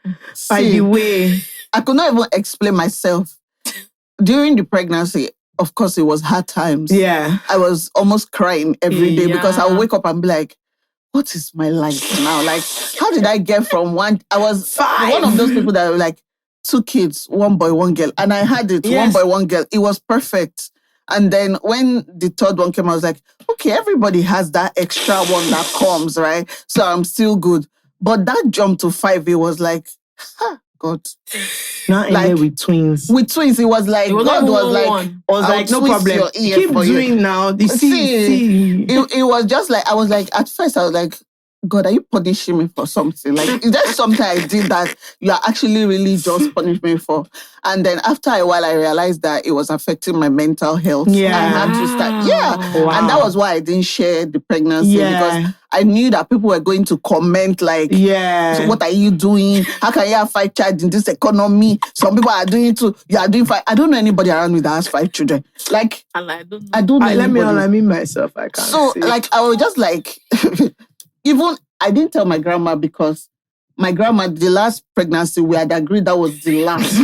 Speaker 1: by the way,
Speaker 3: I could not even explain myself during the pregnancy. Of course, it was hard times.
Speaker 1: Yeah.
Speaker 3: I was almost crying every day because I would wake up and be like, what is my life now? Like, how did I get from one? I was
Speaker 1: 5.
Speaker 3: One of those people that were like, 2 kids, 1 boy, 1 girl. And I had it, 1 boy, 1 girl. It was perfect. And then when the third one came, I was like, okay, everybody has that extra one that comes, right? So I'm still good. But that jump to 5, it was like, God.
Speaker 1: Not like, with twins.
Speaker 3: With twins, it was like, God was like,
Speaker 1: no problem. Keep doing now. See.
Speaker 3: It was just like, I was like, at first I was like, God, are you punishing me for something? Like, is there something I did that you are actually really just punishing me for? And then after a while, I realized that it was affecting my mental health.
Speaker 1: Yeah.
Speaker 3: I had to start. Yeah.
Speaker 1: Wow.
Speaker 3: And that was why I didn't share the pregnancy because I knew that people were going to comment like, so what are you doing? How can you have 5 children in this economy? Some people are doing 2. You are doing 5. I don't know anybody around me that has 5 children. Like, I don't know anybody.
Speaker 1: I mean myself. I can't.
Speaker 3: So, like, I was just like... Even, I didn't tell my grandma because my grandma, the last pregnancy, we had agreed that was the last.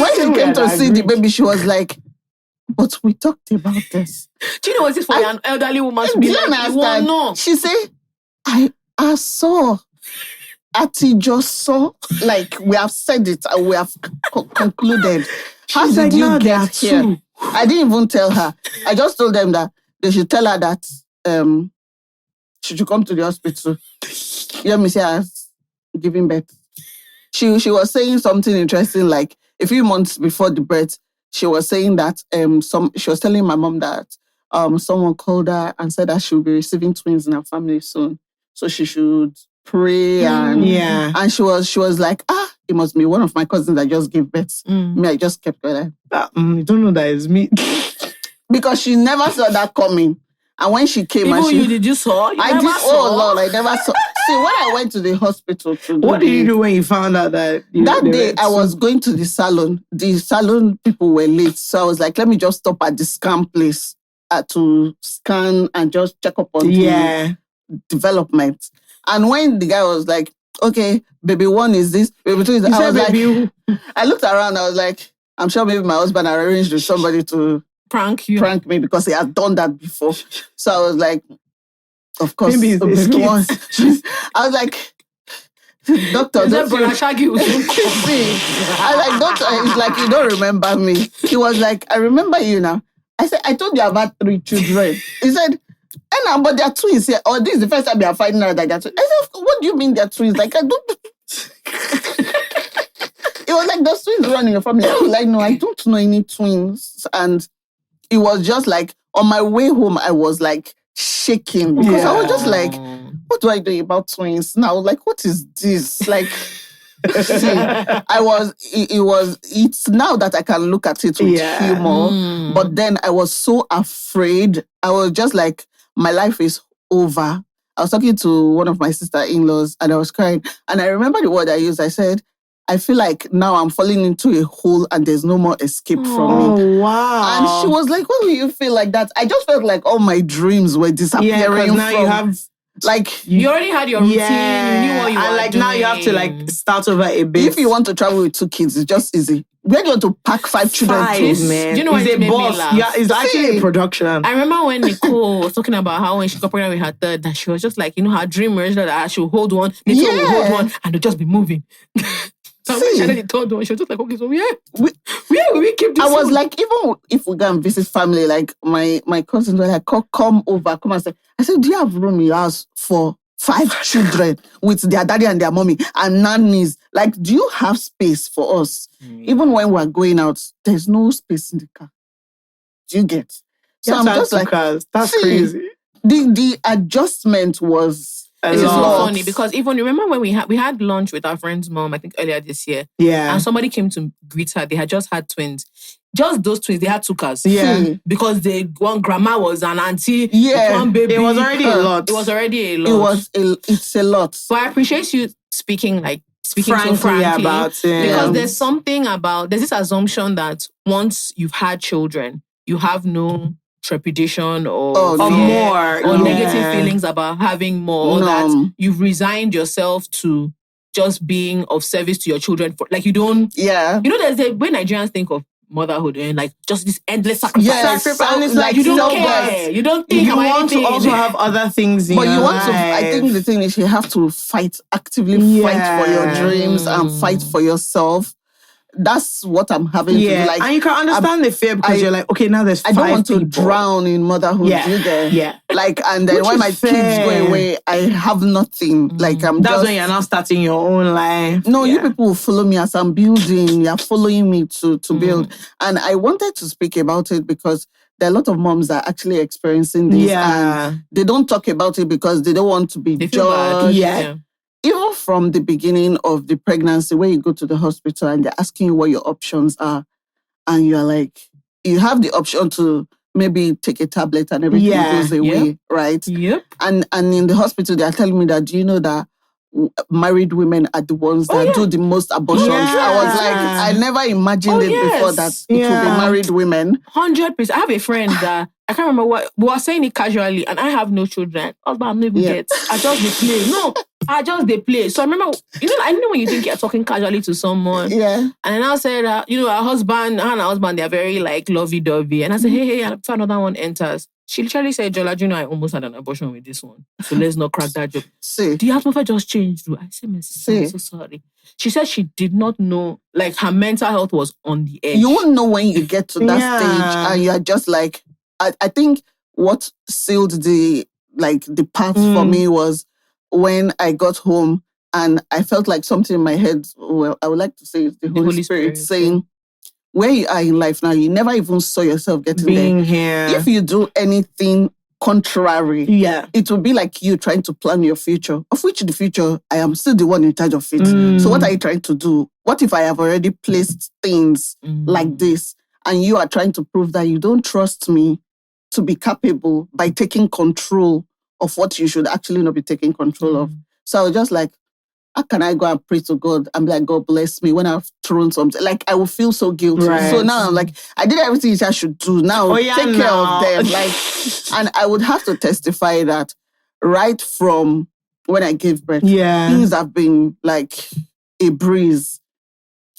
Speaker 3: When she came to see the baby, she was like, but we talked about this.
Speaker 2: Do you know what it is for an elderly woman to be like, you won't know?
Speaker 3: She said, I saw. Ati just saw. Like, we have said it and we have concluded. How did you get here? I didn't even tell her. I just told them that they should tell her that she should come to the hospital. Yemmie said I was giving birth. She was saying something interesting, like a few months before the birth, she was saying that she was telling my mom that someone called her and said that she will be receiving twins in her family soon. So she should pray and she was like, it must be one of my cousins that just gave birth. Me, I just kept going like,
Speaker 1: you don't know that it's me.
Speaker 3: Because she never saw that coming. And when she came,
Speaker 2: did you saw?
Speaker 3: I did. Oh Lord, I never saw. See, when I went to the hospital
Speaker 1: what did you do when you found out that
Speaker 3: that day I was going to the salon? The salon people were late, so I was like, let me just stop at the scan place to scan and just check up on the development. And when the guy was like, okay, baby 1 is this, baby 2 is that, I was like, I looked around, I was like, I'm sure maybe my husband arranged with somebody to prank me because he had done that before. So I was like, of course, maybe it's one. I was like, doctor, don't you... I was like, doctor, it's like you don't remember me. He was like, I remember you now. I said, I told you I've had 3 children. He said, but they're twins here. Or this is the first time you're finding out that they're twins. I said, what do you mean they're twins? Like, I don't... It was like, those twins run in your family. I was like, no, I don't know any twins. And it was just like, on my way home, I was like shaking because I was just like, what do I do about twins now? Like, what is this? Like, it's now that I can look at it with humor. But then I was so afraid. I was just like, my life is over. I was talking to one of my sister-in-laws and I was crying. And I remember the word I used. I said, I feel like now I'm falling into a hole and there's no more escape from me.
Speaker 1: Oh, wow.
Speaker 3: And she was like, why do you feel like that? I just felt like all my dreams were disappearing.
Speaker 1: Now you have...
Speaker 2: Like, you already had your routine, you knew what you were
Speaker 1: like
Speaker 2: doing.
Speaker 1: Now you have to like start over a bit.
Speaker 3: If you want to travel with 2 kids, it's just easy. Where do you want to pack 5 children to?
Speaker 1: Man.
Speaker 2: Do you know what it made me laugh?
Speaker 1: Yeah, it's actually a production.
Speaker 2: I remember when Nicole was talking about how when she got pregnant with her third, that she was just like, her dream was that she would hold one, Nicole would hold one, and they'll just be moving. So when she had the third one, she was just like, okay, so where we keep this?
Speaker 3: I was like, even if we go and visit family, like my cousins were like, come over, come and say. I said, do you have room in your house for 5 children with their daddy and their mommy and nannies? Like, do you have space for us? Even when we're going out, there's no space in the car. Do you get? So I'm just like,
Speaker 1: cars. That's crazy.
Speaker 3: The adjustment was
Speaker 2: It's so funny because even remember when we had lunch with our friend's mom, I think earlier this year.
Speaker 1: Yeah.
Speaker 2: And somebody came to greet her. They had just had twins. Just those twins, they had 2 cars.
Speaker 1: Yeah.
Speaker 2: Because one grandma was an auntie, one baby.
Speaker 1: It was already a lot.
Speaker 2: It's
Speaker 3: a lot.
Speaker 2: But I appreciate you speaking
Speaker 1: frankly
Speaker 2: so frankly
Speaker 1: about it.
Speaker 2: Because there's this assumption that once you've had children, you have no trepidation or
Speaker 1: more
Speaker 2: or negative feelings about having more, or that you've resigned yourself to just being of service to your children. Like you don't, there's a way Nigerians think of motherhood and like just this endless sacrifice.
Speaker 3: And it's like
Speaker 2: you don't care. You don't think
Speaker 1: you
Speaker 2: about
Speaker 1: want
Speaker 2: anything.
Speaker 1: to also have other things in your life.
Speaker 3: I think the thing is you have to actively fight for your dreams and fight for yourself. That's what I'm having to do. Like,
Speaker 1: and you can understand the fear because you're like, okay, now there's 5
Speaker 3: I don't want to
Speaker 1: people.
Speaker 3: drown in motherhood.
Speaker 1: Yeah.
Speaker 3: Like, and then when my kids go away, I have nothing. Like,
Speaker 1: That's when you're now starting your own life.
Speaker 3: No, you people will follow me as I'm building. You're following me to build. And I wanted to speak about it because there are a lot of moms that are actually experiencing this.
Speaker 1: Yeah.
Speaker 3: And they don't talk about it because they don't want to be judged.
Speaker 1: Yeah.
Speaker 3: Even from the beginning of the pregnancy, when you go to the hospital and they're asking you what your options are, and you're like, you have the option to maybe take a tablet and everything goes away, right?
Speaker 2: Yep.
Speaker 3: And in the hospital, they're telling me that, do you know that married women are the ones that do the most abortions?
Speaker 1: Yeah.
Speaker 3: I was like, I never imagined it before that it would be married women.
Speaker 2: 100%. I have a friend that, I can't remember what, we were saying it casually, and I have no children. Husband, I'm not even get. I just they play. No, I just they play. So I remember, I know when you think you're talking casually to someone.
Speaker 3: Yeah.
Speaker 2: And then I said, her husband, they're very like lovey-dovey. And I said, hey, after another one enters. She literally said, Jola, I almost had an abortion with this one. So let's not crack that joke. The atmosphere just changed. I said, my sister, I'm so sorry. She said she did not know, like her mental health was on the edge.
Speaker 3: You won't know when you get to that stage and you're just like, I think what sealed the path for me was when I got home and I felt like something in my head, well, I would like to say it's the Holy Spirit saying, where you are in life now, you never even saw yourself getting
Speaker 1: here.
Speaker 3: If you do anything contrary, it will be like you trying to plan your future, of which the future, I am still the one in charge of it. So what are you trying to do? What if I have already placed things like this and you are trying to prove that you don't trust me to be capable by taking control of what you should actually not be taking control of? So I was just like, how can I go and pray to God and be like, God bless me when I've thrown something? Like, I will feel so guilty. Right. So now I'm like, I did everything I should do. Now take care of them. Like, and I would have to testify that right from when I gave birth, things have been like a breeze.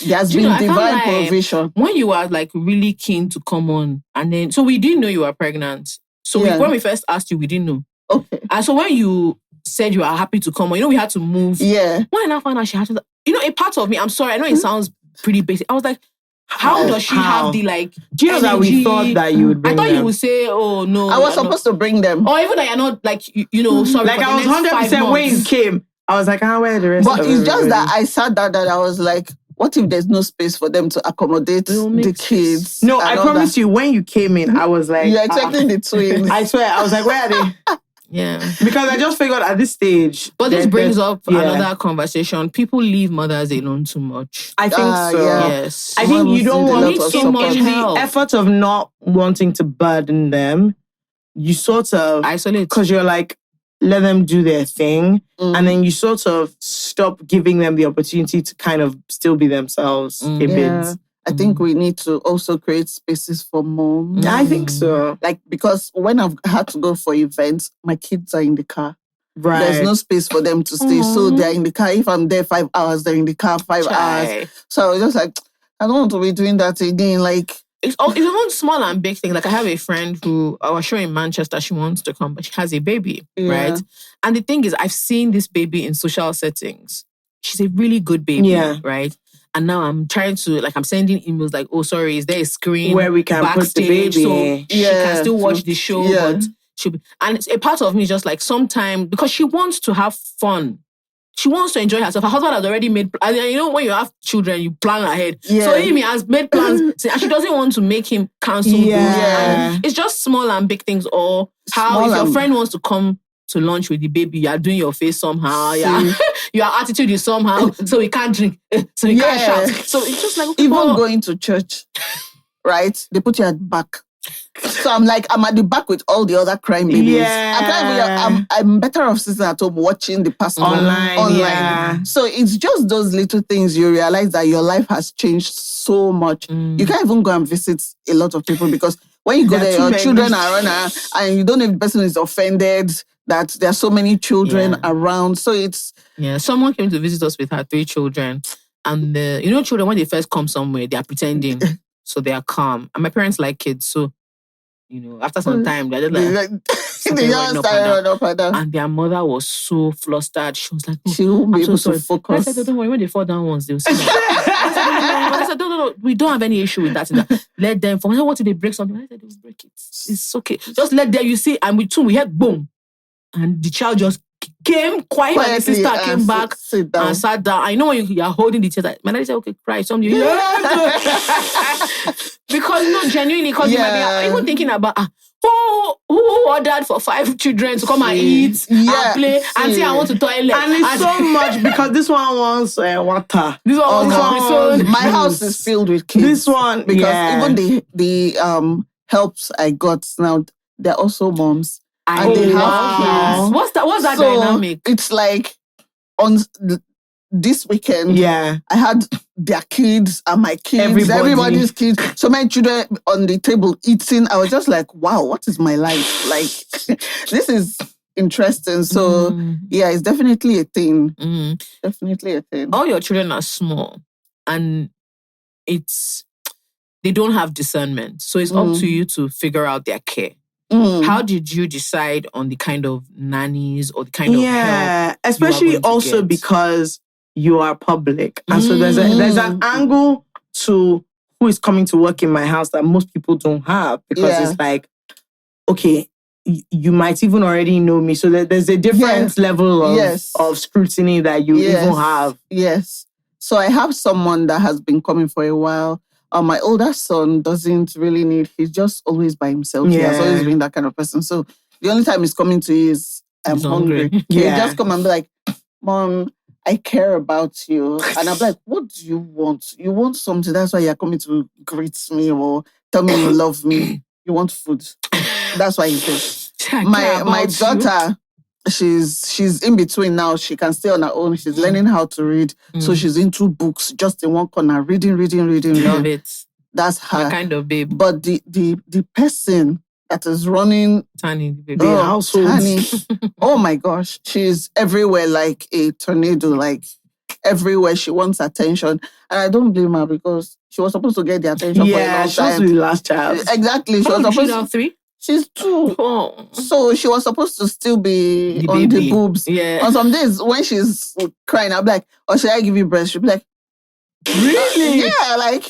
Speaker 3: There's been divine provision.
Speaker 2: When you were like really keen to come on, and then, so we didn't know you were pregnant. So when we first asked you, we didn't know.
Speaker 3: Okay.
Speaker 2: And so when you said you are happy to come on, we had to move.
Speaker 3: Yeah.
Speaker 2: When I found out she had to, a part of me, I'm sorry, I know it sounds pretty basic. I was like, how does she have the like?
Speaker 1: Do you know that we thought that you would bring them?
Speaker 2: I thought you would say, oh no.
Speaker 3: I was supposed to bring them.
Speaker 2: Or even that you're not like, sorry.
Speaker 1: Like I was 100% when you came. I was like, where are the rest of
Speaker 3: But it's just that I sat down that I was like, what if there's no space for them to accommodate the kids?
Speaker 1: No, I promise you, when you came in, I was like...
Speaker 3: You're expecting the twins.
Speaker 1: I swear, I was like, where are they?
Speaker 2: Yeah.
Speaker 1: Because I just figured at this stage...
Speaker 2: But this brings up another conversation. People leave mothers alone too much.
Speaker 1: I think so.
Speaker 3: Yeah.
Speaker 2: Yes.
Speaker 1: I think you don't want
Speaker 2: so much help.
Speaker 1: The effort of not wanting to burden them, you sort of...
Speaker 2: isolate.
Speaker 1: Because you're like, let them do their thing. And then you sort of stop giving them the opportunity to kind of still be themselves a bit.
Speaker 3: I think we need to also create spaces for moms.
Speaker 1: I think so.
Speaker 3: Like, because when I've had to go for events, my kids are in the car.
Speaker 1: Right.
Speaker 3: There's no space for them to stay. So they're in the car. If I'm there 5 hours, they're in the car 5 hours. So I was just like, I don't want to be doing that again. Like,
Speaker 2: it's all small and big things. Like I have a friend who I was showing in Manchester, she wants to come, but she has a baby, right? And the thing is, I've seen this baby in social settings. She's a really good baby, right? And now I'm trying to, like, I'm sending emails like, oh, sorry, is there a screen
Speaker 1: where we can
Speaker 2: backstage
Speaker 1: put the baby?
Speaker 2: So she can still watch the show, but she'll be... And it's a part of me just like sometimes, because she wants to have fun. She wants to enjoy herself. Her husband has already made... And you know, when you have children, you plan ahead. Yeah. So he has made plans. And she doesn't want to make him cancel those. And it's just small and big things. Or how if your friend wants to come to lunch with the baby, you are doing your face somehow. Yeah. Your attitude is somehow. So we can't drink. So we can't shout. So it's just like... Okay,
Speaker 3: even going to church, right? They put you at the back. So I'm at the back with all the other crying babies. Yeah. I'm better off sitting at home watching the pastor online. Yeah. So it's just those little things you realize that your life has changed so much. You can't even go and visit a lot of people because when you go there, your children are around and you don't know if the person is offended that there are so many children around. So it's...
Speaker 2: Yeah, someone came to visit us with her 3 children. And children, when they first come somewhere, they are pretending. So they are calm. And my parents like kids. So, after some time, they're just like...
Speaker 3: they just started up and down.
Speaker 2: And their mother was so flustered. She was like, oh,
Speaker 3: she won't be able to focus.
Speaker 2: I said, don't worry, when they fall down once, they'll see. I said, no, we don't have any issue with that. Let them fall. I said, what if they break something? I said, they'll break it. It's okay. Just let them, you see, and we heard boom. And the child just came quietly and the sister came back and sat down. I know when you are holding the child, my daddy said, okay, cry. Something. Because, genuinely, because you might be even thinking about, who ordered for 5 children to come and eat and play and say, I want to toilet.
Speaker 1: And it's so much because this one wants water.
Speaker 2: This one wants
Speaker 3: my house is filled with kids.
Speaker 1: This one,
Speaker 3: because even the helps I got now, they're also moms. And they have kids.
Speaker 2: What's that dynamic?
Speaker 3: It's like on this weekend, I had their kids and my kids, everybody's kids, so many children on the table eating. I was just like, wow, what is my life? Like, this is interesting. So, it's definitely a thing. Definitely a thing.
Speaker 2: All your children are small and they don't have discernment. So it's up to you to figure out their care. How did you decide on the kind of nannies or the kind of help?
Speaker 1: Especially also because you are public. And so there's an angle to who is coming to work in my house that most people don't have. Because it's like, okay, you might even already know me. So there's a different level of scrutiny that you even have.
Speaker 3: Yes. So I have someone that has been coming for a while. My older son doesn't really need... He's just always by himself. He has always been that kind of person. So the only time he's coming to you is, I'm hungry. He'll just come and be like, Mom, I care about you. And I'm like, what do you want? You want something. That's why you're coming to greet me or tell me you love me. You want food. That's why he says. My daughter... She's in between now. She can stay on her own. She's learning how to read. So she's into books, just in one corner, reading.
Speaker 2: Love it.
Speaker 3: That's her.
Speaker 2: My kind of babe.
Speaker 3: But the person that is running
Speaker 2: the
Speaker 3: household, oh my gosh, she's everywhere like a tornado, like everywhere. She wants attention. And I don't blame her because she was supposed to get the attention for a long time.
Speaker 1: She was the last child.
Speaker 3: Exactly. She was supposed to...
Speaker 2: 3?
Speaker 3: She's 2. Oh. So she was supposed to still be on the boobs.
Speaker 2: Yeah.
Speaker 3: On some days when she's crying, I'm like, oh, should I give you breast? She'll be like,
Speaker 1: really?
Speaker 3: Yeah, like,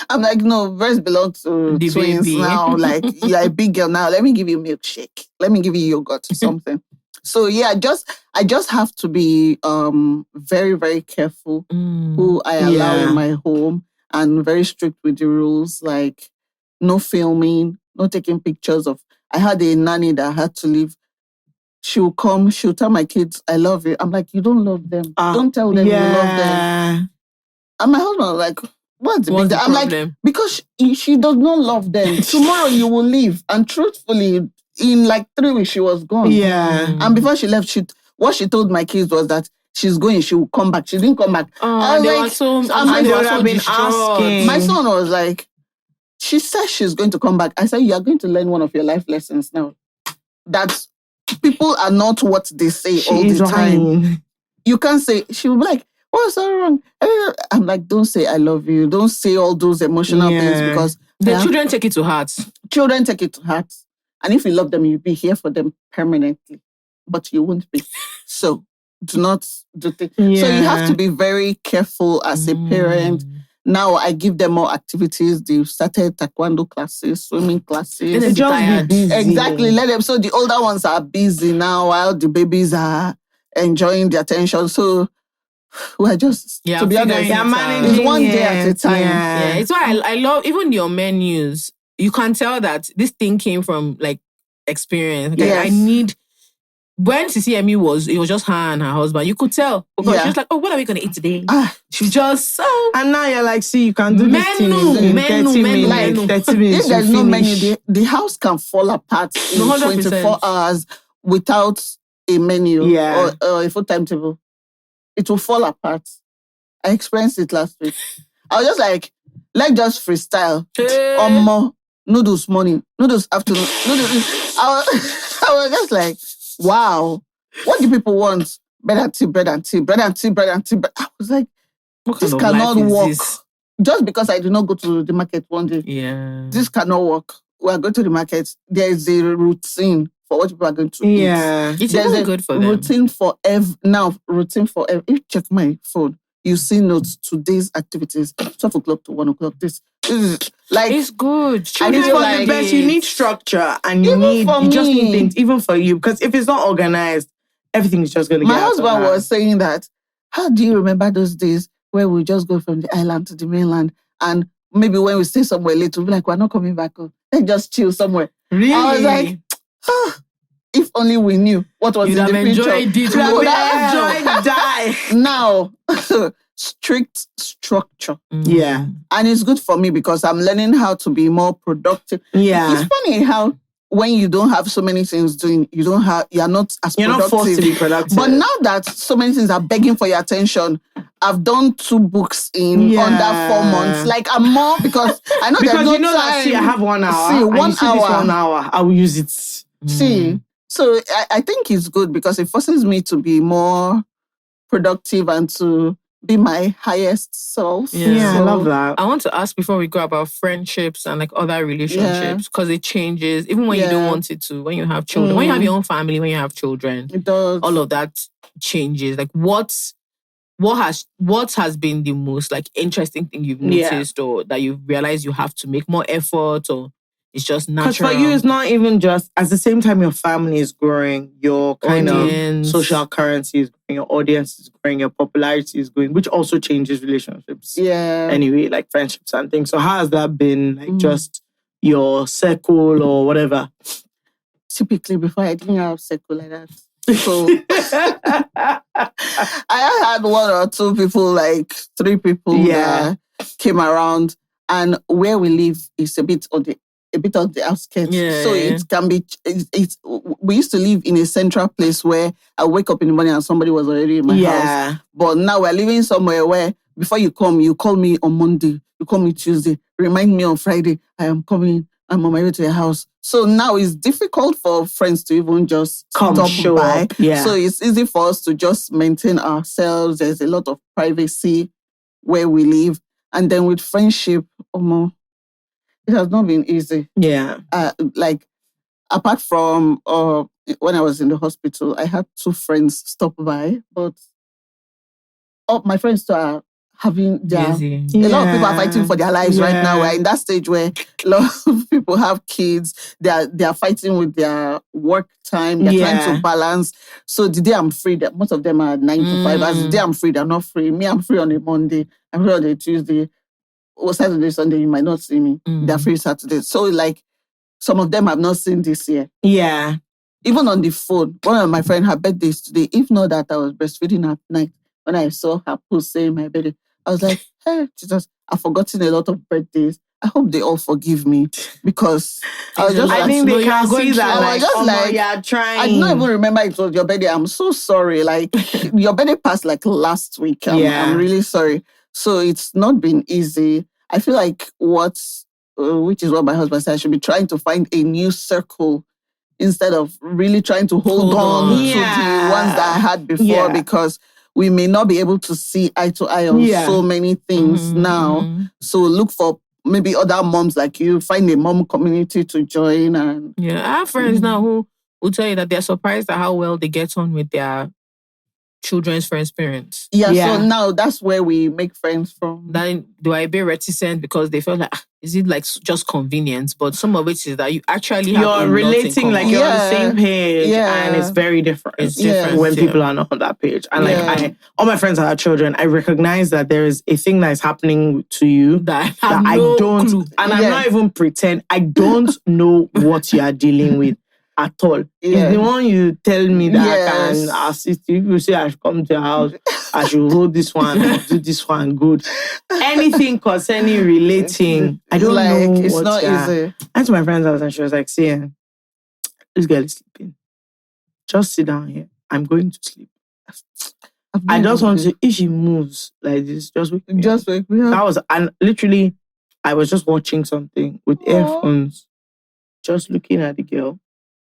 Speaker 3: I'm like, no, breast belongs to the twins baby. Now. Like, you're a big girl now. Let me give you milkshake. Let me give you yogurt or something. So I just have to be very, very careful who I allow in my home and very strict with the rules, like no filming, no taking pictures of... I had a nanny that had to leave. She'll come, she'll tell my kids, I love you. I'm like, you don't love them. Don't tell them you love them. And my husband was like, what's the big deal? I'm like, because she does not love them. Tomorrow you will leave. And truthfully, in like 3 weeks, she was gone.
Speaker 1: Yeah.
Speaker 3: And before she left, what she told my kids was that she's going, she will come back. She didn't come back.
Speaker 2: They were so
Speaker 3: asking. My son was like, she says she's going to come back. I said, you are going to learn one of your life lessons now. That people are not what they say all the time. You can't say... She will be like, what's so wrong? I'm like, don't say I love you. Don't say all those emotional things because...
Speaker 2: The children take it to heart.
Speaker 3: Children take it to heart. And if you love them, you'll be here for them permanently. But you won't be. So do not do things. So you have to be very careful as a parent. Now I give them more activities. They've started taekwondo classes, swimming classes.
Speaker 2: They'll just be busy.
Speaker 3: Exactly. Let them. So the older ones are busy now while the babies are enjoying the attention. So we're just, to be honest, it's one day at a time.
Speaker 2: Yeah. It's why I love even your menus. You can tell that this thing came from like experience. Okay?
Speaker 3: Yes.
Speaker 2: I need. When Sisi Yemmie it was just her and her husband. You could tell because she was like, "Oh, what are we gonna eat today?" She just
Speaker 1: and now you're like, "See, you can do this thing
Speaker 2: menu.
Speaker 1: 30 minutes.
Speaker 3: If there's no menu, the house can fall apart in 24 hours without a menu or a full timetable. It will fall apart. I experienced it last week. I was just like, let's just freestyle. More noodles morning, noodles afternoon, noodles. I was just like, wow, what do people want? Bread and tea, bread and tea, bread and tea, bread and tea. I was like, this cannot work. Just because I do not go to the market one day.
Speaker 2: Yeah.
Speaker 3: This cannot work. We are going to the market. There is a routine for what people are going to eat.
Speaker 1: Yeah.
Speaker 2: It's really good for them.
Speaker 3: Routine for routine for every. If you check my phone, you see notes, today's activities, 12 o'clock to 1 o'clock. This is like...
Speaker 2: It's good.
Speaker 1: It's for the best. You need structure and you just need things, even for you. Because if it's not organized, everything is just going to get
Speaker 3: My husband was saying that, how do you remember those days where we just go from the island to the mainland and maybe when we stay somewhere late, we'll be like, we're not coming back home. Let's just chill somewhere.
Speaker 1: Really?
Speaker 3: I was like, if only we knew what was in the future.
Speaker 1: You would have enjoyed die.
Speaker 3: Now, strict structure.
Speaker 1: Yeah.
Speaker 3: And it's good for me because I'm learning how to be more productive.
Speaker 1: Yeah.
Speaker 3: It's funny how when you don't have so many things doing, you're not as productive.
Speaker 1: You're not forced to be productive.
Speaker 3: But now that so many things are begging for your attention, I've done 2 books in under 4 months. Like I'm more because I know there's no time.
Speaker 1: That, I have 1 hour.
Speaker 3: See, 1 hour.
Speaker 1: This 1 hour, I will use it.
Speaker 3: See, so I think it's good because it forces me to be more productive and to be my highest self.
Speaker 1: Yeah, I love that.
Speaker 2: I want to ask before we go about friendships and like other relationships because it changes even when you don't want it to. When you have children, when you have your own family, when you have children,
Speaker 3: it does.
Speaker 2: All of that changes. Like what has been the most like interesting thing you've noticed or that you've realized you have to make more effort or it's just natural?
Speaker 1: Because for you, it's not even just, at the same time your family is growing, your kind of social currency is growing, your audience is growing, your popularity is growing, which also changes relationships.
Speaker 3: Yeah.
Speaker 1: Anyway, like friendships and things. So how has that been? Like just your circle or whatever?
Speaker 3: Typically, before I didn't have circle like that. So I had 1 or 2 people, like 3 people that came around, and where we live is a bit on the outskirts.
Speaker 2: Yeah.
Speaker 3: So it can be, we used to live in a central place where I wake up in the morning and somebody was already in my house. But now we're living somewhere where before you come, you call me on Monday, you call me Tuesday, remind me on Friday, I am coming, I'm on my way to your house. So now it's difficult for friends to even just stop by.
Speaker 1: Yeah.
Speaker 3: So it's easy for us to just maintain ourselves. There's a lot of privacy where we live. And then with friendship, it has not been easy.
Speaker 1: Yeah.
Speaker 3: Like, apart from when I was in the hospital, I had 2 friends stop by, but my friends are having their... A lot of people are fighting for their lives right now. We're in that stage where a lot of people have kids. They are fighting with their work time. They're trying to balance. So the day I'm free, most of them are 9 to 5. As the day I'm free, they're not free. Me, I'm free on a Monday. I'm free on a Tuesday. Or Saturday, Sunday, you might not see me. They're free Saturday. So, like, some of them I've not seen this year.
Speaker 1: Yeah.
Speaker 3: Even on the phone, one of my friends, her birthday is today. If not that, I was breastfeeding at night. When I saw her post saying my birthday, I was like, hey, Jesus, I've forgotten a lot of birthdays. I hope they all forgive me because I was just
Speaker 1: I think they can see that.
Speaker 3: I was just like,
Speaker 1: you're trying.
Speaker 3: I don't even remember it was your birthday. I'm so sorry. Like, your birthday passed like last week. I'm really sorry. So it's not been easy. I feel like which is what my husband said, I should be trying to find a new circle instead of really trying to hold on to the ones that I had before because we may not be able to see eye to eye on so many things now. So look for maybe other moms like you, find a mom community to join. And
Speaker 2: I have friends now who will tell you that they're surprised at how well they get on with their children's friends' parents.
Speaker 3: Yeah, so now that's where we make friends from.
Speaker 2: Then do I be reticent because they felt like, is it like just convenience? But some of it is that you actually have
Speaker 1: you're relating, like you're on the same page, and it's very different.
Speaker 2: It's different
Speaker 1: when people are not on that page. And like all my friends that are children, I recognize that there is a thing that is happening to you
Speaker 2: that I don't,
Speaker 1: clue. And I'm not even pretend. I don't know what you are dealing with at all. It's the one you tell me that I can assist you. You say I should come to your house, I should hold this one, do this one, good. Anything concerning relating, I don't know.
Speaker 3: It's not easy.
Speaker 1: I went to my friend's house and she was like, see, this girl is sleeping. Just sit down here. I'm going to sleep. I just want to, if she moves like this, just wake me up. That was, and literally, I was just watching something with earphones, just looking at the girl.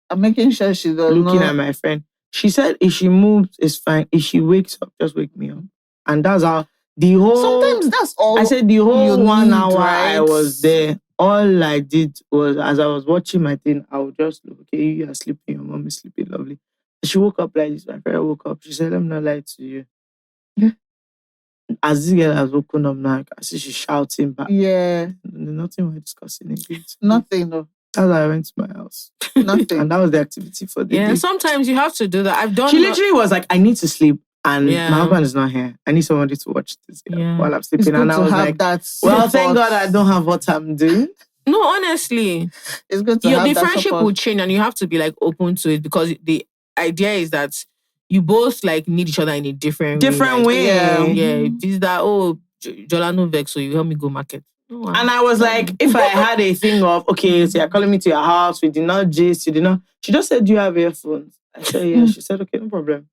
Speaker 3: I'm making sure she does
Speaker 1: looking at my friend. She said if she moves, it's fine. If she wakes up, just wake me up. And that's how the whole...
Speaker 3: Sometimes that's all.
Speaker 1: I said the whole 1 hour I was there, all I did was, as I was watching my thing, I would just look, okay, you are sleeping, your mom is sleeping, lovely. She woke up like this. My friend woke up. She said, let me not lie to you. As this girl has woken up now, I see she's shouting back.
Speaker 3: Yeah.
Speaker 1: Nothing we're discussing again.
Speaker 3: Nothing, no.
Speaker 1: That's how I went to my house.
Speaker 3: Nothing.
Speaker 1: And that was the activity for the day.
Speaker 2: Sometimes you have to do that. I've done.
Speaker 1: She literally was like, I need to sleep. And my husband is not here. I need somebody to watch this while I'm sleeping.
Speaker 3: It's good
Speaker 1: and I was
Speaker 3: like,
Speaker 1: well, thank God I don't have what I'm doing.
Speaker 2: No, honestly.
Speaker 3: It's good to have
Speaker 2: the
Speaker 3: that
Speaker 2: friendship
Speaker 3: support.
Speaker 2: will change and you have to be like open to it because the idea is that you both like need each other in a different
Speaker 1: way.
Speaker 2: Yeah. Is that, Jola no vex, so you help me go market.
Speaker 1: And I was like, if I had a thing of, okay, so you're calling me to your house, we did not gist, you did not. She just said, do you have earphones? I said, yeah. She said, okay, no problem.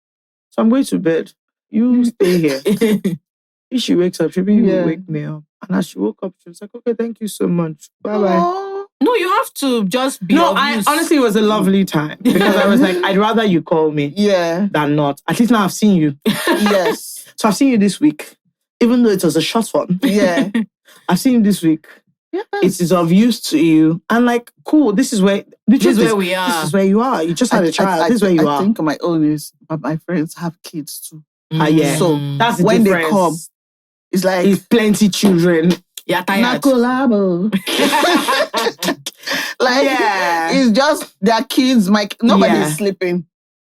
Speaker 1: So I'm going to bed. You stay here. If she wakes up, she will wake me up. And as she woke up, she was like, okay, thank you so much. Bye-bye.
Speaker 2: No, you have to just be obvious.
Speaker 1: Honestly, it was a lovely time. Because I was like, I'd rather you call me than not. At least now I've seen you.
Speaker 3: Yes.
Speaker 1: So I've seen you this week. Even though it was a short one.
Speaker 3: Yeah.
Speaker 1: I've seen you this week. Yes. It is of use to you. And like, cool, this is where we are. This is where you are. You just had a child. This is where you are.
Speaker 3: I think my own is, but my friends have kids too.
Speaker 1: Yeah.
Speaker 3: So
Speaker 1: that's the
Speaker 3: when
Speaker 1: difference.
Speaker 3: They come, it's like...
Speaker 1: It's plenty children.
Speaker 2: Yeah, tired.
Speaker 3: Collabo. It's just their kids. Nobody's sleeping.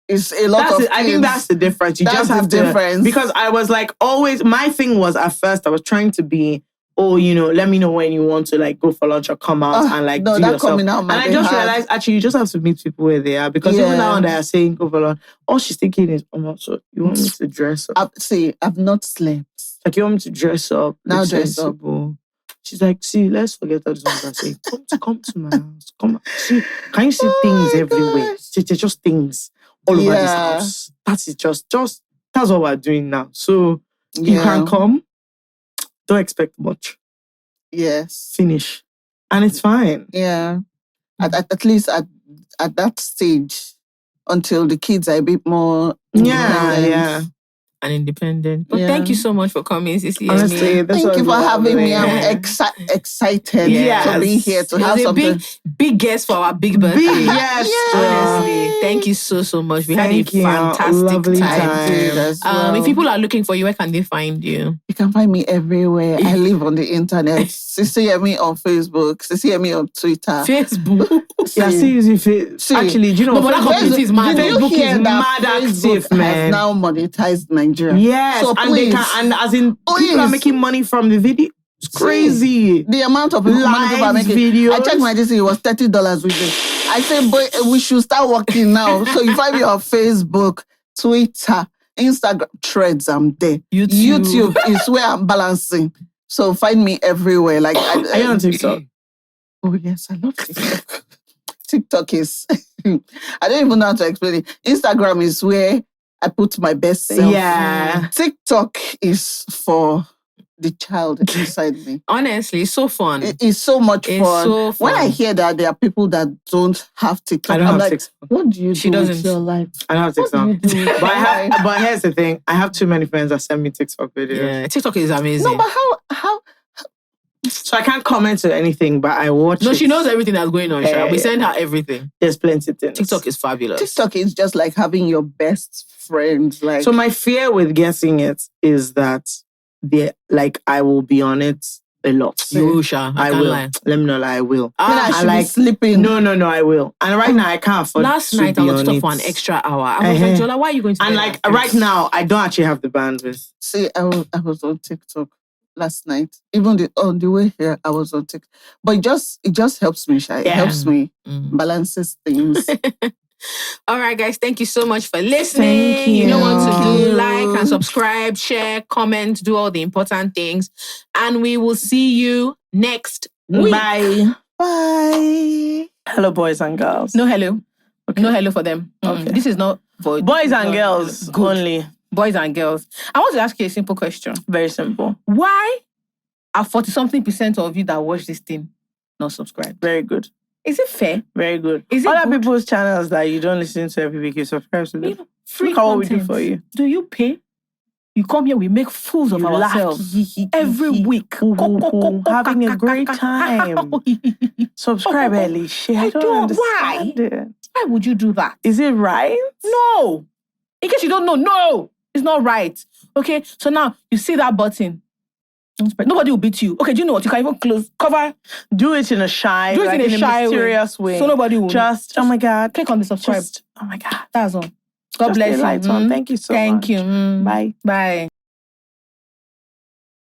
Speaker 3: It's a lot of kids.
Speaker 1: I think that's the difference. You just have to... Because I was like, always... My thing was, at first, I was trying to be... let me know when you want to like go for lunch or come out and like do yourself. Coming out, and I just realized actually you just have to meet people where they are because even now they are saying go for lunch, all she's thinking is, oh my, so you want me to dress up?
Speaker 3: I've not slept.
Speaker 1: Like you want me to dress up?
Speaker 3: Now dress up.
Speaker 1: She's like, see, let's forget all this ones. I say, come to my house. Come, see, can you see things everywhere? They're just things all over this house. That is just that's what we're doing now. So you can come. Don't expect much.
Speaker 3: Yes.
Speaker 1: Finish. And it's fine.
Speaker 3: Yeah. At least at that stage, until the kids are a bit more independent.
Speaker 2: And independent. But thank you so much for coming, Sisi.
Speaker 1: Honestly,
Speaker 3: thank you for having me. I'm excited to be here to have something.
Speaker 2: Big guest for our big birthday.
Speaker 1: Big guest.
Speaker 2: Honestly, thank you so much. We had a fantastic time. If people are looking for you, where can they find you?
Speaker 3: You can find me everywhere. I live on the internet. Sisi Yemmie on Facebook. Sisi Yemmie on Twitter.
Speaker 2: Facebook.
Speaker 1: Actually, do you know what
Speaker 2: Facebook is mad?
Speaker 1: Facebook is mad active, man.
Speaker 3: Has now monetized Nigeria.
Speaker 1: Yes, so and they can, and as in people are making money from the video. It's crazy.
Speaker 3: The amount of money people are making.
Speaker 1: Videos.
Speaker 3: I checked my DC, it was $30 with it. I said, boy, we should start working now. So you find me on Facebook, Twitter, Instagram, Threads, I'm there. YouTube is where I'm balancing. So find me everywhere. Like
Speaker 1: are you on TikTok?
Speaker 3: Oh yes, I love TikTok. TikTok is I don't even know how to explain it. Instagram is where I put my best self.
Speaker 1: Yeah.
Speaker 3: TikTok is for the child inside me.
Speaker 2: Honestly, it's so fun.
Speaker 3: It's so much fun.
Speaker 2: So fun.
Speaker 3: When I hear that there are people that don't have TikTok, I'm like, TikTok. What do you do with your life?
Speaker 1: I don't have TikTok. But here's the thing. I have too many friends that send me TikTok videos.
Speaker 2: Yeah, TikTok is amazing.
Speaker 3: No, but how
Speaker 1: So I can't comment to anything, but I watch it.
Speaker 2: No, she knows everything that's going on, Sha. We send her everything.
Speaker 1: There's plenty of things.
Speaker 2: TikTok is fabulous.
Speaker 3: TikTok is just like having your best friend. Like,
Speaker 1: so my fear with guessing it is that I will be on it a lot.
Speaker 2: You, Sha. I will.
Speaker 1: Lie. Let me know, I will.
Speaker 3: I should be sleeping.
Speaker 1: No, I will. And right now, I can't afford
Speaker 2: Last night, I was stuck for an extra hour. I was like, Jola, why are you going to
Speaker 1: And like, right now, I don't actually have the bandwidth.
Speaker 3: See, I was on TikTok last night. Even on the way here, I was on TikTok. But it just helps me, Sha. It helps me balances things.
Speaker 2: All right, guys. Thank you so much for listening.
Speaker 1: Thank you.
Speaker 2: You know what to do. Like and subscribe, share, comment, do all the important things. And we will see you next week.
Speaker 1: Bye.
Speaker 3: Bye.
Speaker 1: Hello, boys and girls.
Speaker 2: No hello.
Speaker 1: Okay.
Speaker 2: No hello for them. Okay. This is not for
Speaker 1: boys and girls only.
Speaker 2: Boys and girls. I want to ask you a simple question.
Speaker 1: Very simple.
Speaker 2: Why are 40-something% of you that watch this thing not subscribed?
Speaker 1: Very good.
Speaker 2: Is it fair?
Speaker 1: Very good.
Speaker 2: Is it
Speaker 1: other
Speaker 2: good?
Speaker 1: people's channels that you don't listen to every week, you subscribe to them.
Speaker 2: Free
Speaker 1: Look how we
Speaker 2: content.
Speaker 1: do for you.
Speaker 2: Do you pay? You come here, we make fools of ourselves every week.
Speaker 1: Having a great time. Subscribe early. I don't understand it.
Speaker 2: Why would you do that?
Speaker 1: Is it right?
Speaker 2: No. In case you don't know, no, it's not right. Okay, so now you see that button. Nobody will beat you. Okay, do you know what? You can even cover.
Speaker 1: Do it in a shy, mysterious way.
Speaker 2: So nobody will.
Speaker 1: Just, oh my God.
Speaker 2: Click on the subscribe.
Speaker 1: Oh my God.
Speaker 2: That's all. God bless you.
Speaker 1: Thank you so much.
Speaker 2: Thank you.
Speaker 1: Bye.
Speaker 2: Bye.